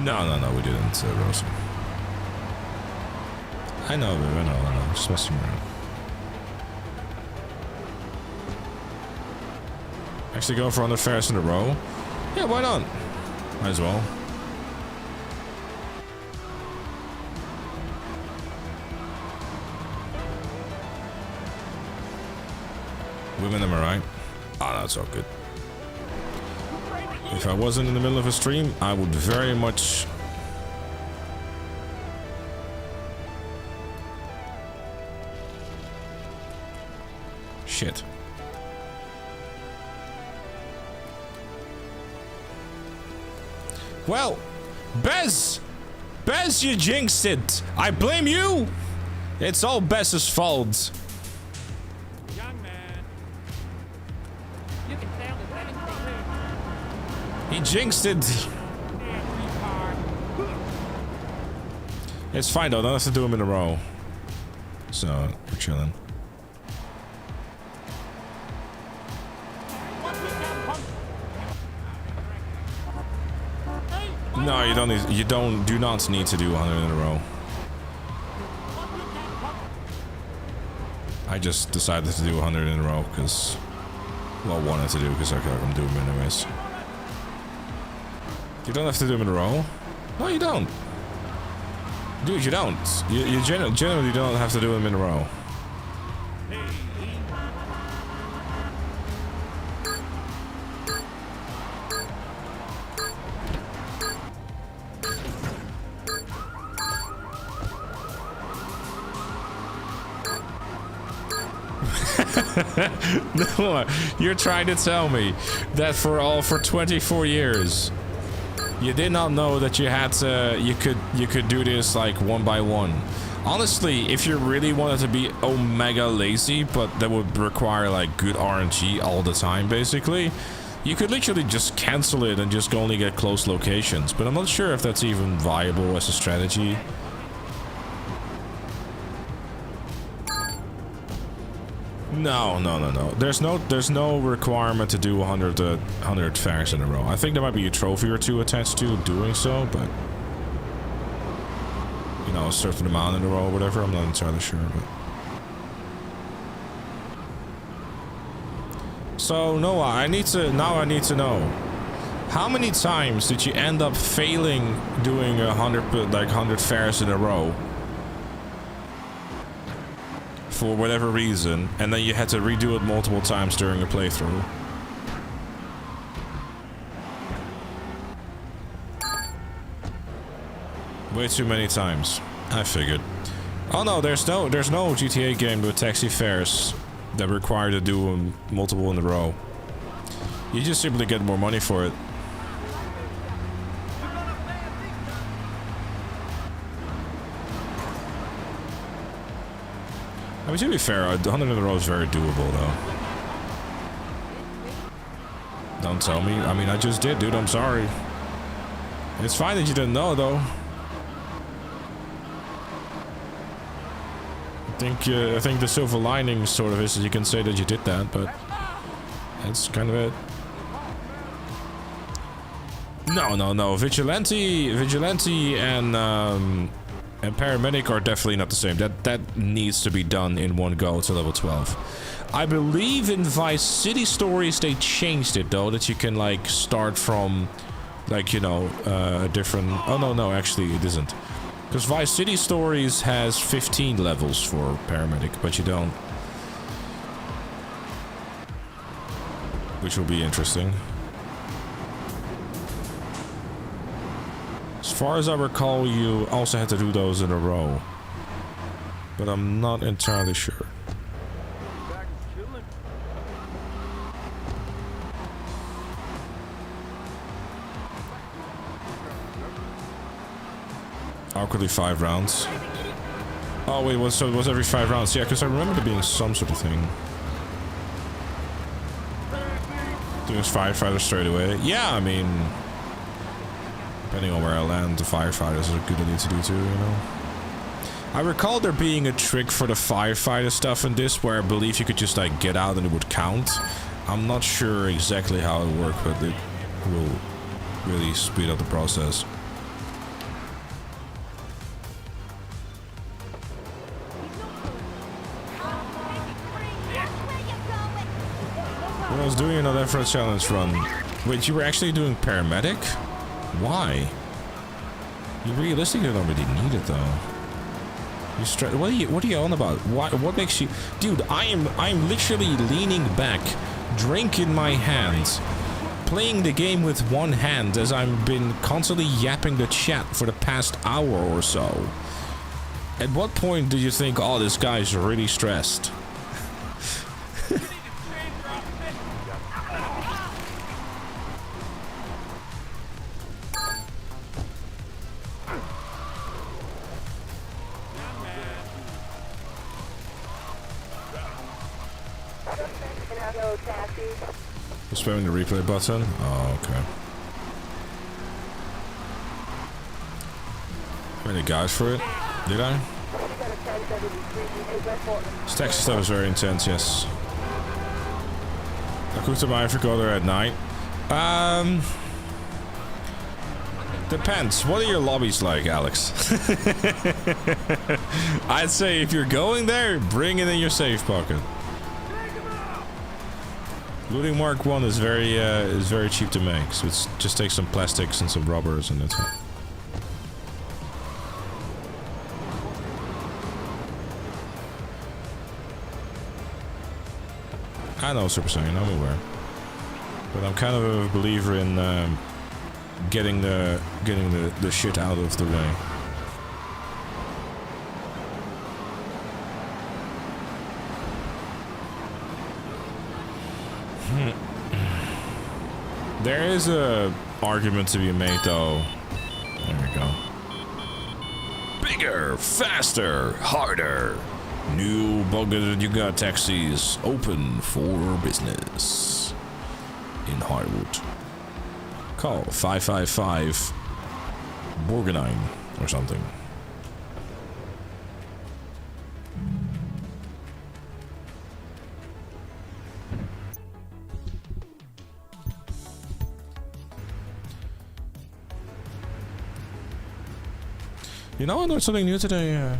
No, we didn't, Rosa. I know, babe, I know. Just messing around. Actually going for 100 fares in a row? Yeah, why not? Might as well. Women, am I right? Oh, no, it's all good. If I wasn't in the middle of a stream, I would very much... Shit. Well, Bez! Bez, you jinxed it! I blame you! It's all Bez's fault. He jinxed it. It's fine though, don't have to do them in a row. So, we're chilling. No, you don't need, do not need to do 100 in a row. I just decided to do 100 in a row because, well, wanted to do because I can do them anyways. You don't have to do them in a row. No, you don't. Dude, you don't. You generally don't have to do them in a row. No, you're trying to tell me that for 24 years You did not know that you had to, you could do this like one by one. Honestly, if you really wanted to be omega lazy, but that would require like good RNG all the time basically, you could literally just cancel it and just only get close locations. But I'm not sure if that's even viable as a strategy. No. There's no requirement to do 100 fairs in a row. I think there might be a trophy or two attached to doing so, but you know, a certain amount in a row or whatever. I'm not entirely sure, but. So Noah, I need to know, how many times did you end up failing doing 100 fairs in a row? For whatever reason, and then you had to redo it multiple times during a playthrough. Way too many times. I figured. Oh no, there's no GTA game with taxi fares that require to do them multiple in a row. You just simply get more money for it. I mean, to be fair, 100 in a row is very doable, though. Don't tell me. I mean, I just did, dude. I'm sorry. It's fine that you didn't know, though. I think the silver lining sort of is that you can say that you did that, but that's kind of it. No. Vigilante and Paramedic are definitely not the same. That needs to be done in one go to level 12. I believe in Vice City Stories they changed it though, that you can like start from like, you know, a different... Oh no, actually it isn't. Because Vice City Stories has 15 levels for Paramedic, but you don't. Which will be interesting. As far as I recall, you also had to do those in a row. But I'm not entirely sure. Awkwardly 5 rounds. Oh wait, so it was every 5 rounds? Yeah, because I remember there being some sort of thing. Doing firefighter straight away. Yeah, I mean... Depending on where I land, the firefighters is a good idea to do too, you know? I recall there being a trick for the firefighter stuff in this, where I believe you could just like get out and it would count. I'm not sure exactly how it worked, but it will really speed up the process. When I was doing another for a challenge run. Wait, you were actually doing Paramedic? Why? You realistically don't really need it though. What are you on about? What makes you... Dude, I am literally leaning back, drink in my hands, playing the game with one hand as I've been constantly yapping the chat for the past hour or so. At what point did you think, oh, this guy's really stressed? Spamming the replay button? Oh, okay. Many guys for it? Did I? This Texas stuff is very intense, yes. I cooked up my Africa there at night. Depends. What are your lobbies like, Alex? I'd say if you're going there, bring it in your safe pocket. Looting Mark 1 is very cheap to make, so it's just take some plastics and some rubbers and that's it. I know Super Saiyan, I'm aware. But I'm kind of a believer in getting the shit out of the way. There is a argument to be made, though. There we go. Bigger, faster, harder. New Bogota taxis open for business in Harwood. Call 555 Borgenine or something. You know, I learned something new today.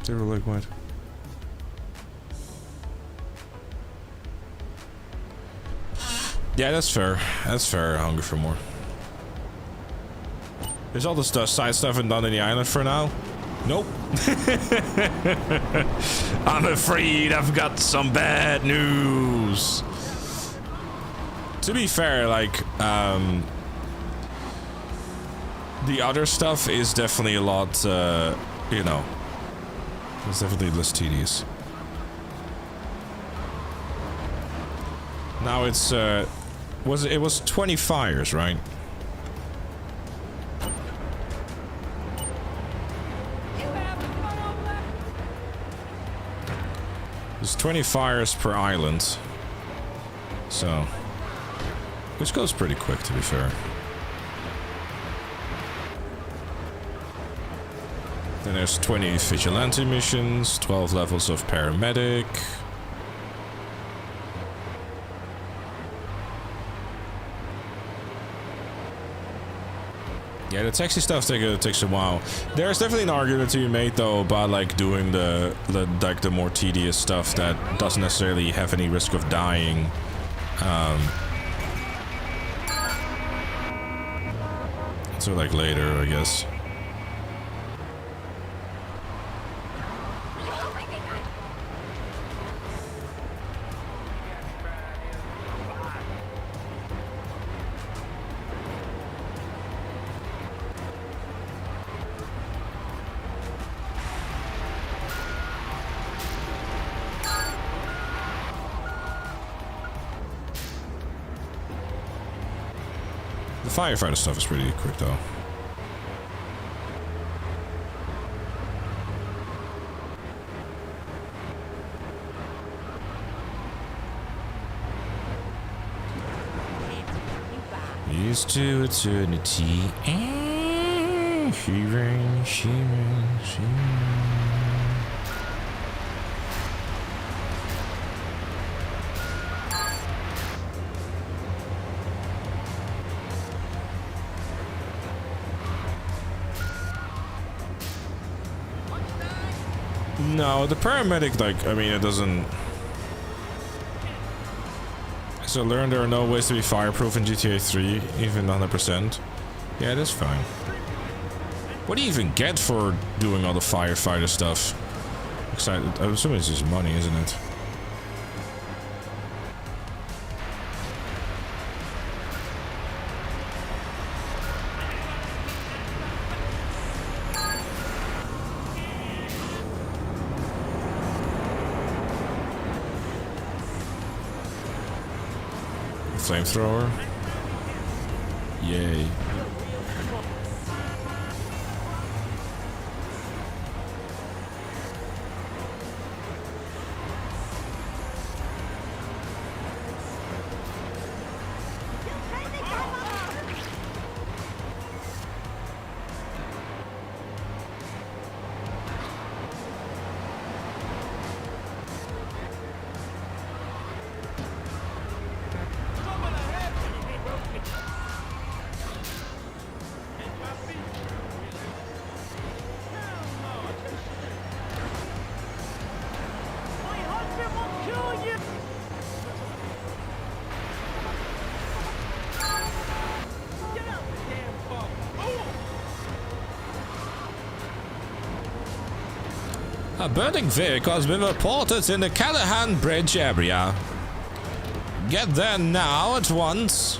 Zero liquid. Yeah, that's fair. That's fair. Hungry for more. Is all the side stuff and done in the island for now? Nope. I'm afraid I've got some bad news. To be fair, like, the other stuff is definitely a lot, you know, it's definitely less tedious. Now it's, it was 20 fires, right? There's 20 fires per island. So, which goes pretty quick, to be fair. Then there's 20 vigilante missions, 12 levels of paramedic. Yeah, the taxi stuff takes a while. There's definitely an argument to be made, though, about like doing the more tedious stuff that doesn't necessarily have any risk of dying. So like later, I guess. The firefighter stuff is pretty quick, though. Here's to eternity. She rains, she rains, she rains. No, the paramedic, like, I mean, it doesn't... So learn there are no ways to be fireproof in GTA 3, even 100%. Yeah, that's fine. What do you even get for doing all the firefighter stuff? I'm assuming it's just money, isn't it? Flamethrower. Yay. A burning vehicle has been reported in the Callahan Bridge area. Get there now at once.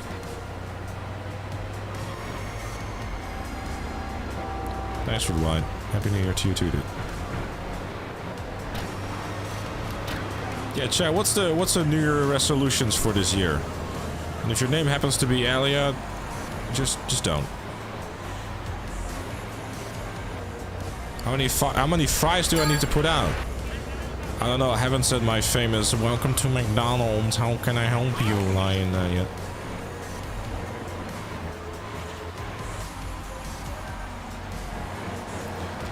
Thanks for the line. Happy New Year to you too, dude. Yeah, chat, what's the New Year resolutions for this year? And if your name happens to be Elliot, just don't. How many fries do I need to put out? I don't know. I haven't said my famous "Welcome to McDonald's. How can I help you?" line yet.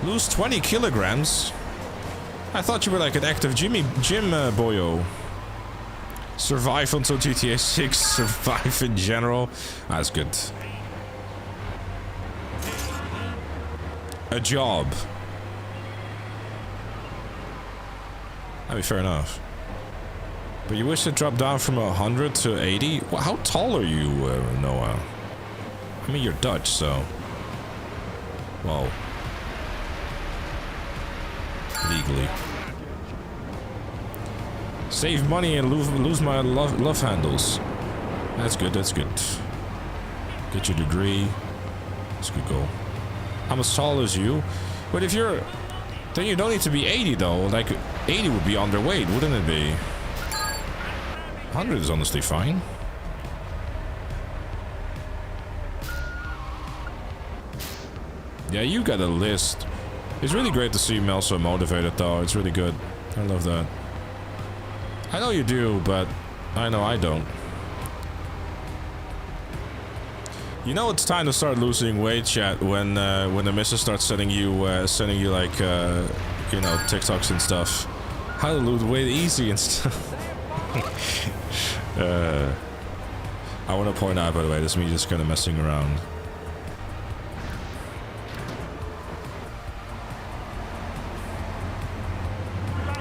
Lose 20 kilograms? I thought you were like an active gym boyo. Survive until GTA 6. Survive in general. That's good. A job. I mean, fair enough. But you wish to drop down from 100 to 80? Well, how tall are you, Noah? I mean, you're Dutch, so... Well... Legally. Save money and lose my love handles. That's good, that's good. Get your degree. That's a good goal. I'm as tall as you. But if you're... Then you don't need to be 80 though. Like, 80 would be underweight, wouldn't it be? 100 is honestly fine. Yeah, you got a list. It's really great to see Mel so motivated though. It's really good. I love that. I know you do, but I know I don't. You know it's time to start losing weight, chat, when the missus starts sending you like you know, TikToks and stuff. How to lose weight easy and stuff. I want to point out, by the way, this is me just kind of messing around.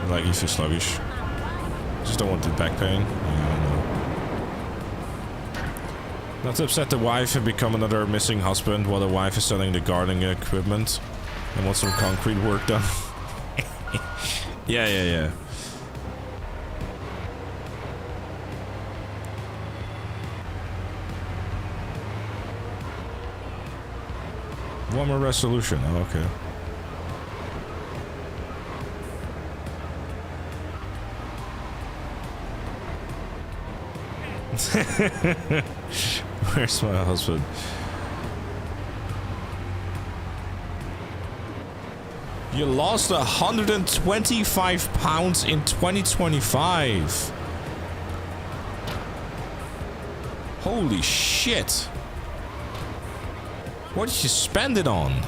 Like, you feel sluggish. Just don't want the back pain. Yeah, I know. Not to upset the wife and become another missing husband while the wife is selling the gardening equipment and wants some concrete work done. Yeah. One more resolution. Oh, okay. Where's my husband? You lost 125 pounds in 2025. Holy shit. What did you spend it on?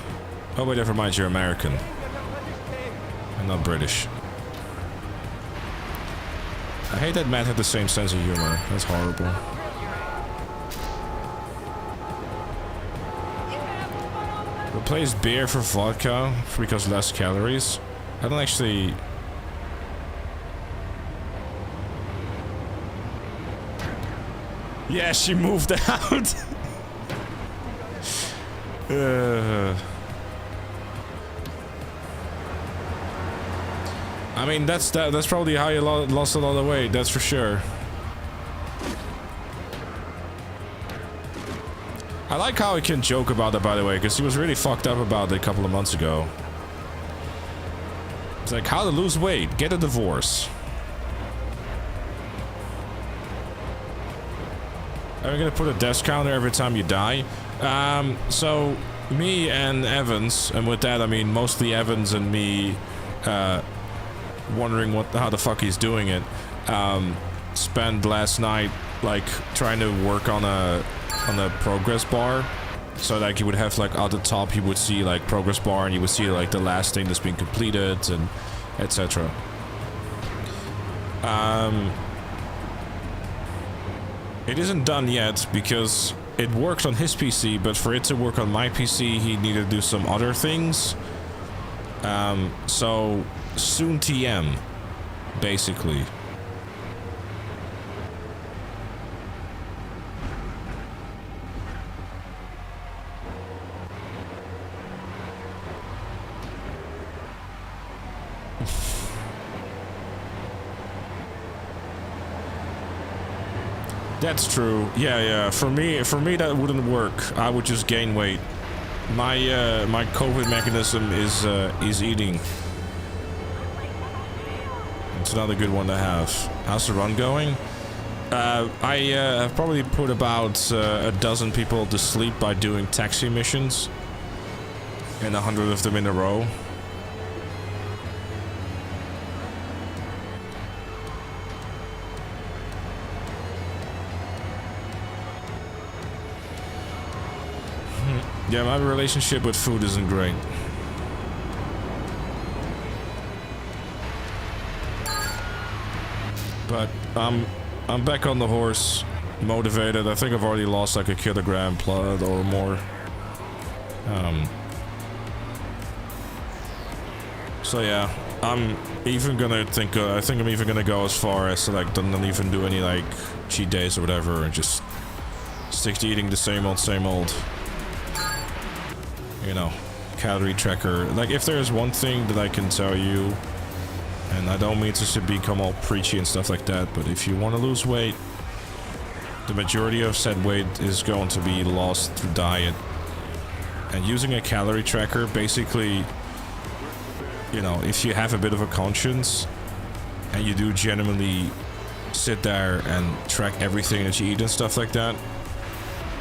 Oh wait, never mind, you're American. I'm not British. I hate that Matt had the same sense of humor. That's horrible. Replace beer for vodka because less calories. I don't actually... Yeah, she moved out. I mean, that's probably how you lost a lot of weight, that's for sure. I like how he can joke about it, by the way, because he was really fucked up about it a couple of months ago. It's like, how to lose weight, get a divorce. Are we gonna put a death counter every time you die? So, me and Evans, and with that I mean mostly Evans and me, wondering how the fuck he's doing it, spent last night like trying to work on a progress bar, so like you would have like at the top you would see like progress bar and you would see like the last thing that's been completed and etc. It isn't done yet because it worked on his PC, but for it to work on my PC he needed to do some other things. So soon TM, basically. That's true. Yeah. For me that wouldn't work. I would just gain weight. My COVID mechanism is eating. It's not a good one to have. How's the run going? I have probably put about a dozen people to sleep by doing taxi missions, and 100 of them in a row. Yeah, my relationship with food isn't great. But I'm back on the horse, motivated. I think I've already lost like a kilogram plus or more. So yeah, I'm even gonna think. I think I'm even gonna go as far as to like don't even do any like cheat days or whatever, and just stick to eating the same old. You know, calorie tracker. Like, if there's one thing that I can tell you, and I don't mean to become all preachy and stuff like that, but if you want to lose weight, the majority of said weight is going to be lost through diet. And using a calorie tracker, basically, you know, if you have a bit of a conscience, and you do genuinely sit there and track everything that you eat and stuff like that,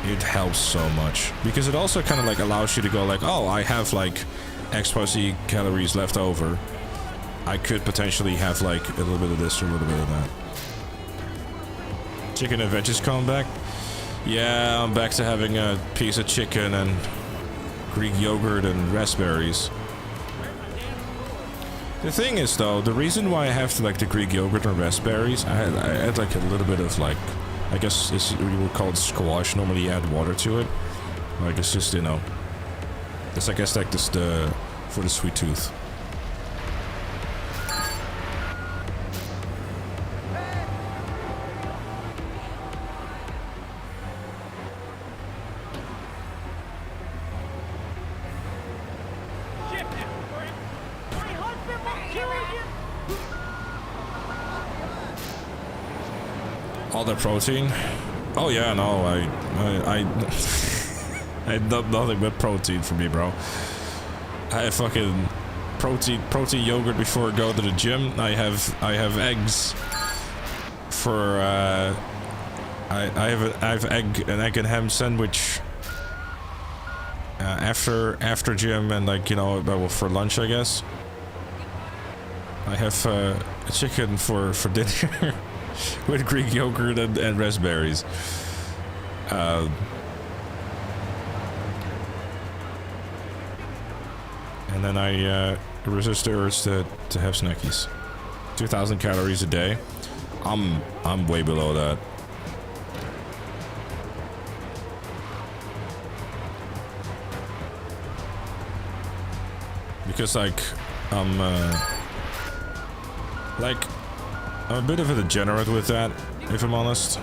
it helps so much, because it also kind of like allows you to go like, oh, I have like XYZ calories left over. I could potentially have like a little bit of this or a little bit of that. Chicken and veggies coming back? Yeah, I'm back to having a piece of chicken and Greek yogurt and raspberries. The thing is though, the reason why I have like the Greek yogurt and raspberries, I had like a little bit of like, I guess you would call it squash. Normally you add water to it. Like, it's just, you know, it's I guess like this for the sweet tooth. All the protein? Oh yeah, no, I nothing but protein for me, bro. I have fucking protein yogurt before I go to the gym. I have eggs for I have an egg and ham sandwich after gym, and like, you know, well, for lunch I guess. I have a chicken for dinner. With Greek yogurt and raspberries. And then I resist the urge to have snackies. 2,000 calories a day. I'm way below that. Because like I'm a bit of a degenerate with that, if I'm honest.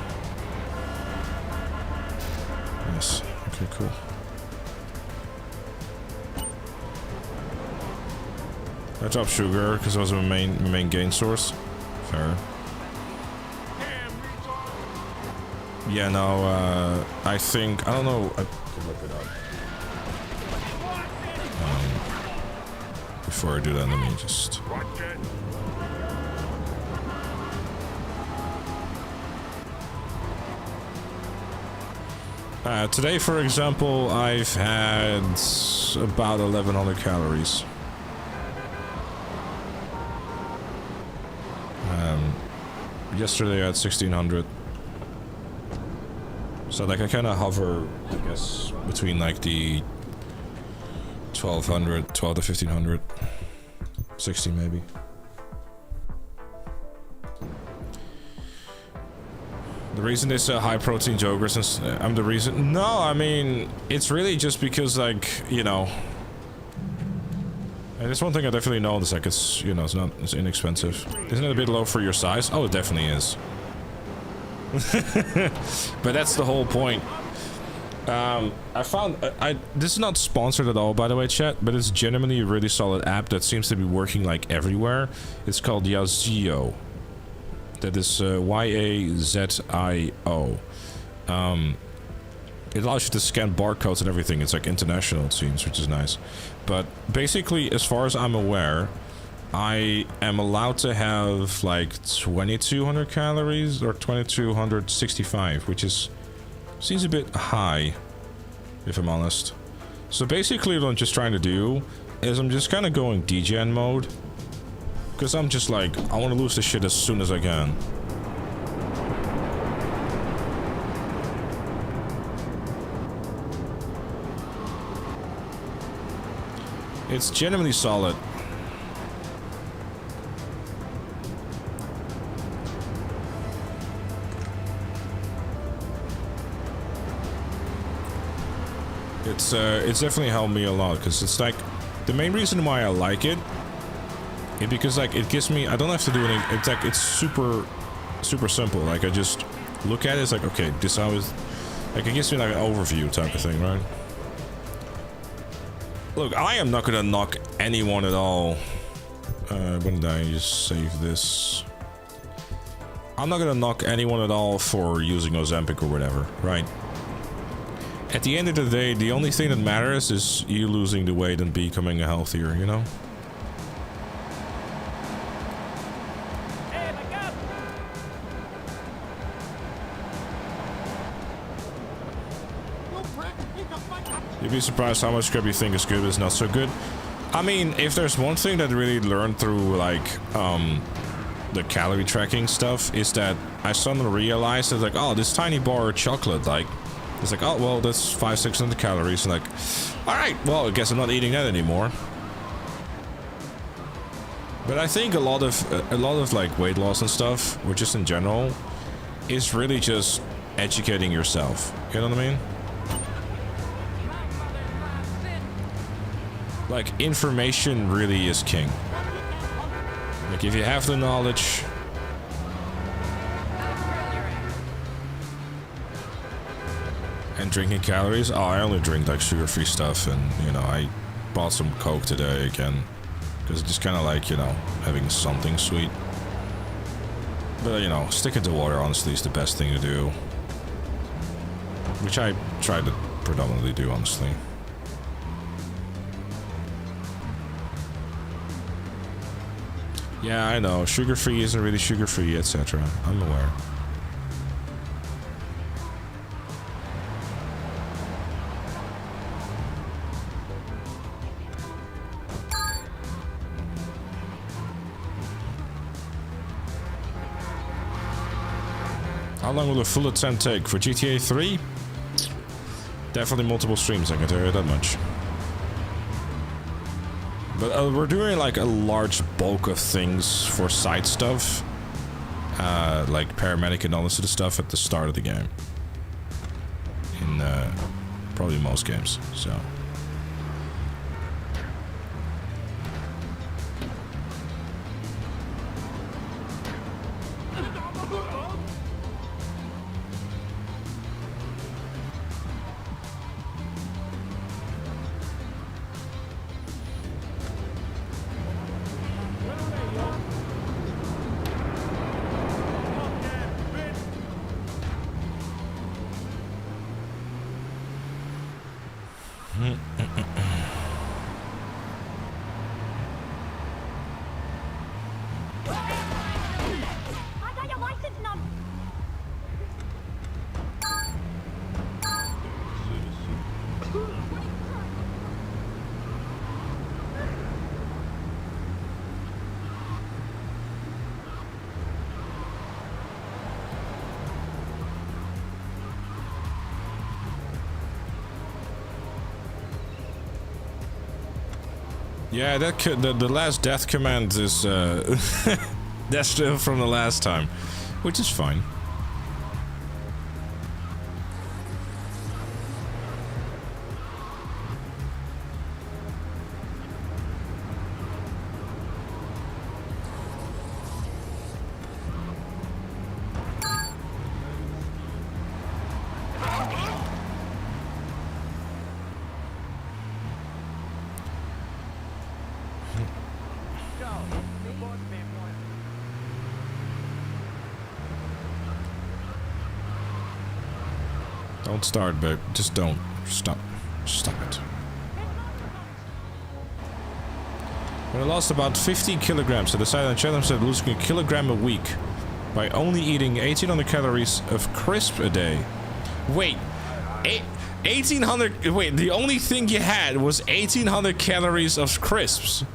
Yes. Okay, cool. I dropped sugar because it was my main gain source. Fair. Yeah, no, I think, I don't know, I can look it up. Before I do that, let me just... Today, for example, I've had about 1,100 calories. Yesterday I had 1,600. So like I kind of hover, I guess, between like the 1,200, 12 to 1,500, 60 maybe. The reason they sell high protein yogurts, and I'm the reason. No, I mean, it's really just because, like, you know, and it's one thing I definitely know. It's like, it's, you know, it's inexpensive. Isn't it a bit low for your size? Oh, it definitely is. But that's the whole point. I found this is not sponsored at all, by the way, chat, but it's genuinely a really solid app that seems to be working like everywhere. It's called Yazio. That is Y-A-Z-I-O. It allows you to scan barcodes and everything. It's like international, it seems, which is nice. But basically, as far as I'm aware, I am allowed to have like 2200 calories or 2265, which seems a bit high, if I'm honest. So basically what I'm just trying to do is I'm just kind of going degen mode, because I'm just like, I want to lose this shit as soon as I can. It's genuinely solid. It's definitely helped me a lot, because it's like the main reason why I like it is because like it gives me, I don't have to do any, it's like it's super simple. Like I just look at it, it's like, okay, this how is, like it gives me like an overview type of thing, right? Look, I am not gonna knock anyone at all. When did I just save this? I'm not gonna knock anyone at all for using Ozempic or whatever, right? At the end of the day, the only thing that matters is you losing the weight and becoming healthier, you know? Hey, my God! You'd be surprised how much scrap you think is good is not so good. I mean, if there's one thing that I really learned through, like, the calorie tracking stuff, is that I suddenly realized that, like, oh, this tiny bar of chocolate, like, it's like, oh, well, that's 500-600 calories, and like, alright, well, I guess I'm not eating that anymore. But I think a lot of like weight loss and stuff, or just in general, is really just educating yourself. You know what I mean? Like, information really is king. Like, if you have the knowledge. And drinking calories? Oh, I only drink like sugar-free stuff, and you know, I bought some Coke today again. Because it's just kind of like, you know, having something sweet. But, you know, sticking to water, honestly, is the best thing to do. Which I try to predominantly do, honestly. Yeah, I know. Sugar-free isn't really sugar-free, etc. I'm aware. How long will a full attempt take? For GTA 3? Definitely multiple streams, I can tell you that much. But we're doing like a large bulk of things for side stuff. Like Paramedic and all this sort of stuff at the start of the game. In probably most games, so... I got your license number. Yeah, that the last death command is that's still from the last time, which is fine. Don't start, babe. Just don't. Stop. Stop it. When I lost about 50 kilograms, I decided on challenge of losing a kilogram a week by only eating 1800 calories of crisp a day. Wait, 1800. Wait, the only thing you had was 1800 calories of crisps.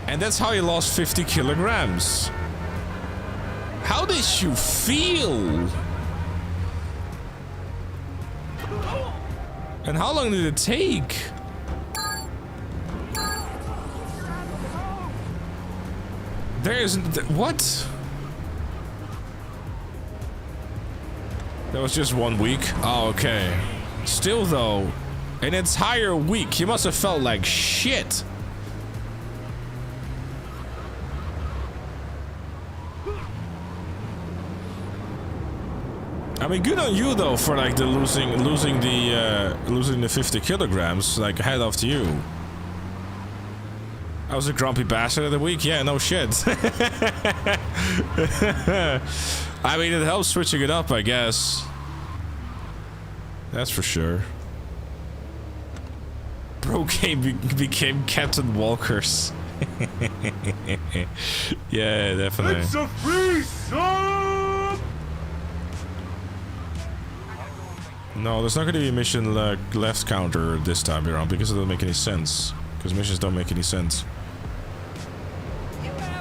And that's how you lost 50 kilograms. How did you feel? And how long did it take? There's... what? That was just 1 week? Oh, okay. Still though, an entire week, you must have felt like shit. I mean, good on you though for like the losing the 50 kilograms. Like, head off to you. I was a grumpy bastard of the week. Yeah, no shit. I mean, it helps switching it up, I guess. That's for sure. Bro became Captain Walkers. Yeah, definitely. It's a free song! No, there's not going to be a mission left counter this time around because it doesn't make any sense. Because missions don't make any sense.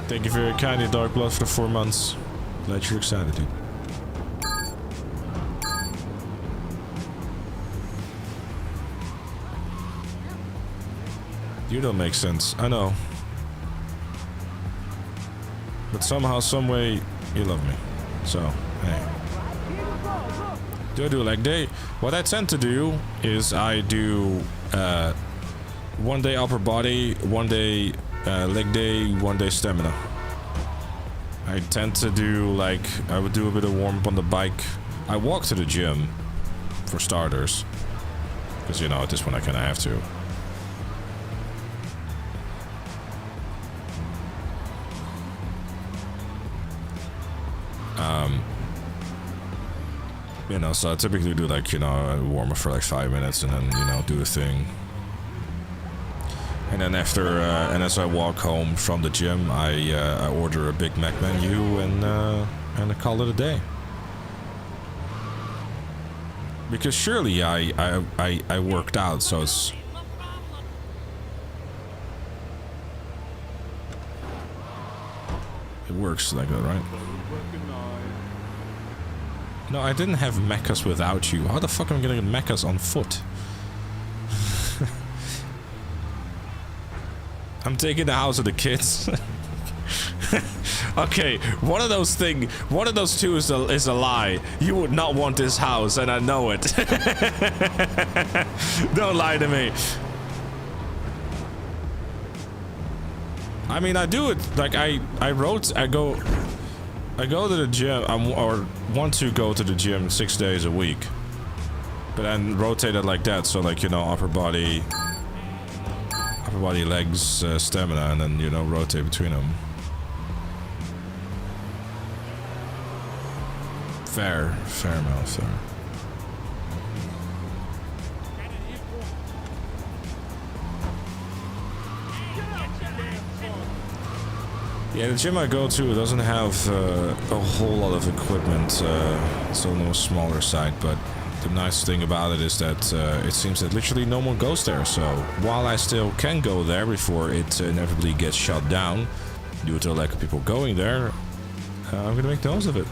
Thank you very kindly, Dark Blood, for the 4 months. Glad you're excited, dude. You don't make sense, I know. But somehow, someway, you love me. So, hey. Do like day? What I tend to do is I do 1 day upper body, 1 day leg day, 1 day stamina. I tend to do like, I would do a bit of warm up on the bike. I walk to the gym for starters, because you know at this point I kind of have to. You know, so I typically do like, you know, a warm up for like 5 minutes and then, you know, do the thing. And then after, and as I walk home from the gym, I order a Big Mac menu and I call it a day. Because surely I worked out, so it's... It works like that, right? No, I didn't have mechas without you. How the fuck am I gonna get mechas on foot? I'm taking the house of the kids. Okay, one of those two is a lie. You would not want this house, and I know it. Don't lie to me. I mean, I do it like I go to the gym, or want to go to the gym 6 days a week, but then rotate it like that. So like, you know, upper body, legs, stamina, and then, you know, rotate between them. Fair amount, fair. Yeah, the gym I go to doesn't have a whole lot of equipment. It's on the smaller side, but the nice thing about it is that it seems that literally no one goes there. So while I still can go there before it inevitably gets shut down due to the lack of people going there, I'm gonna make the most of it.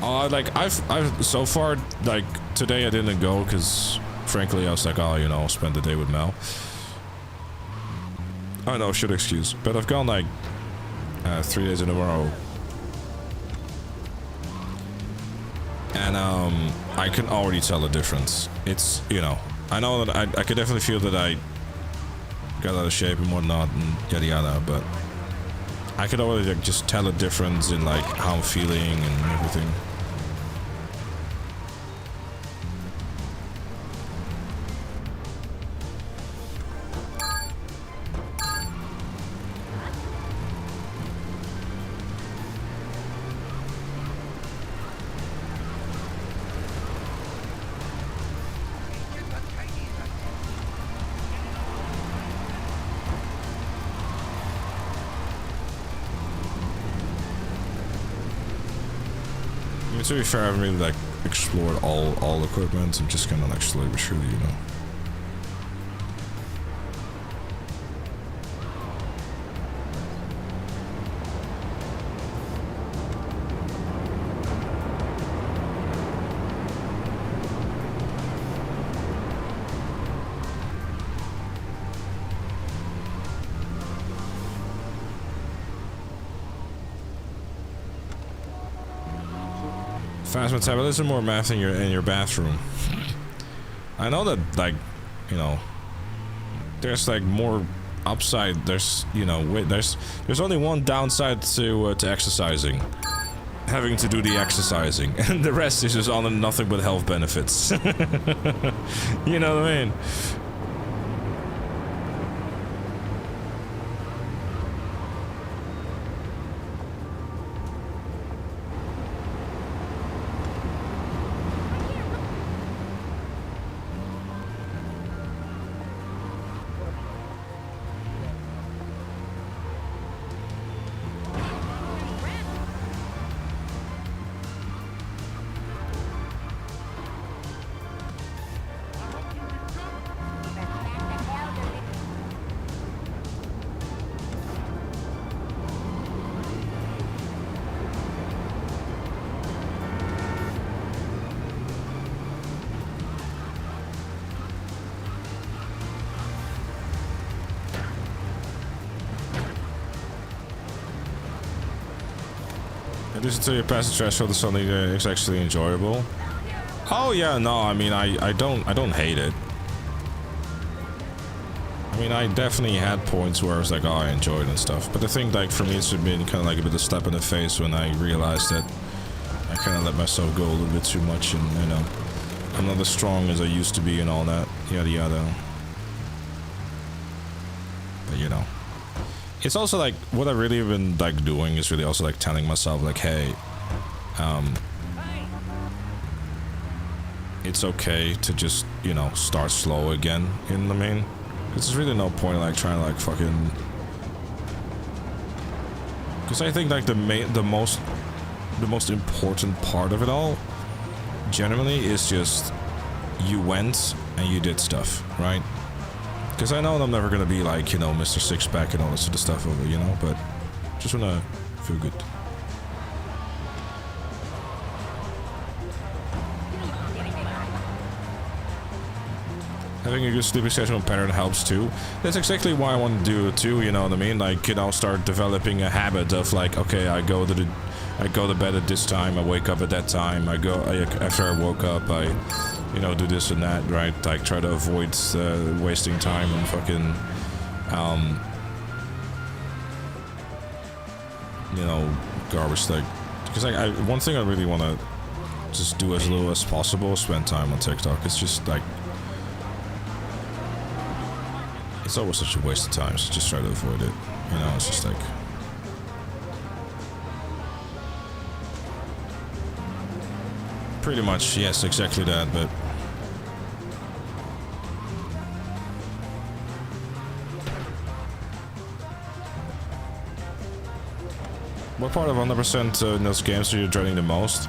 Like I've so far, like today I didn't go because frankly I was like, oh, you know, I'll spend the day with Mel. Oh no, shit excuse. But I've gone like 3 days in a row. And I can already tell the difference. It's, you know, I know that I could definitely feel that I got out of shape and whatnot and yada yada, but I could already like, just tell a difference in like how I'm feeling and everything. mean, to be fair, I haven't really like explored all equipment. I'm just kind of like slowly but surely, you know. Fast metabolism or math in your bathroom? I know that, like, you know, there's like more upside. There's, you know, there's only one downside to exercising, having to do the exercising, and the rest is just on nothing but health benefits. You know what I mean? Listen to your pass the threshold is something that is actually enjoyable. Oh yeah, no, I mean I don't hate it. I mean, I definitely had points where I was like, oh, I enjoyed it and stuff. But I think like for me it's been kind of like a bit of a slap in the face when I realized that I kind of let myself go a little bit too much, and you know, I'm not as strong as I used to be and all that, yada yada. But you know. It's also like, what I really have been like doing is really also like telling myself like, hey, it's okay to just, you know, start slow again, you know what I mean? Because there's really no point like trying to like fucking... Because I think like the most important part of it all, generally, is just you went and you did stuff, right? Because I know I'm never gonna be like, you know, Mr. Six-Pack and all this sort of stuff over, you know, but just wanna feel good. Having a good sleeping schedule pattern helps too. That's exactly why I want to do it too, you know what I mean? Like, you know, start developing a habit of like, okay, I go to bed at this time, I wake up at that time, after I woke up, I, you know, do this and that, right? Like, try to avoid wasting time and fucking, you know, garbage. Like, because one thing I really want to just do as little as possible is spend time on TikTok. It's just like, it's always such a waste of time, so just try to avoid it. You know, it's just like... Pretty much, yes, exactly that, but... What part of 100% in those games are you dreading the most?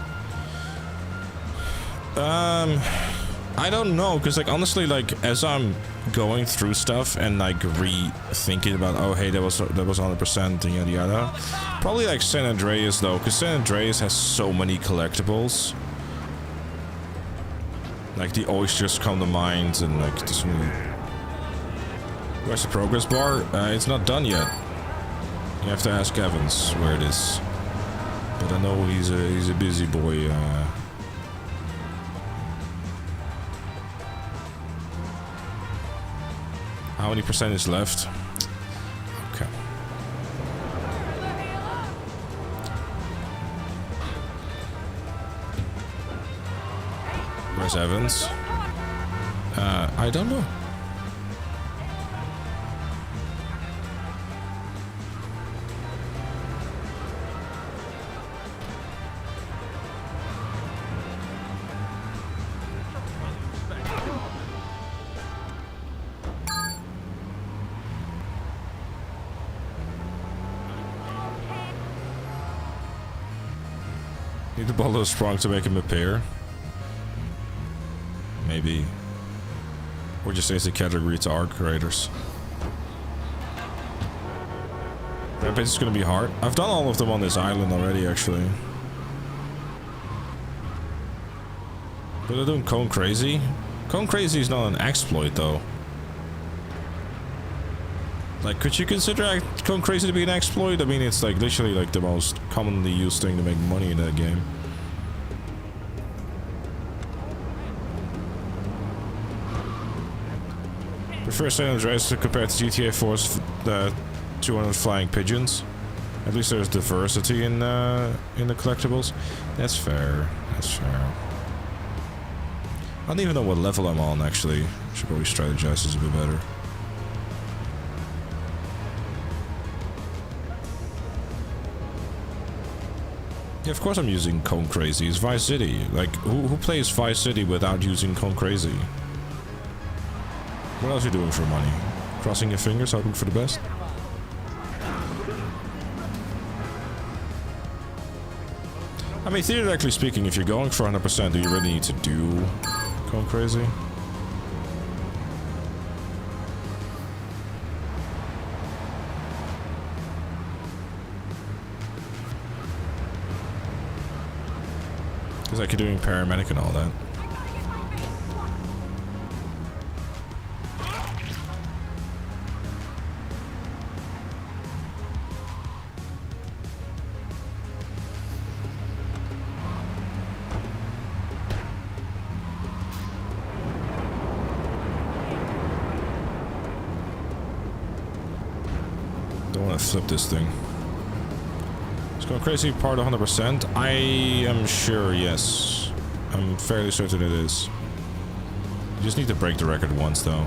I don't know, because like honestly, like as I'm going through stuff and like rethinking about, oh hey, that was 100% and yada yada, probably like San Andreas though, because San Andreas has so many collectibles. Like the oysters come to mind, and like this really... Where's the progress bar? It's not done yet. You have to ask Evans where it is. But I know he's a busy boy. How many percent is left? Okay. Where's Evans? I don't know. Need the ball sprung to make him appear. Maybe. Or just as a category to arc raiders. Rampage is gonna be hard. I've done all of them on this island already, actually. But they're doing Cone Crazy. Cone Crazy is not an exploit, though. Like, could you consider Cone Crazy to be an exploit? I mean, it's like literally like the most commonly used thing to make money in that game. Prefer San Andreas compared to GTA 4's 200 flying pigeons. At least there's diversity in the collectibles. That's fair. That's fair. I don't even know what level I'm on, actually. Should probably strategize this a bit better. Yeah, of course I'm using Cone Crazy. It's Vice City. Like, who plays Vice City without using Cone Crazy? What else are you doing for money? Crossing your fingers, hoping for the best? I mean, theoretically speaking, if you're going for 100%, do you really need to do Cone Crazy? Because like you're doing Paramedic and all that. Flip this thing. It's going crazy part 100%. I am sure, yes. I'm fairly certain it is. You just need to break the record once, though.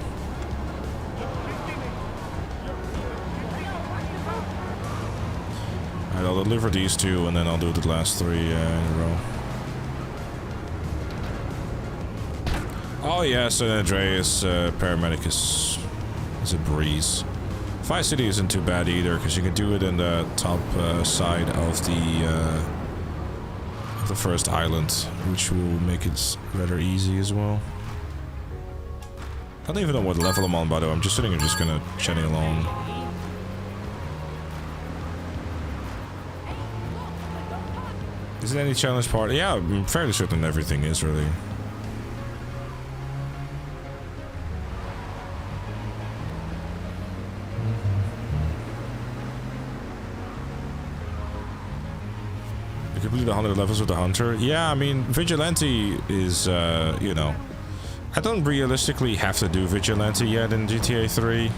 Alright, I'll deliver these two and then I'll do the last three in a row. Oh yeah, San Andreas Paramedic is a breeze. Vice City isn't too bad either, because you can do it in the top side of the first island, which will make it rather easy as well. I don't even know what level I'm on, by the way. I'm just sitting here just gonna chatting along. Is there any challenge part? Yeah, I'm fairly certain everything is, really. Complete 100 levels with the Hunter. Yeah, I mean, Vigilante is, you know... I don't realistically have to do Vigilante yet in GTA 3.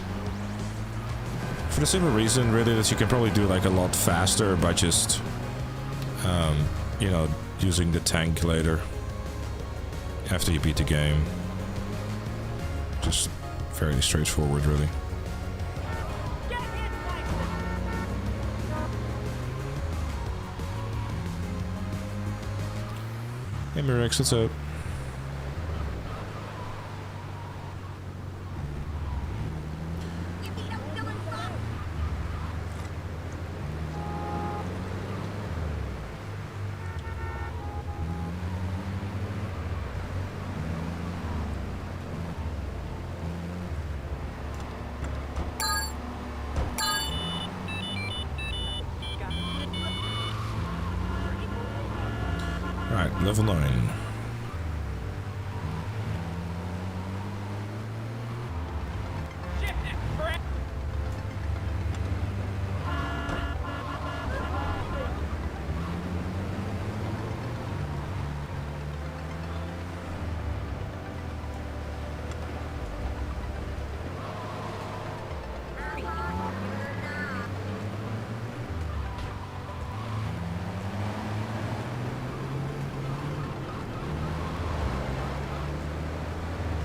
For the simple reason, really, that you can probably do, like, a lot faster by just... you know, using the tank later. After you beat the game. Just fairly straightforward, really. Hey Mirrex, what's up? Alright, level 9.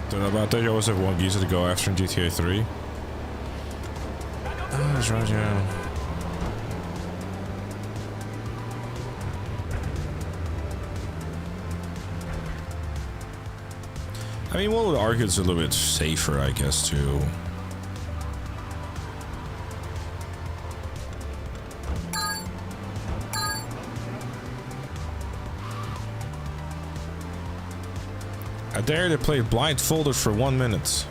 Don't know about that. You always have one geezer to go after in GTA 3. Ah, that's right, yeah. I mean, one would argue it's a little bit safer, I guess, too. I dare to play blindfolded for 1 minute.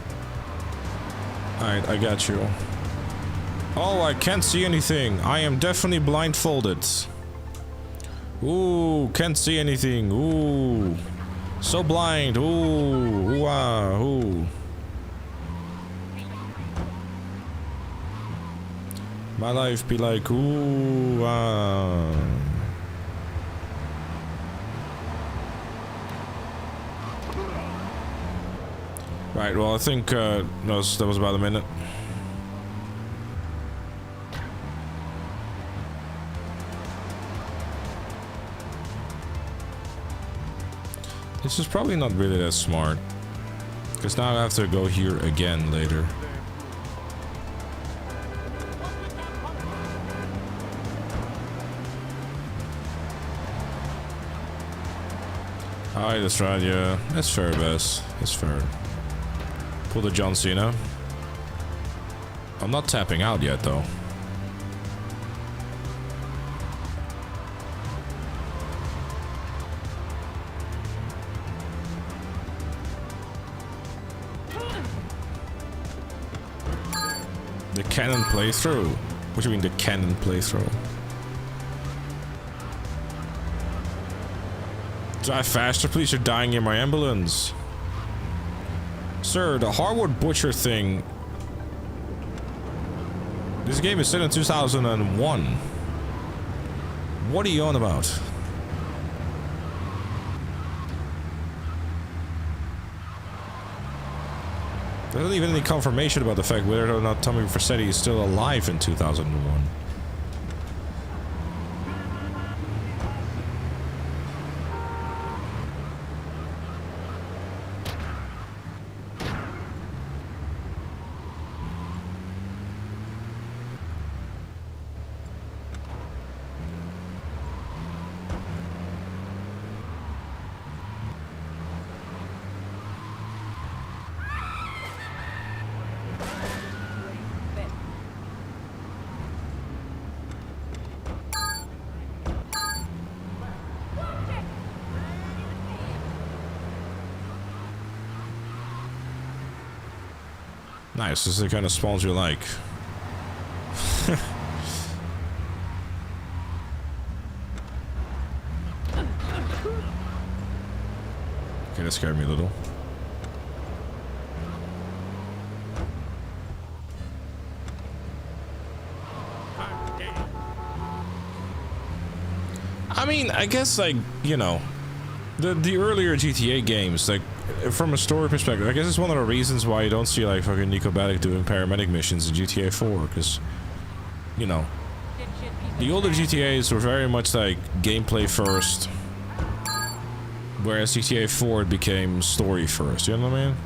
Alright, I got you. Oh, I can't see anything. I am definitely blindfolded. Ooh, can't see anything. Ooh. So blind. Ooh. Wow. Ooh. My life be like, ooh. Right, well, I think that was about a minute. This is probably not really that smart. Because now I have to go here again later. Alright, that's right, yeah. That's fair, Bess. That's fair. Pull the John Cena. I'm not tapping out yet, though. The cannon playthrough? What do you mean the cannon playthrough? Drive faster, please, you're dying in my ambulance. Sir, the Harwood Butcher thing... This game is set in 2001. What are you on about? There isn't even any confirmation about the fact whether or not Tommy Vercetti is still alive in 2001. Nice, this is the kind of spawns you like. Okay, that scared me a little. I mean, I guess, like, you know, the earlier GTA games, like, from a story perspective, I guess it's one of the reasons why you don't see, like, fucking Nico Bellic doing paramedic missions in GTA 4, because, you know, the older GTAs were very much, like, gameplay first, whereas GTA 4 became story first, you know what I mean?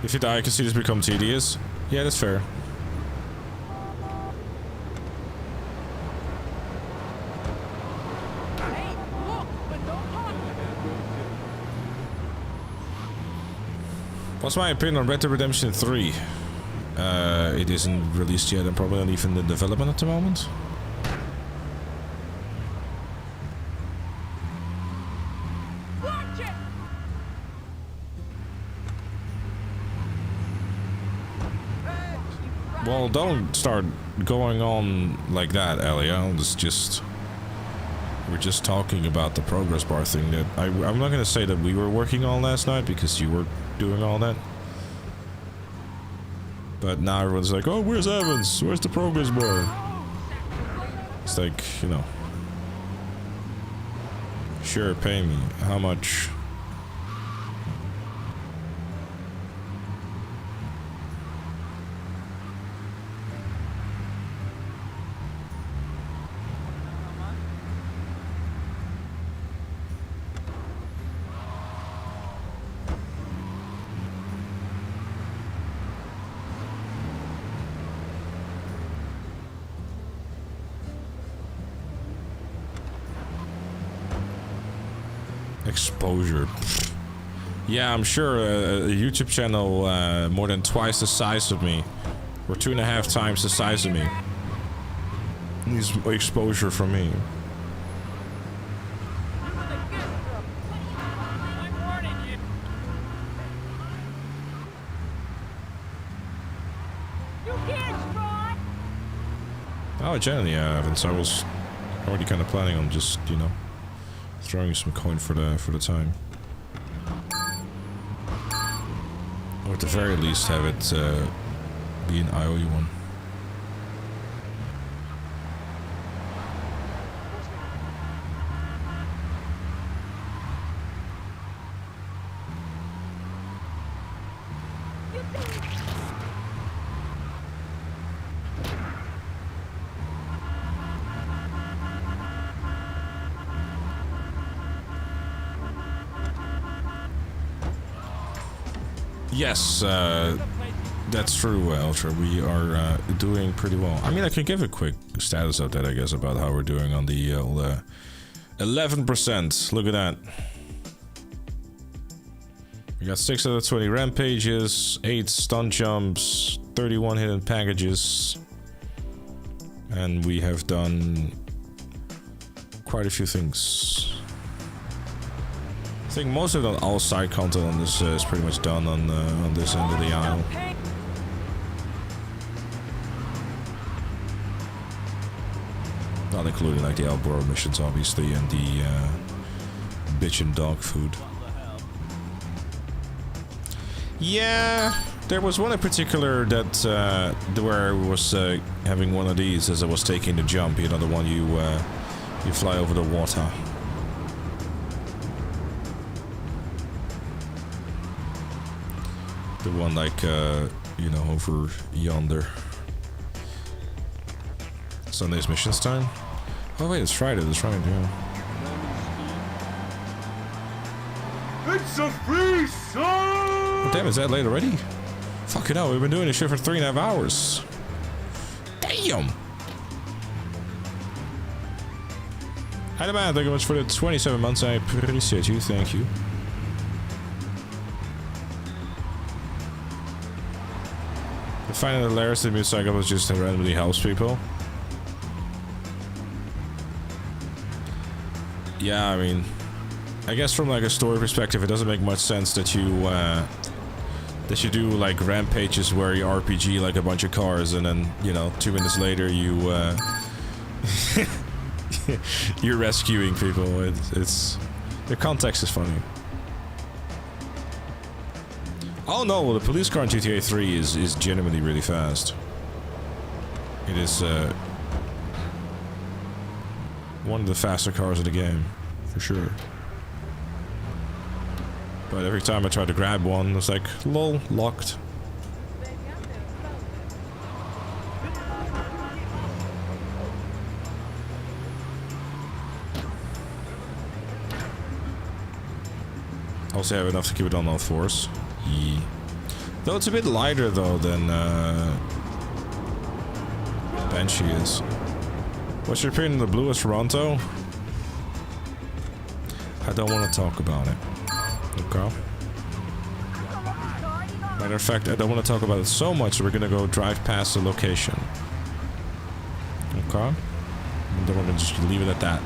If you die, I can see this become tedious. Yeah, that's fair. What's my opinion on Red Dead Redemption 3? It isn't released yet and probably not even in development at the moment. Well, don't start going on like that, Elia. We're just talking about the progress bar thing that I'm not gonna say that we were working on last night because you were doing all that. But now everyone's like, oh, where's Evans? Where's the progress bar? It's like, you know. Sure, pay me. How much? Exposure. Pfft. Yeah, I'm sure a YouTube channel more than twice the size of me, or 2.5 times the size of me, needs exposure from me. Oh, generally, I haven't. So I was already kind of planning on just, you know, throwing some coin for the time, or at the very least have it be an IOU one. Yes, that's true, Ultra. We are doing pretty well. I mean, I can give a quick status update, I guess, about how we're doing on the 11%. Look at that. We got 6 out of 20 Rampages, 8 Stunt jumps, 31 hidden packages, and we have done quite a few things. I think most of the all side content on this is pretty much done on this end of the aisle. Not including like the Elboro missions, obviously, and the bitch and dog food. Yeah, there was one in particular that where I was having one of these as I was taking the jump. You know, the one you fly over the water. The one like, you know, over yonder. Sunday's missions time? Oh wait, it's Friday, that's right, yeah. It's a free zone! Oh, damn, is that late already? Fucking hell, we've been doing this shit for 3.5 hours. Damn! Hi, man, thank you much for the 27 months, I appreciate you, thank you. I find it hilarious that Motorcycle just randomly helps people. Yeah, I mean, I guess from like a story perspective, it doesn't make much sense that you do like rampages where you RPG like a bunch of cars, and then, you know, 2 minutes later you you're rescuing people. It's the context is funny. Oh no, well, the police car in GTA 3 is genuinely really fast. It is one of the faster cars in the game, for sure. But every time I try to grab one, it's like, lol, locked. Also have enough to keep it on all fours. Yeah. Though it's a bit lighter though than Banshee is. What's your opinion on the bluest Toronto? I don't want to talk about it. Okay. Matter of fact, I don't want to talk about it so much that we're gonna go drive past the location. Okay. And then we're gonna just leave it at that.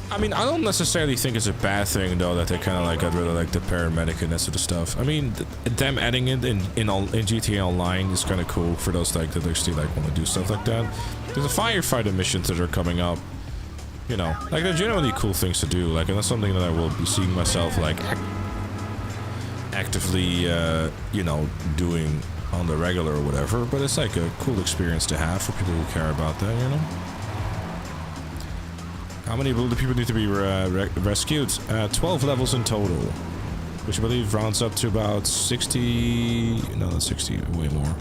I mean, I don't necessarily think it's a bad thing though that they kind of like got rid of like the paramedic and that sort of stuff. I mean, them adding it in GTA Online is kind of cool for those like that actually like want to do stuff like that. There's a firefighter missions that are coming up. You know, like they're genuinely cool things to do. Like, and that's something that I will be seeing myself like actively, you know, doing on the regular or whatever. But it's like a cool experience to have for people who care about that. You know. How many will the people need to be rescued? 12 levels in total, which I believe rounds up to about 60. No, not 60. Way more.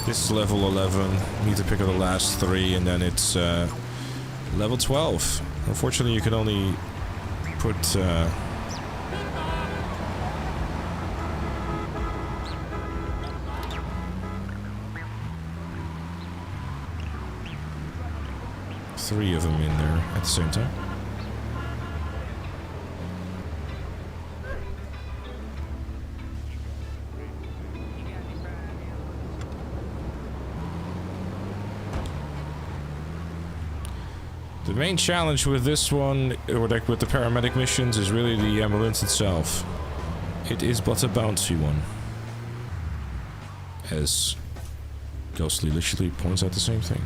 This is level 11. Need to pick up the last 3, and then it's level 12. Unfortunately, you can only put. 3 of them in there at the same time. The main challenge with this one, or like with the paramedic missions, is really the ambulance itself. It is but a bouncy one. As Ghostly literally points out the same thing.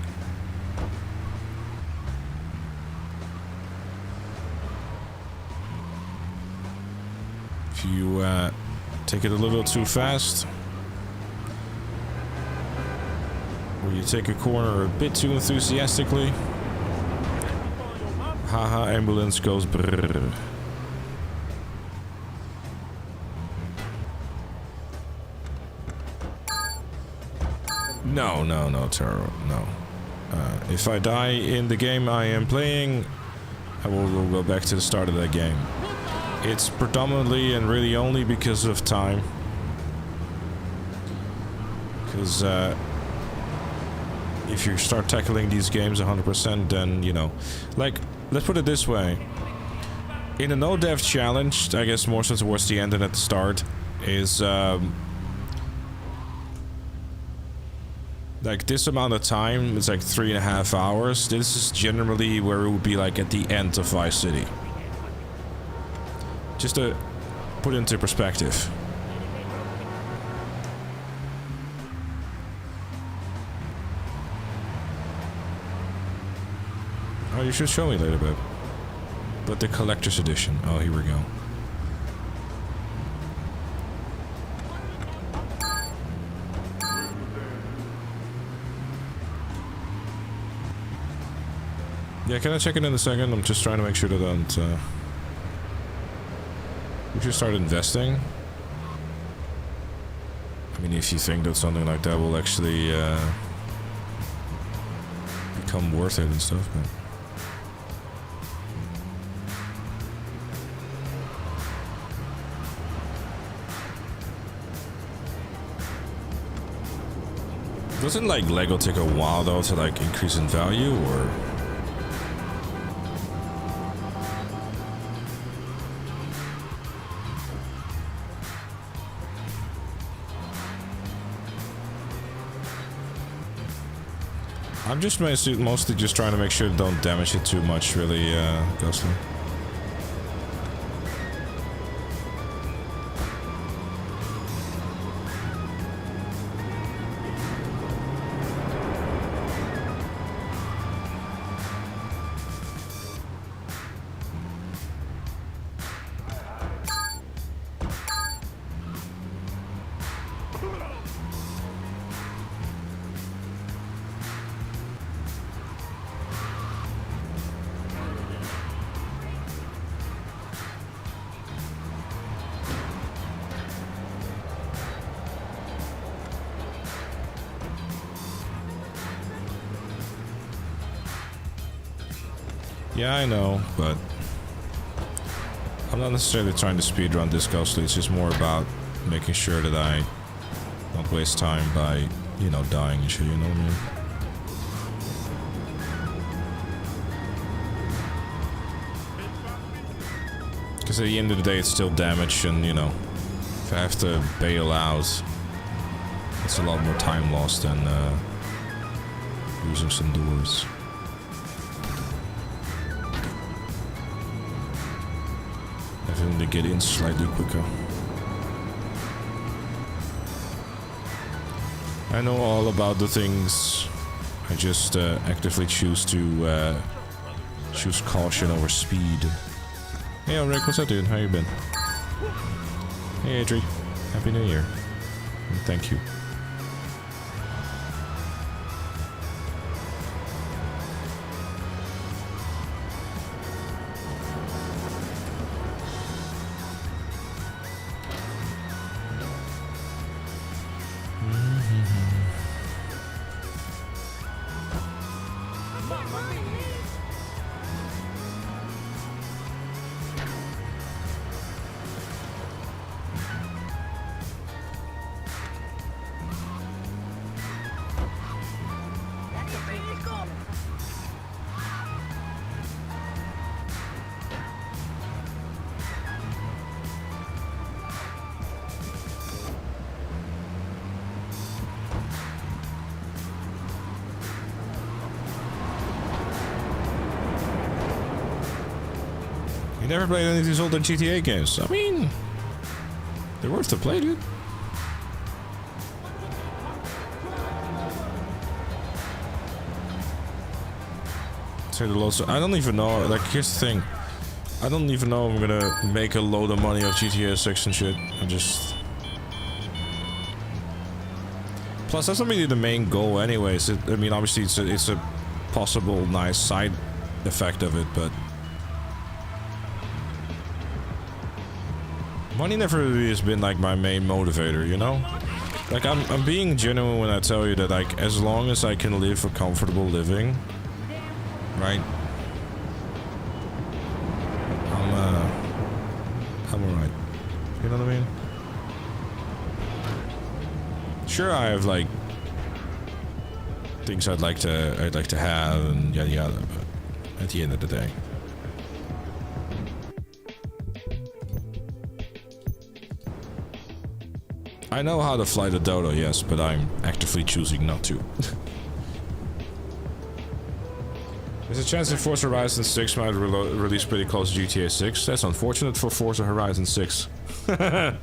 If you take it a little too fast, or you take a corner a bit too enthusiastically, haha, ambulance goes brrrr. No, Taro, no. If I die in the game I am playing, I will go back to the start of that game. It's predominantly and really only because of time. Because if you start tackling these games 100%, then, you know, like, let's put it this way. In a no-death challenge, I guess more so towards the end than at the start, is, like, this amount of time, it's like 3.5 hours. This is generally where it would be, like, at the end of Vice City. Just to put it into perspective. Oh, you should show me later, babe. But the collector's edition. Oh, here we go. Yeah, can I check it in a second? I'm just trying to make sure that I don't, we should start investing. I mean, if you think that something like that will actually, become worth it and stuff, but... Doesn't, like, Lego take a while, though, to, like, increase in value, or...? I'm just mostly just trying to make sure don't damage it too much, really, Ghostly. Yeah, I know, but I'm not necessarily trying to speedrun this Ghostly. It's just more about making sure that I don't waste time by, you know, dying and shit, you know what I mean? Because at the end of the day, it's still damage, and, you know, if I have to bail out, it's a lot more time lost than losing some doors. Having to get in slightly quicker. I know all about the things. I just actively choose to choose caution over speed. Hey, Ulrich, what's up, dude? How you been? Hey, Adri. Happy New Year. And thank you. never played any of these older GTA games. I mean, they're worth the play, dude. I don't even know, like, here's the thing. I don't even know if I'm gonna make a load of money off GTA 6 and shit. Plus, that's not really the main goal anyways. I mean, obviously it's a possible nice side effect of it, but... money never really has been, like, my main motivator, you know? Like, I'm being genuine when I tell you that, like, as long as I can live a comfortable living... right? I'm alright. You know what I mean? Sure, I have like things I'd like to have and yada yada, but at the end of the day. I know how to fly the dodo, yes, but I'm actively choosing not to. There's a chance that Forza Horizon 6 might release pretty close to GTA 6. That's unfortunate for Forza Horizon 6. Hey,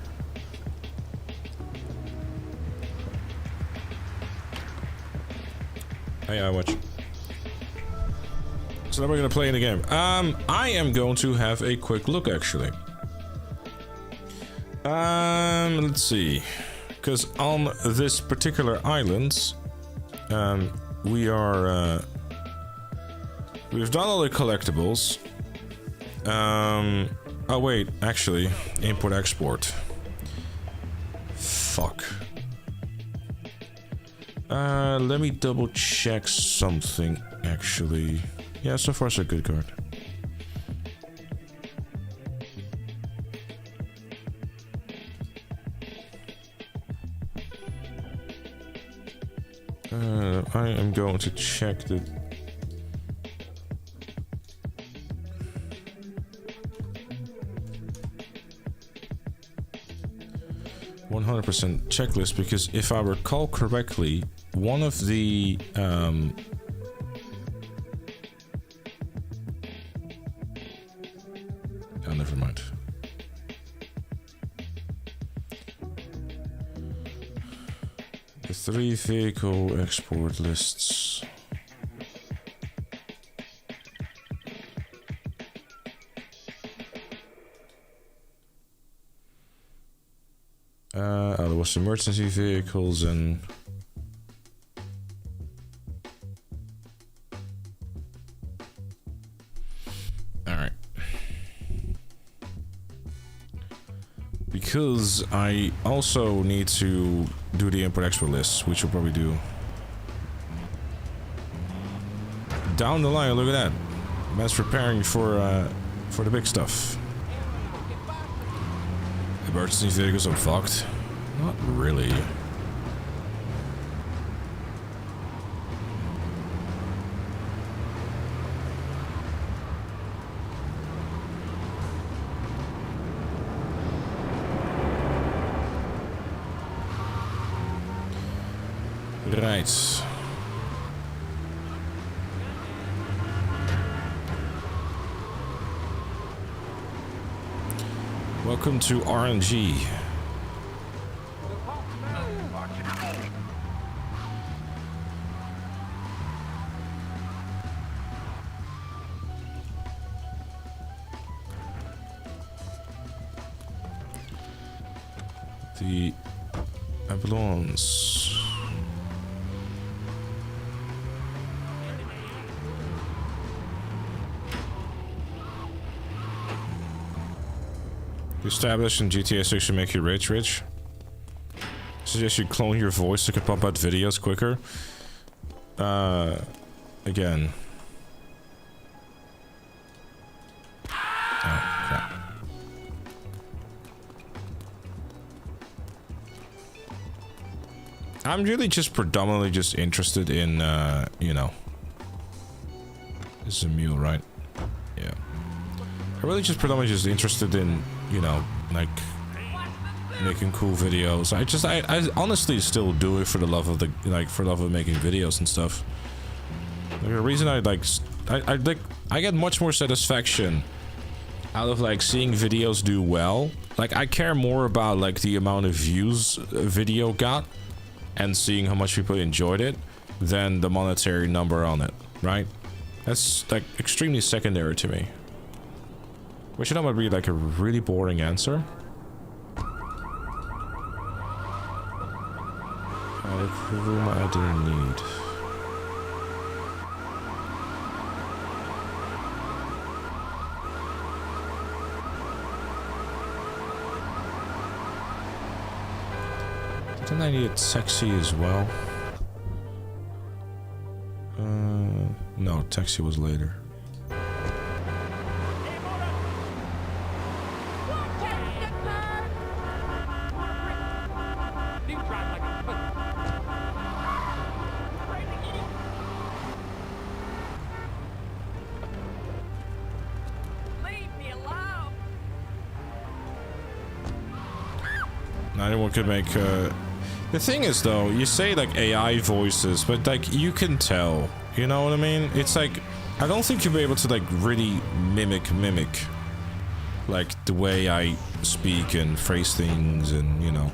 I watch. So now we're gonna play in the game. I am going to have a quick look, actually. Let's see. Because on this particular island, we are... we've done all the collectibles. Oh wait, actually, import-export. Fuck. Let me double check something, actually. Yeah, so far so good card. I am going to check the... 100% checklist, because if I recall correctly, one of the oh, never mind. The 3 vehicle export lists. There was emergency vehicles and... Alright. Because I also need to do the import-export list, which we'll probably do down the line. Look at that. Man's preparing for the big stuff. Emergency vehicles are fucked. Not really. Right. Welcome to RNG. The ambulance. Established in GTA 6 should make you rich. Suggest you clone your voice so you can pump out videos quicker. Again. Oh, crap. I'm really just predominantly just interested in, you know. This is a mule, right? Yeah. I'm really just predominantly just interested in, you know, like, making cool videos. I honestly still do it for the love of the, like, for love of making videos and stuff. Like, the reason I get much more satisfaction out of like seeing videos do well. Like I care more about like the amount of views a video got and seeing how much people enjoyed it than the monetary number on it, right? That's like extremely secondary to me. Which you know might be like a really boring answer. The room I didn't need. Didn't I need taxi as well? No, taxi was later. Anyone could make the thing is though, you say like AI voices, but like you can tell, you know what I mean? It's like I don't think you'll be able to like really mimic like the way I speak and phrase things, and you know.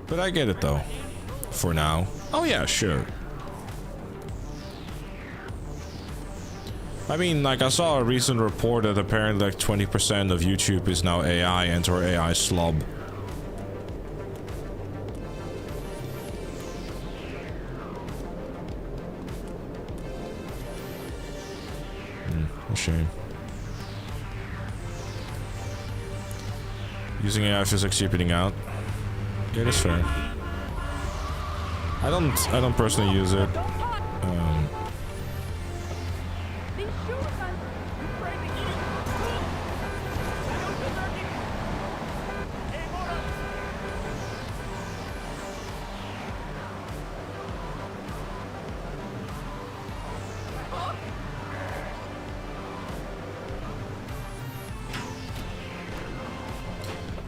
But I get it though, for now. Oh yeah, sure. I mean, like, I saw a recent report that apparently like 20% of YouTube is now AI and/or AI slob. A shame. Using AI feels like cheapening out. Yeah, that's fair. I don't personally use it.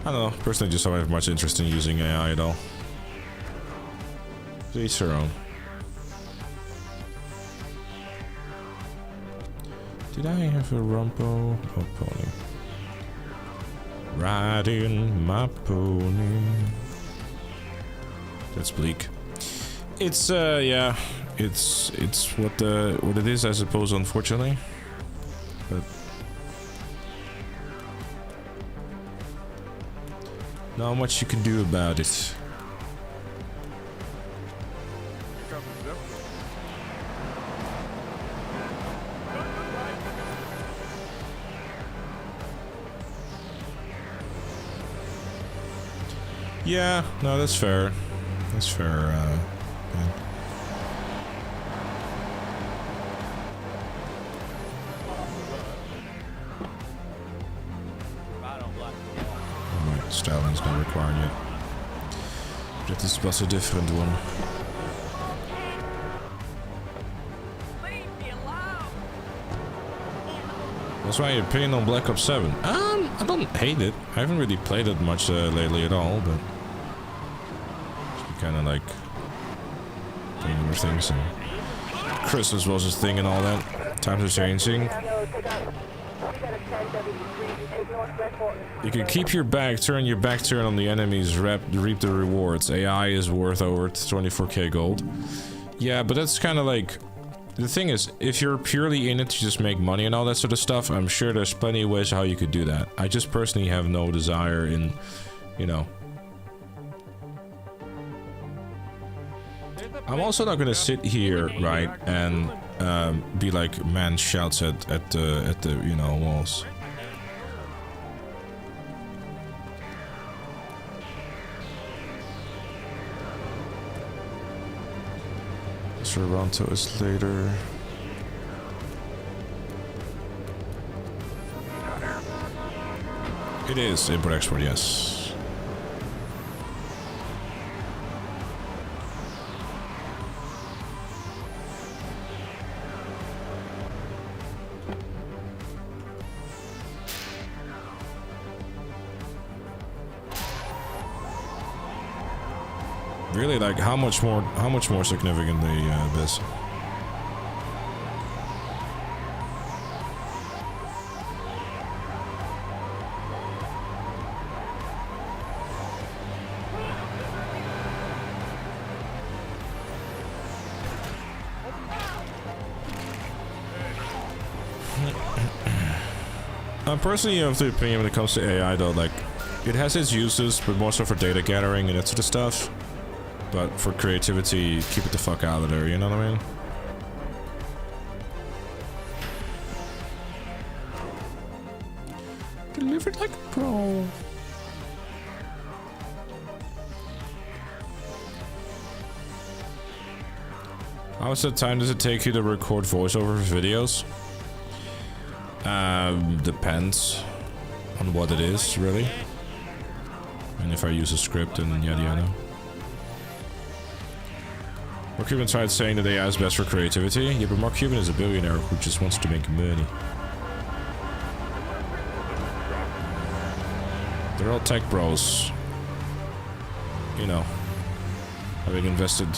I don't know, personally just don't have much interest in using AI at all. To each their own. Did I have a Rumpo? Oh, pony. Riding my pony. That's bleak. It's yeah, it's what it is, I suppose, unfortunately. But not much you can do about it. Yeah, no, that's fair. That's fair, yeah. Styling's not required yet. But this was a different one. What's my opinion on Black Ops 7? I don't hate it. I haven't really played it much lately at all, but just kind of like doing other things. And Christmas was his thing and all that. Times are changing. You can keep your back, turn your back turn on the enemies, reap the rewards. AI is worth over 24k gold. Yeah, but that's kind of like... The thing is, if you're purely in it to just make money and all that sort of stuff, I'm sure there's plenty of ways how you could do that. I just personally have no desire in, you know... I'm also not gonna sit here, right, and be like man shouts at the you know, walls. Toronto is later. It is import export, yes. Really, like how much more significantly this? I'm personally of the opinion when it comes to AI though, like, it has its uses, but more so for data gathering and that sort of stuff. But for creativity, keep it the fuck out of there, you know what I mean? Delivered like a pro. How much time does it take you to record voiceover for videos? Depends on what it is, really. And if I use a script and yada yada. Mark Cuban tried saying that AI is best for creativity. Yeah, but Mark Cuban is a billionaire who just wants to make money. They're all tech bros. You know. Having invested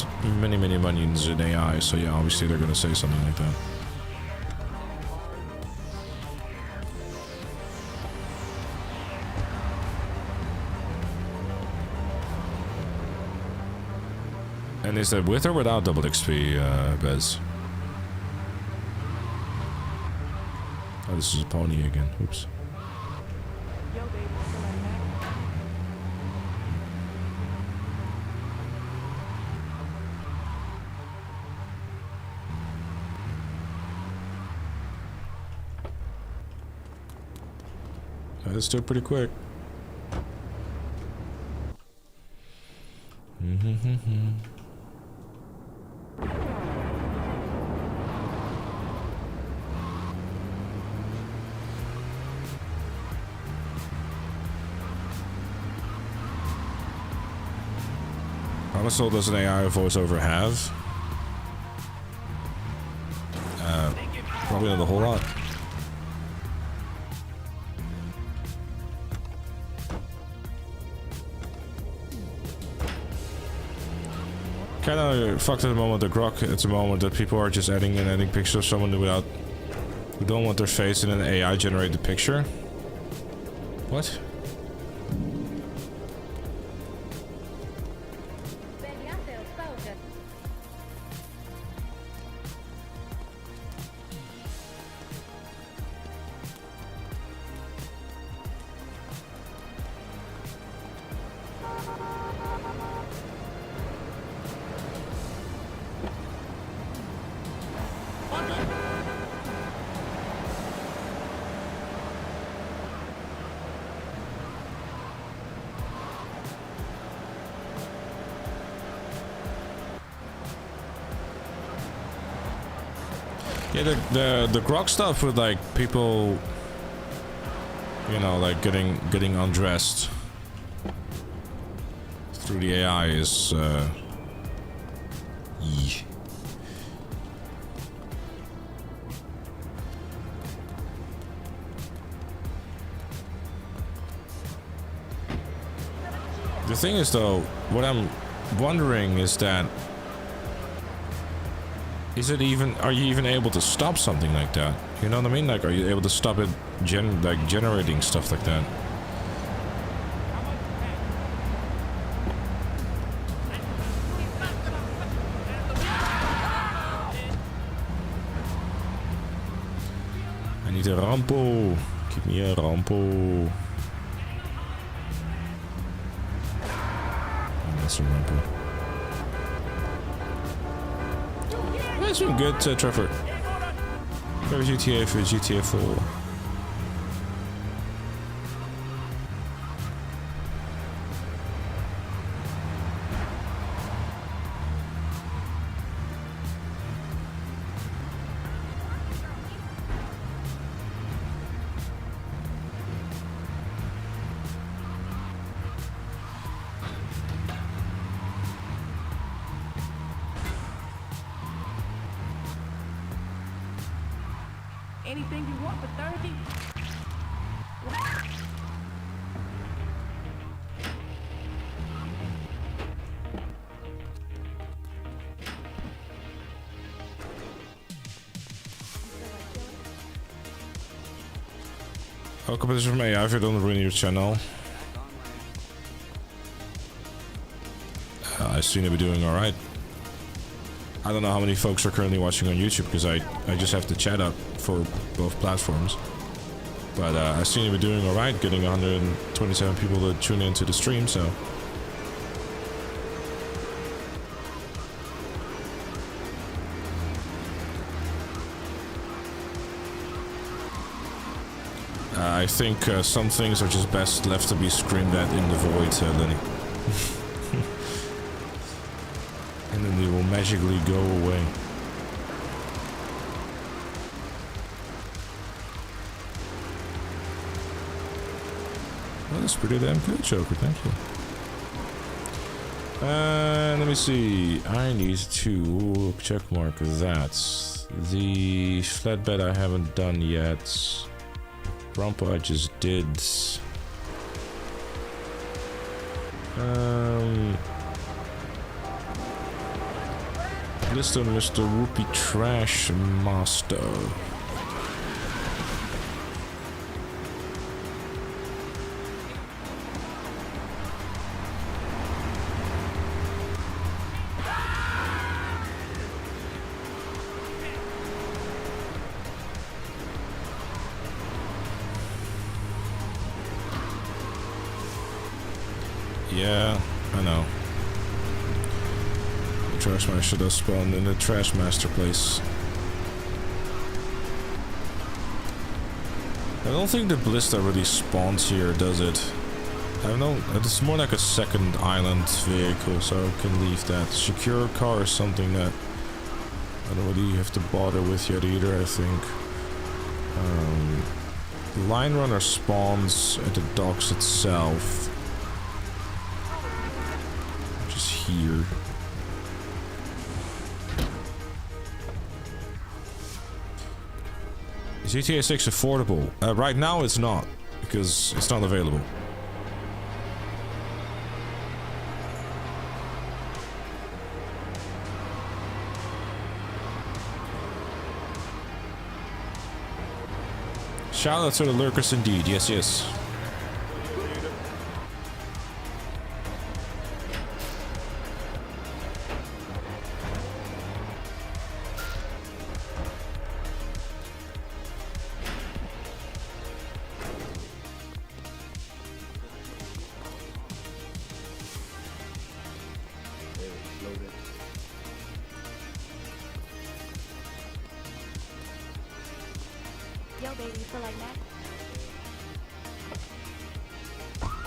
many millions in AI, so yeah, obviously they're gonna say something like that. And is that with or without double XP, Bez? Oh, this is a pony again. Oops. Yo, baby, still like that? That's still pretty quick. How much soul does an AI voiceover have? Probably not a whole lot. Kind of fucked at the moment, the grok at the moment that people are just adding pictures of someone without, who don't want their face in an AI generated picture. What? Yeah, the grok stuff with like people, you know, like getting undressed through the AI is The thing is though, what I'm wondering is that are you even able to stop something like that? You know what I mean? Like, are you able to stop it generating stuff like that? I need a Rampo. Give me a Rampo. Oh, that's a Rampo. That's been good, Trevor. Go GTA for GTA 4. Anything you want for 30? All competition from AI if you don't ruin your channel. I seem to be doing alright. I don't know how many folks are currently watching on YouTube because I just have the chat up for both platforms. But I seem to be doing alright, getting 127 people to tune into the stream, so... I think some things are just best left to be screamed at in the void, Lenny. And then they will magically go away. Well, that's pretty damn good, Joker, thank you. Let me see. I need to checkmark that. The flatbed I haven't done yet. Rampages did. List of Mr. Whoopi Trash Master. Yeah, I know. The trash master does spawn in the trash master place. I don't think the ballista really spawns here, does it? I don't know. It's more like a second island vehicle, so I can leave that. Secure car is something that I don't really have to bother with yet either, I think. Line runner spawns at the docks itself. Here. Is GTA 6 affordable? Right now it's not, because it's not available. Shout out to the lurkers indeed, yes, yes.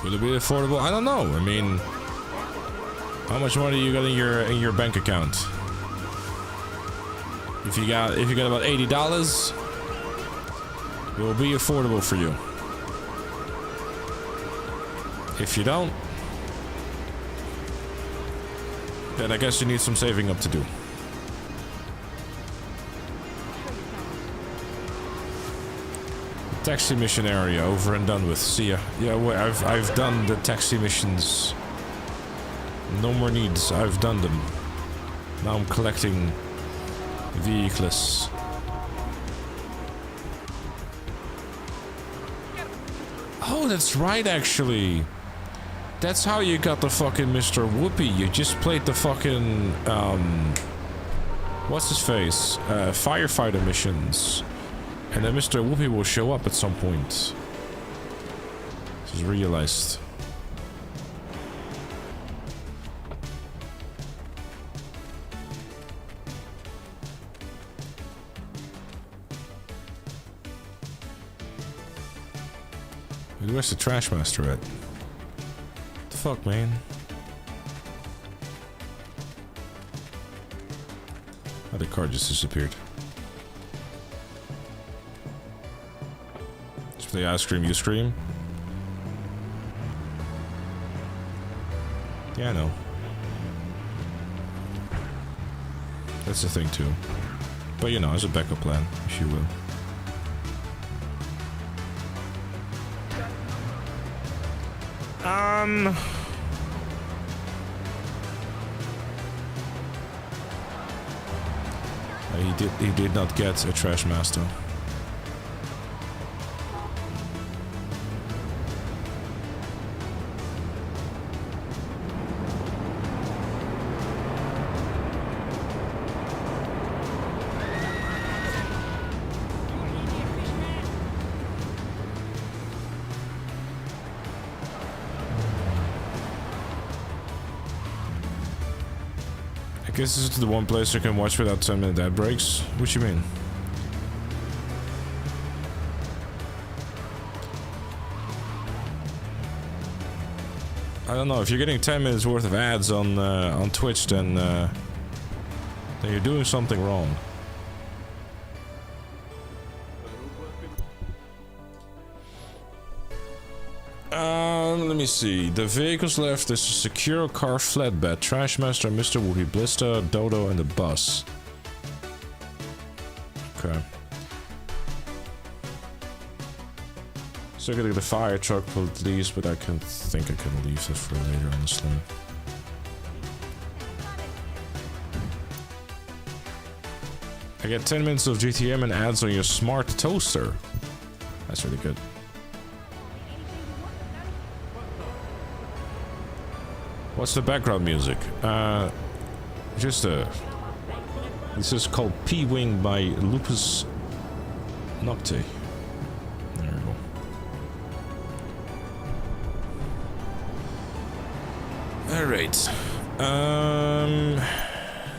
Will it be affordable? I don't know. I mean, how much money you got in your bank account? If you got about $80, it will be affordable for you. If you don't, then I guess you need some saving up to do. Taxi mission area over and done with. See ya. Yeah, well, I've done the taxi missions. No more needs. I've done them. Now I'm collecting vehicles. Oh, that's right, actually. That's how you got the fucking Mr. Whoopi. You just played the fucking what's his face? Firefighter missions. And then Mr. Whoopi will show up at some point. Just realized. Where's the trash master at? What the fuck, man? Oh, the car just disappeared. The I scream, you scream. Yeah, I know. That's the thing too. But you know, as a backup plan, if you will. He did not get a trash master. Guess this is the one place you can watch without 10-minute ad breaks. What you mean? I don't know. If you're getting 10 minutes worth of ads on Twitch, then you're doing something wrong. Let me see. The vehicles left is a secure car flatbed, Trashmaster, Mr. Woody, Blister, Dodo, and the bus. Okay. So I gotta get the fire truck for at least, but I think I can leave that for later, honestly. I get 10 minutes of GTM and ads on your smart toaster. That's really good. What's the background music? This is called P-Wing by Lupus Nocte. There we go. Alright.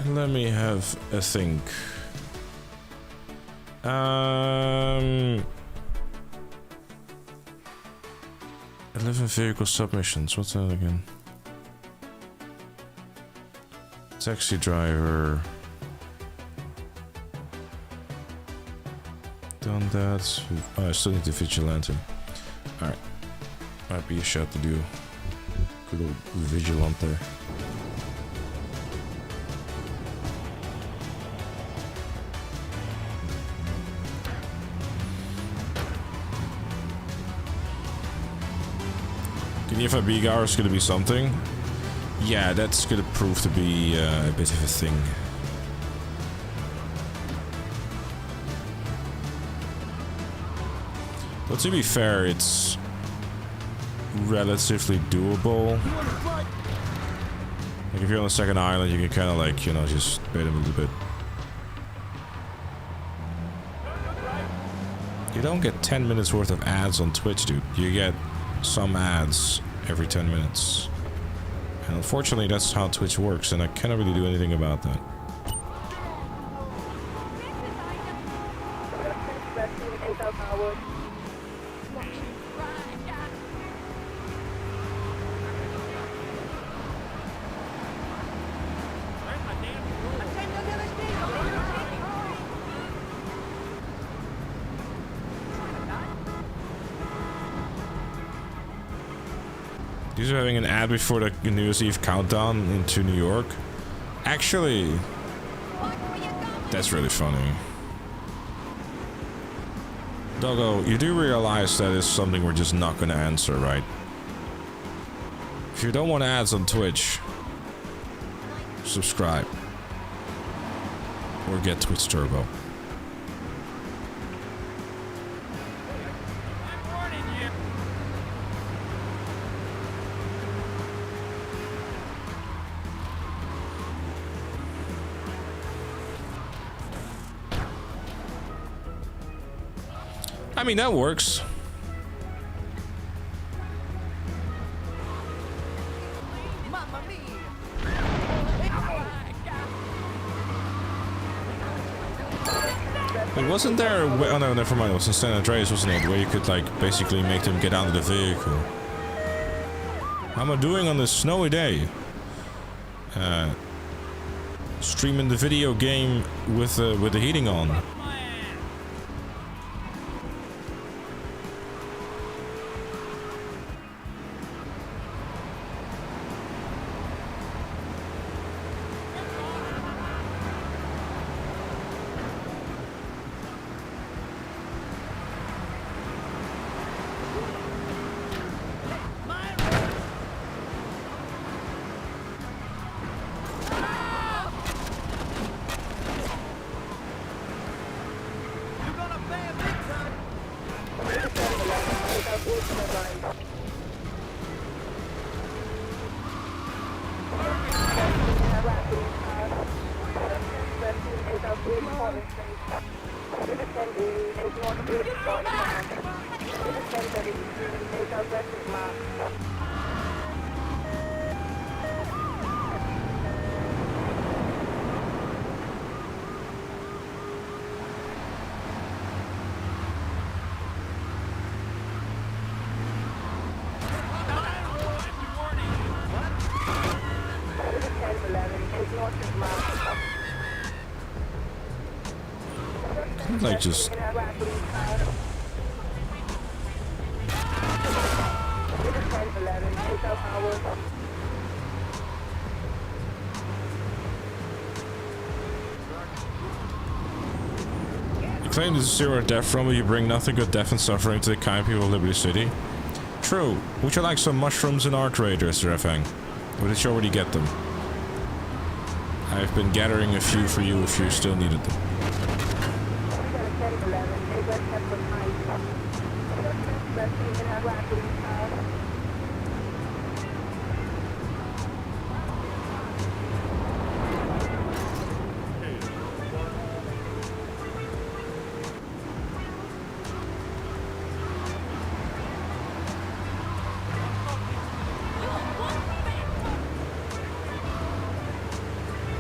Let me have a think. 11 vehicle submissions. What's that again? Taxi driver. Done that. Oh, I still need the vigilante. Alright. Might be a shot to do. Good old vigilante. If big hour is gonna be something, yeah, that's gonna prove to be a bit of a thing. But to be fair, it's relatively doable. Like if you're on the second island, you can kind of like, you know, just bait him a little bit. You don't get 10 minutes worth of ads on Twitch, dude. You get some ads every 10 minutes. And unfortunately, that's how Twitch works, and I cannot really do anything about that. These are having an ad before the New Year's Eve countdown into New York. Actually, that's really funny. Doggo, you do realize that is something we're just not gonna answer, right? If you don't want ads on Twitch, subscribe. Or get Twitch Turbo. I mean, that works. Wait, wasn't there a way, oh no, never mind, it was in San Andreas, wasn't it? Where you could like basically make them get out of the vehicle. How am I doing on this snowy day? Streaming the video game with the heating on. can't like just... You claim this is zero death from, but you bring nothing but death and suffering to the kind people of Liberty City. True. Would you like some mushrooms and art raiders, Refang? Or did you already get them? I've been gathering a few for you if you still needed them.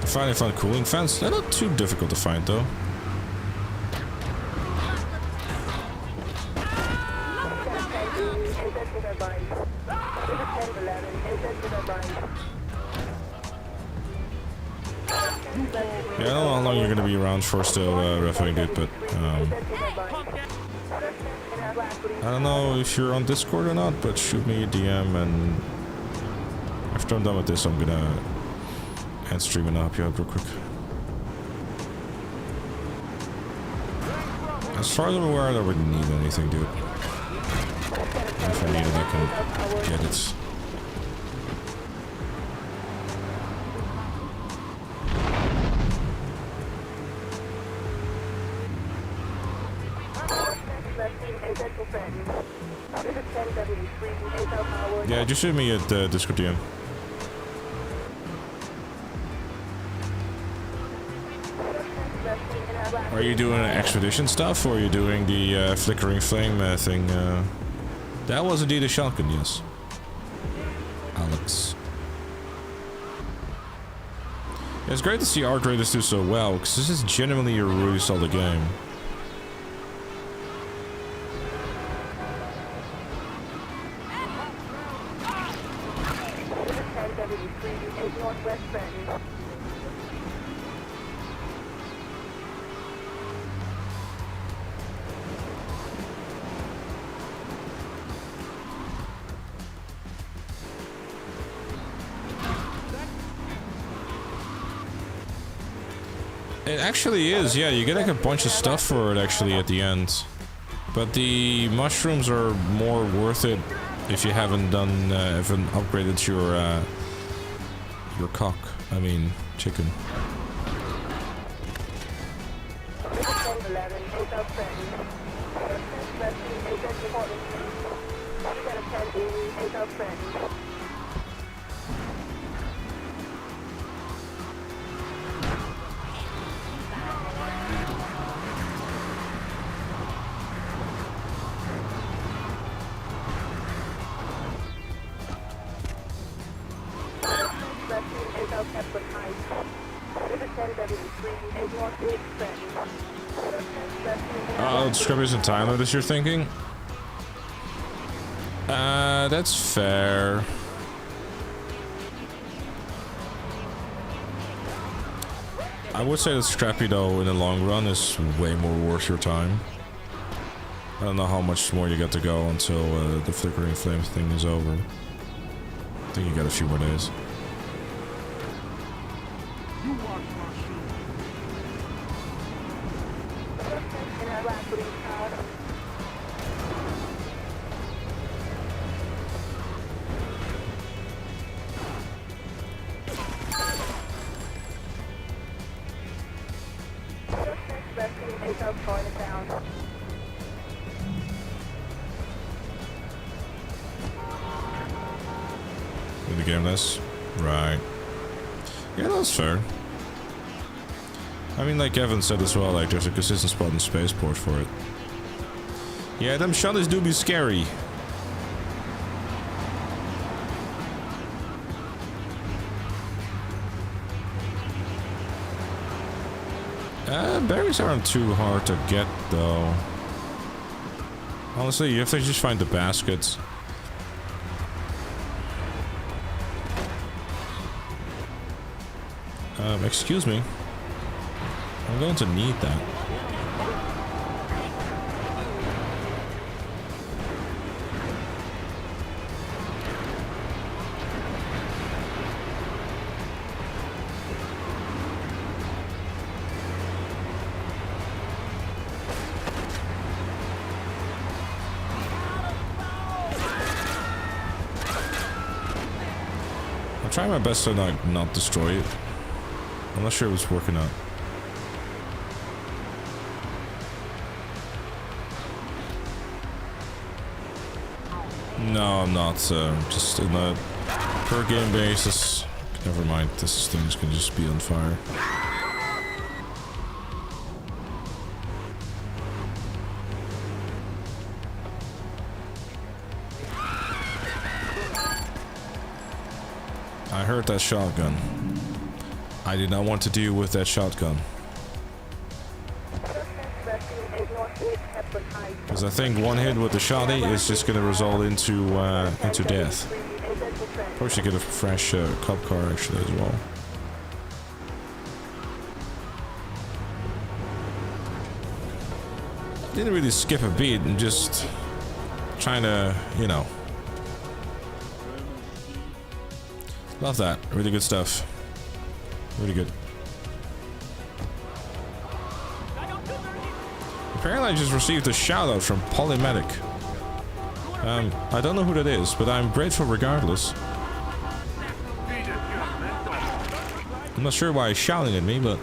Finally found cooling fans. They're not too difficult to find though. Yeah, I don't know how long you're gonna be around for still, referring it, but I don't know if you're on Discord or not, but shoot me a DM, and after I'm done with this, I'm gonna end stream and I'll help you out real quick. As far as I'm aware, I don't really need anything, dude. If I need it, I can get it. Yeah, just shoot me at Discord DM. Are you doing expedition stuff, or are you doing the flickering flame thing? That was indeed a shotgun, yes. Alex. Yeah, it's great to see art raiders do so well, because this is genuinely a really solid game. It actually is, yeah, you get like a bunch of stuff for it actually at the end. But the mushrooms are more worth it if you haven't done, haven't upgraded your cock. I mean, chicken. Oh, Scrubbers in Thailand is you're thinking? That's fair. I would say that Scrappy though in the long run is way more worth your time. I don't know how much more you got to go until the flickering flame thing is over. I think you got a few more days. The game less? Right. Yeah, that's fair. I mean, like Evan said as well, like there's a consistent spot in Spaceport for it. Yeah, them shutters do be scary. Berries aren't too hard to get though. Honestly, you have to just find the baskets. Excuse me. I'm going to need that. I'm trying my best to not destroy it. I'm not sure if it's working out. No, I'm not. Just in a per game basis. Never mind, this thing's can just be on fire. I heard that shotgun. I did not want to deal with that shotgun. Because I think one hit with the shotty is just going to result into death. Probably should get a fresh cop car actually as well. Didn't really skip a beat and just trying to, you know. Love that. Really good stuff. Really good. Apparently I just received a shout out from Paramedic. I don't know who that is, but I'm grateful regardless. I'm not sure why he's shouting at me, but...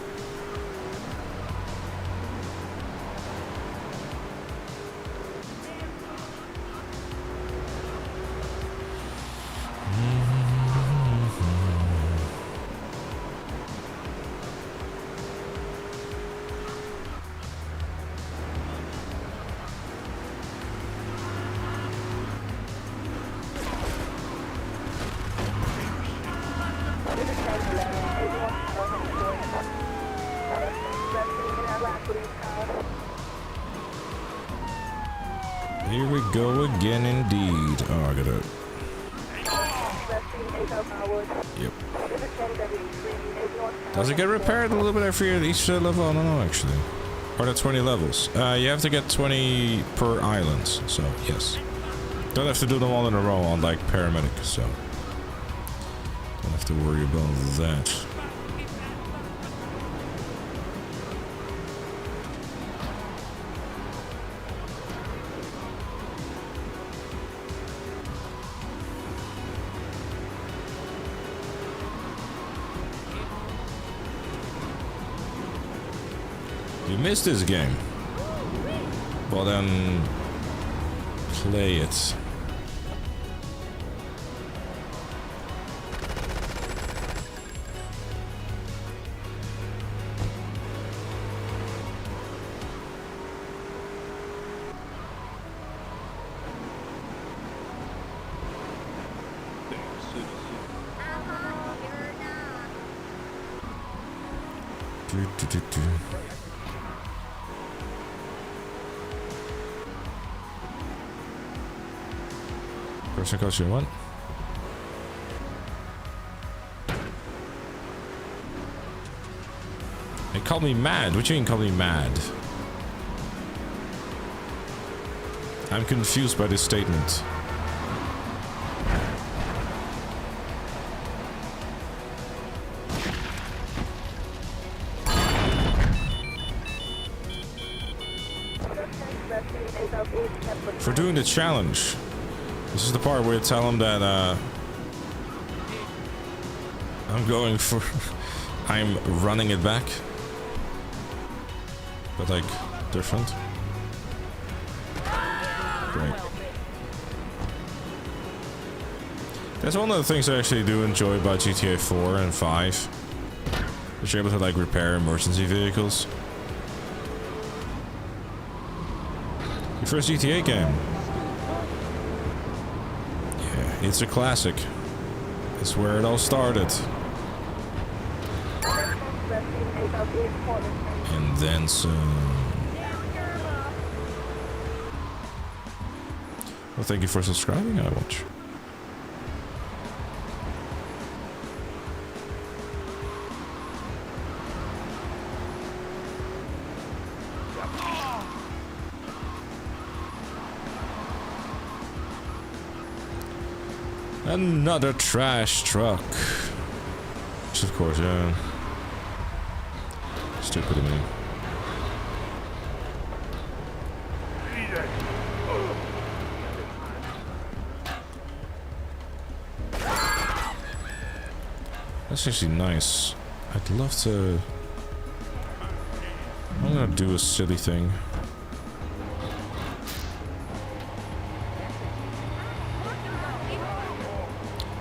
Here we go again indeed. Oh, I gotta... Yep. Does it get repaired a little bit every each level? I don't know actually. Or the 20 levels. You have to get 20 per island, so yes. Don't have to do them all in a row on like Paramedic, so... Don't have to worry about that. You missed this game. Well then, play it. Do. Person costume, what? They called me mad. What do you mean call me mad? I'm confused by this statement. For doing the challenge. This is the part where you tell them that I'm going for I'm running it back, but like different. Great. That's one of the things I actually do enjoy about GTA 4 and 5. That you're able to like repair emergency vehicles. Your first GTA game. It's a classic. It's where it all started. And then some. Well, thank you for subscribing, I watch. Another trash truck. Which of course, yeah. Stupid of me. That's actually nice. I'd love to... I'm gonna do a silly thing.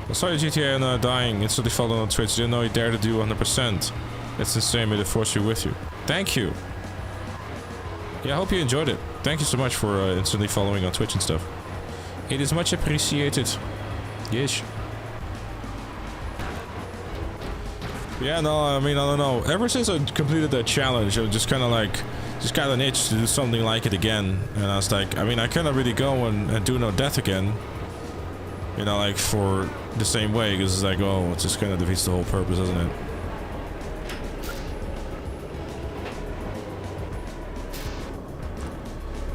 I saw your GTA and dying, instantly followed on Twitch. Didn't know you dared to do 100%. It's insane, may the force be with you. Thank you! Yeah, I hope you enjoyed it. Thank you so much for instantly following on Twitch and stuff. It is much appreciated. Yes. Yeah, no, I mean, I don't know. Ever since I completed that challenge, I just kind of like... just got an itch to do something like it again. And I was like, I mean, I cannot really go and do no death again. You know, like, for the same way. Because it's like, oh, it just kind of defeats the whole purpose, doesn't it?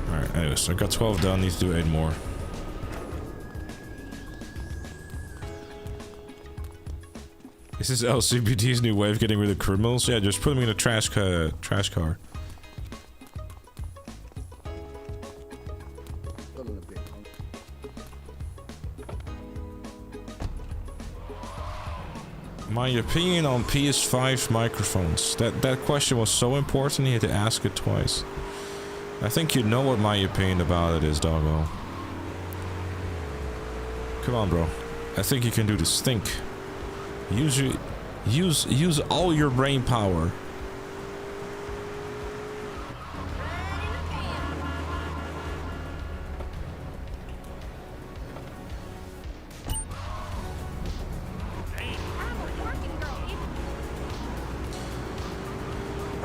Alright, anyways, so I got 12 done. Need to do 8 more. Is this LCPD's new way of getting rid of criminals? Yeah, just put them in a trash car. My opinion on PS5 microphones. That question was so important you had to ask it twice. I think you know what my opinion about it is, doggo. Come on, bro. I think you can do this. Think. Use all your brain power.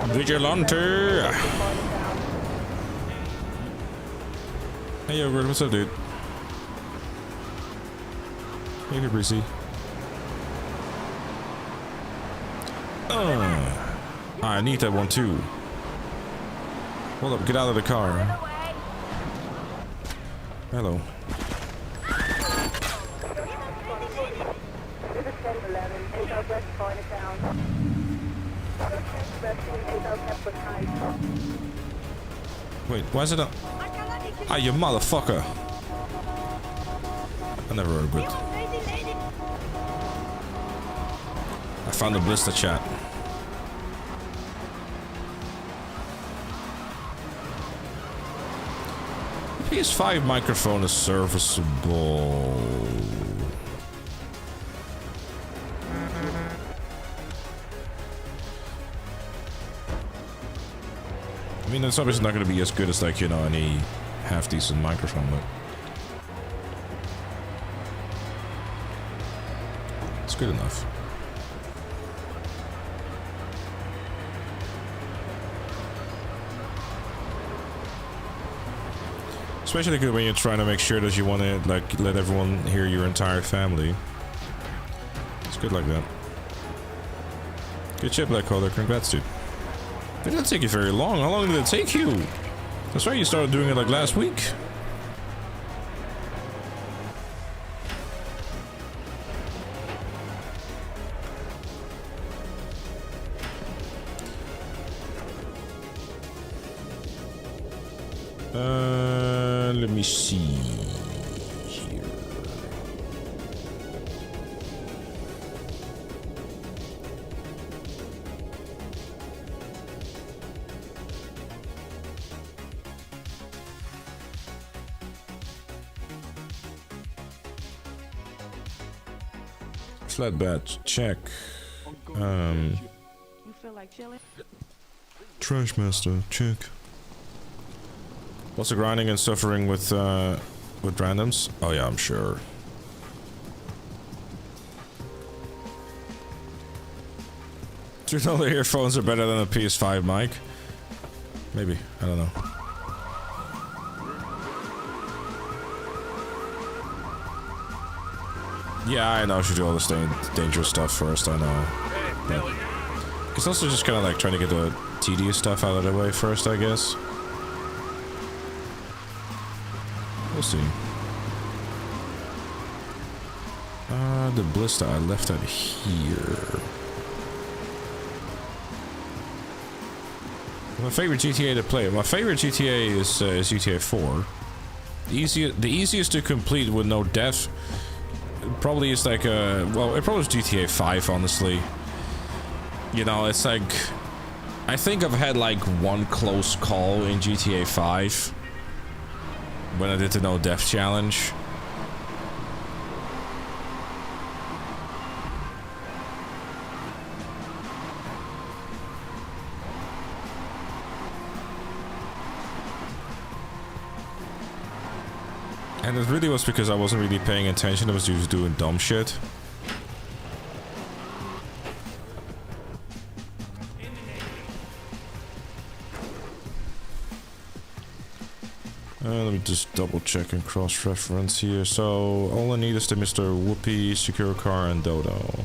Vigilante! Hey, Yogurt, what's up, dude? Hey, Breezy. I need that one too. Hold up, get out of the car. Hello. Wait, why is it a... Ah, you motherfucker! I never heard good. I found the blister chat. PS5 microphone is serviceable. I mean, it's obviously not going to be as good as, like, you know, any half-decent microphone, but it's good enough. Especially good when you're trying to make sure that you want to, like, let everyone hear your entire family. It's good like that. Good shit, Black Holder. Congrats, dude. It didn't take you very long. How long did it take you? That's right, you started doing it like last week. Let me see here. Flatbed, check. You feel like chilling? Trash master, check. Lots of grinding and suffering with randoms. Oh yeah, I'm sure. Do you know the earphones are better than a PS5 mic? Maybe, I don't know. Yeah, I know I should do all this dangerous stuff first, I know. But it's also just kind of like trying to get the tedious stuff out of the way first, I guess. We'll see. The blister, I left that here. My favorite GTA to play. My favorite GTA is GTA 4. The easiest to complete with no death. probably is like a... Well, it probably is GTA 5, honestly. You know, it's like... I think I've had like one close call in GTA 5. When I did the no death challenge. And it really was because I wasn't really paying attention, I was just doing dumb shit. Let me just double check and cross-reference here. So, all I need is the Mr. Whoopi, Secure Car, and Dodo.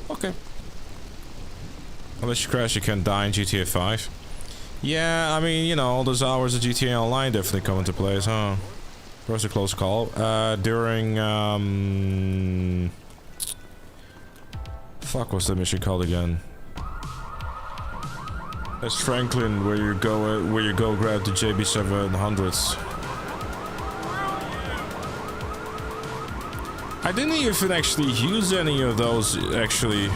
Okay. Unless you crash, you can die in GTA 5. Yeah, I mean, you know, all those hours of GTA Online definitely come into place, huh? First a close call. During, fuck, what's the mission called again? That's Franklin, where you go grab the JB700s. I didn't even actually use any of those, actually.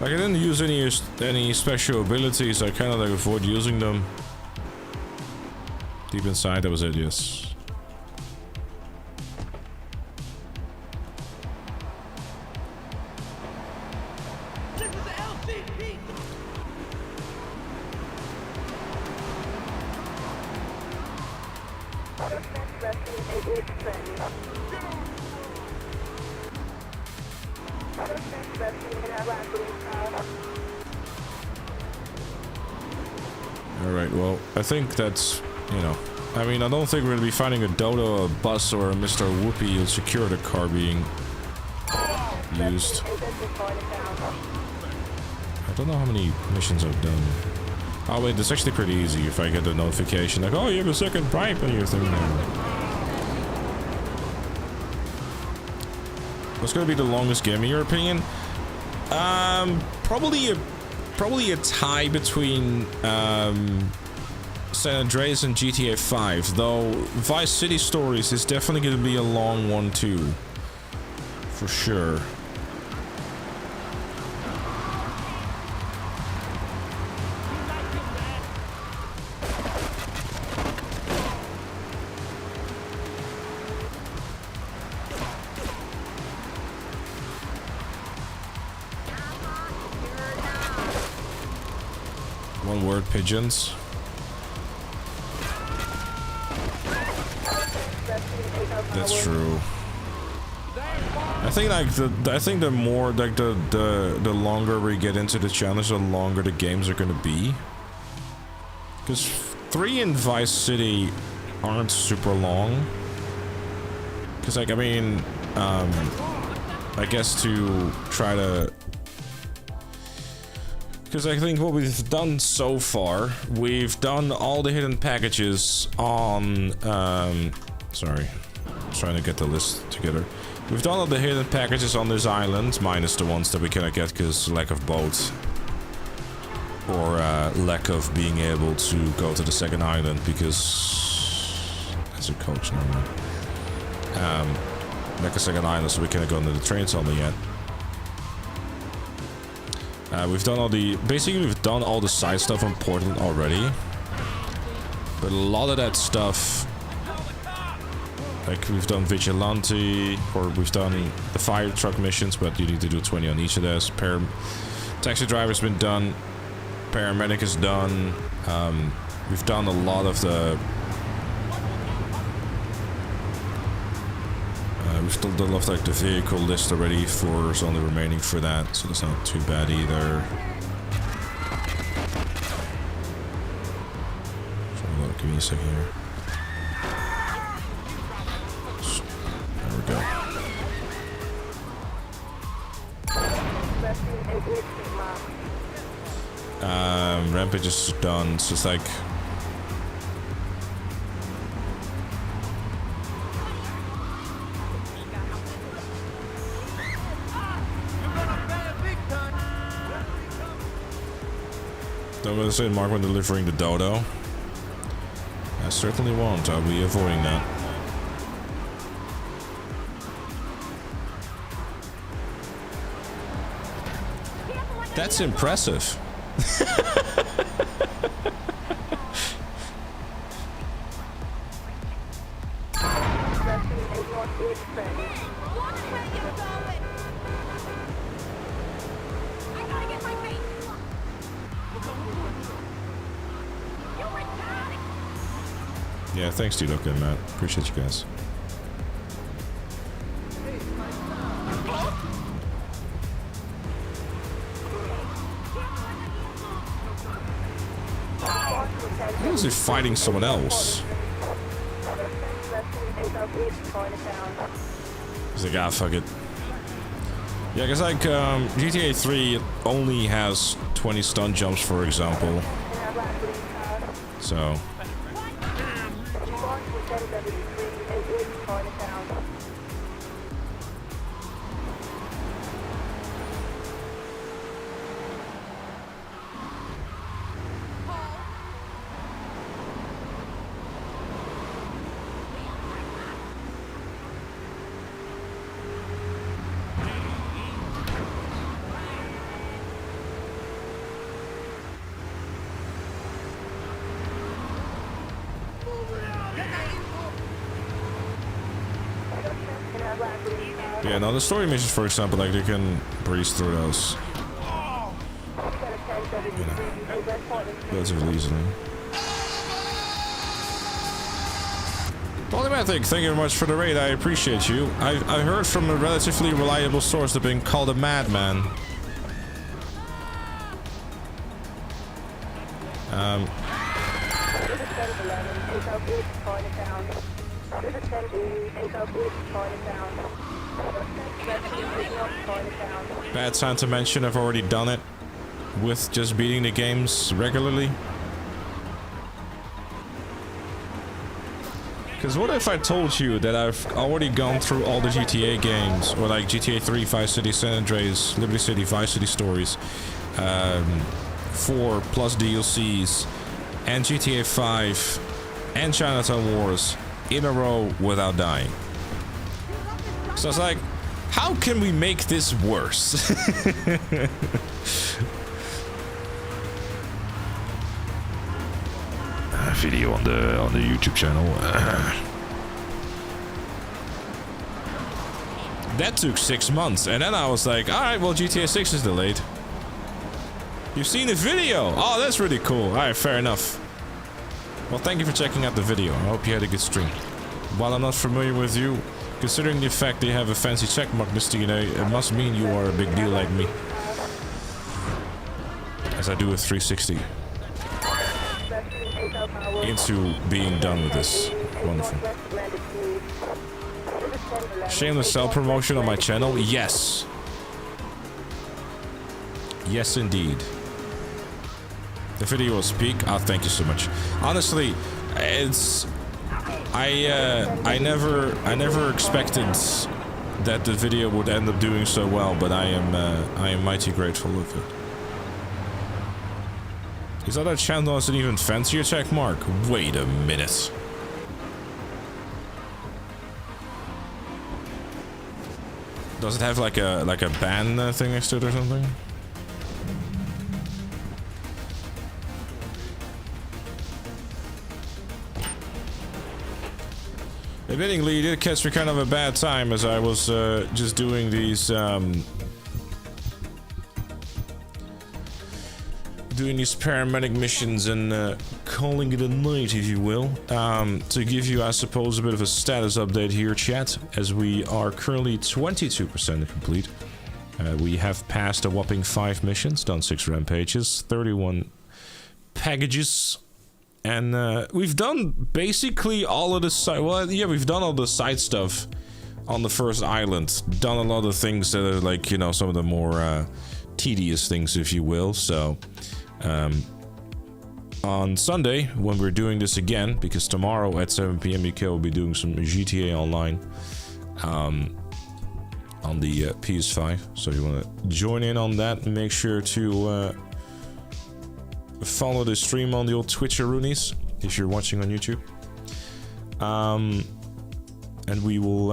Like, I didn't use any special abilities, I kind of like avoid using them. Deep inside, that was it, yes. Alright, well, I think that's, you know, I mean, I don't think we're gonna be finding a Dodo, a bus, or a Mr. Whoopi who'll secure the car being used. I don't know how many missions I've done. Oh wait, it's actually pretty easy if I get the notification, like, oh, you have a second pipe on your thing now. What's gonna be the longest game in your opinion? Probably a tie between San Andreas and GTA 5, though Vice City Stories is definitely going to be a long one too, for sure. One word, pigeons. That's true. I think like the more like the longer we get into the challenge, the longer the games are gonna be. Because 3 in Vice City aren't super long. Because like I mean, I guess to try to. Because I think what we've done so far, we've done all the hidden packages on, sorry, I'm trying to get the list together. We've done all the hidden packages on this island, minus the ones that we cannot get because lack of boat. Or lack of being able to go to the second island because that's a coach normally. Lack of second island, so we cannot go into the train tunnel yet. We've done we've done all the side stuff on Portland already. But a lot of that stuff, like we've done Vigilante, or we've done the fire truck missions, but you need to do 20 on each of those. Taxi driver's been done. Paramedic is done. We've done a lot of the... we've still done like the vehicle list already for only remaining for that, so that's not too bad either. So, give me a second here. So, there we go. Rampage is done, so it's like... I'm gonna say Mark when delivering the dodo. I certainly won't. I'll be avoiding that. That's impressive. Yeah, thanks, dude. Okay, Matt. Appreciate you guys. Why is he fighting someone else? He's like, ah, fuck it. Yeah, because like GTA 3 only has 20 stunt jumps, for example. So. Yeah, now the story missions, for example, like they can breeze through those, you know, relatively easily. Paramedic, thank you very much for the raid. I appreciate you. I heard from a relatively reliable source that being called a madman. Bad time to mention I've already done it with just beating the games regularly. Because what if I told you that I've already gone through all the GTA games, or like GTA 3, Vice City, San Andreas, Liberty City, Vice City Stories, 4 plus DLCs, and GTA 5, and Chinatown Wars in a row without dying. So it's like, how can we make this worse? Video on the YouTube channel. That took 6 months, and then I was like, all right, well, GTA 6 is delayed. You've seen the video? Oh, that's really cool. All right, fair enough. Well, thank you for checking out the video. I hope you had a good stream. While I'm not familiar with you, considering the fact that you have a fancy checkmark, Mr. it must mean you are a big deal like me. As I do with 360. Into being done with this. Wonderful. Shameless self-promotion on my channel? Yes. Yes, indeed. The video will speak. Oh, thank you so much. Honestly, it's... I never expected that the video would end up doing so well, but I am mighty grateful of it. Is that channel has an even fancier check mark? Wait a minute. Does it have like a ban thing next to it or something? Admittingly, you did catch me kind of a bad time as I was just doing these paramedic missions and calling it a night, if you will, to give you, I suppose, a bit of a status update here, chat, as we are currently 22% complete. We have passed a whopping 5 missions, done 6 rampages, 31 packages, and we've done basically all of the side. Well, yeah, we've done all the side stuff on the first island. Done a lot of things that are like, you know, some of the more tedious things, if you will. So on Sunday, when we're doing this again, because tomorrow at 7 PM UK will be doing some GTA Online on the PS5. So if you want to join in on that, make sure to follow the stream on the old Twitcheroonies if you're watching on YouTube. And we will,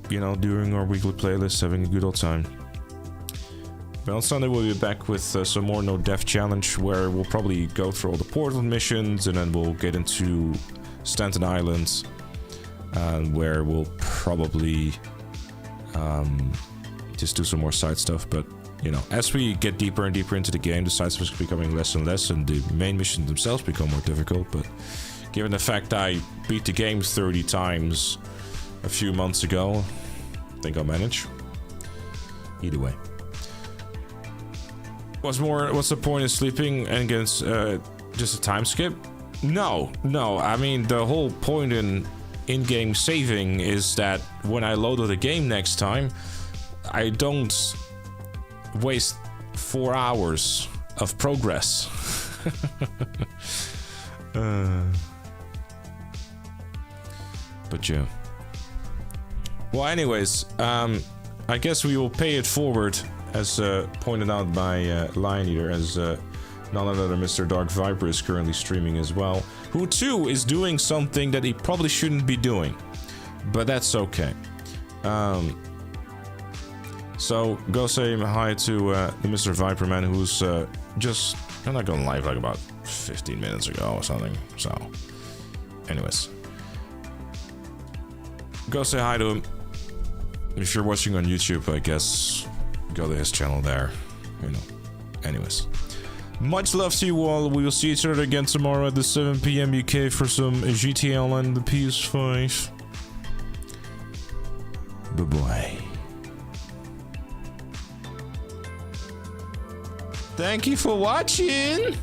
you know, during our weekly playlist, having a good old time. But on Sunday we'll be back with some more No Death Challenge, where we'll probably go through all the portal missions, and then we'll get into Stanton Island, where we'll probably just do some more side stuff. But you know, as we get deeper and deeper into the game, the side stuff is becoming less and less, and the main missions themselves become more difficult. But given the fact I beat the game 30 times a few months ago, I think I'll manage. Either way. What's the point of sleeping and against just a time skip? No. I mean, the whole point in-game saving is that when I load the game next time, I don't waste 4 hours of progress. But yeah. Well, anyways, I guess we will pay it forward, as pointed out by Lion Eater, as none other Mr. Dark Viper is currently streaming as well, who too is doing something that he probably shouldn't be doing, but that's okay. So go say hi to the Mr. Viper man, who's just, I'm not gonna live like about 15 minutes ago or something. So, anyways, go say hi to him. If you're watching on YouTube, I guess go to his channel there, you know. Anyways, much love to you all. We will see each other again tomorrow at the 7 p.m. UK for some GTA Online, the PS5. Bye-bye. Thank you for watching.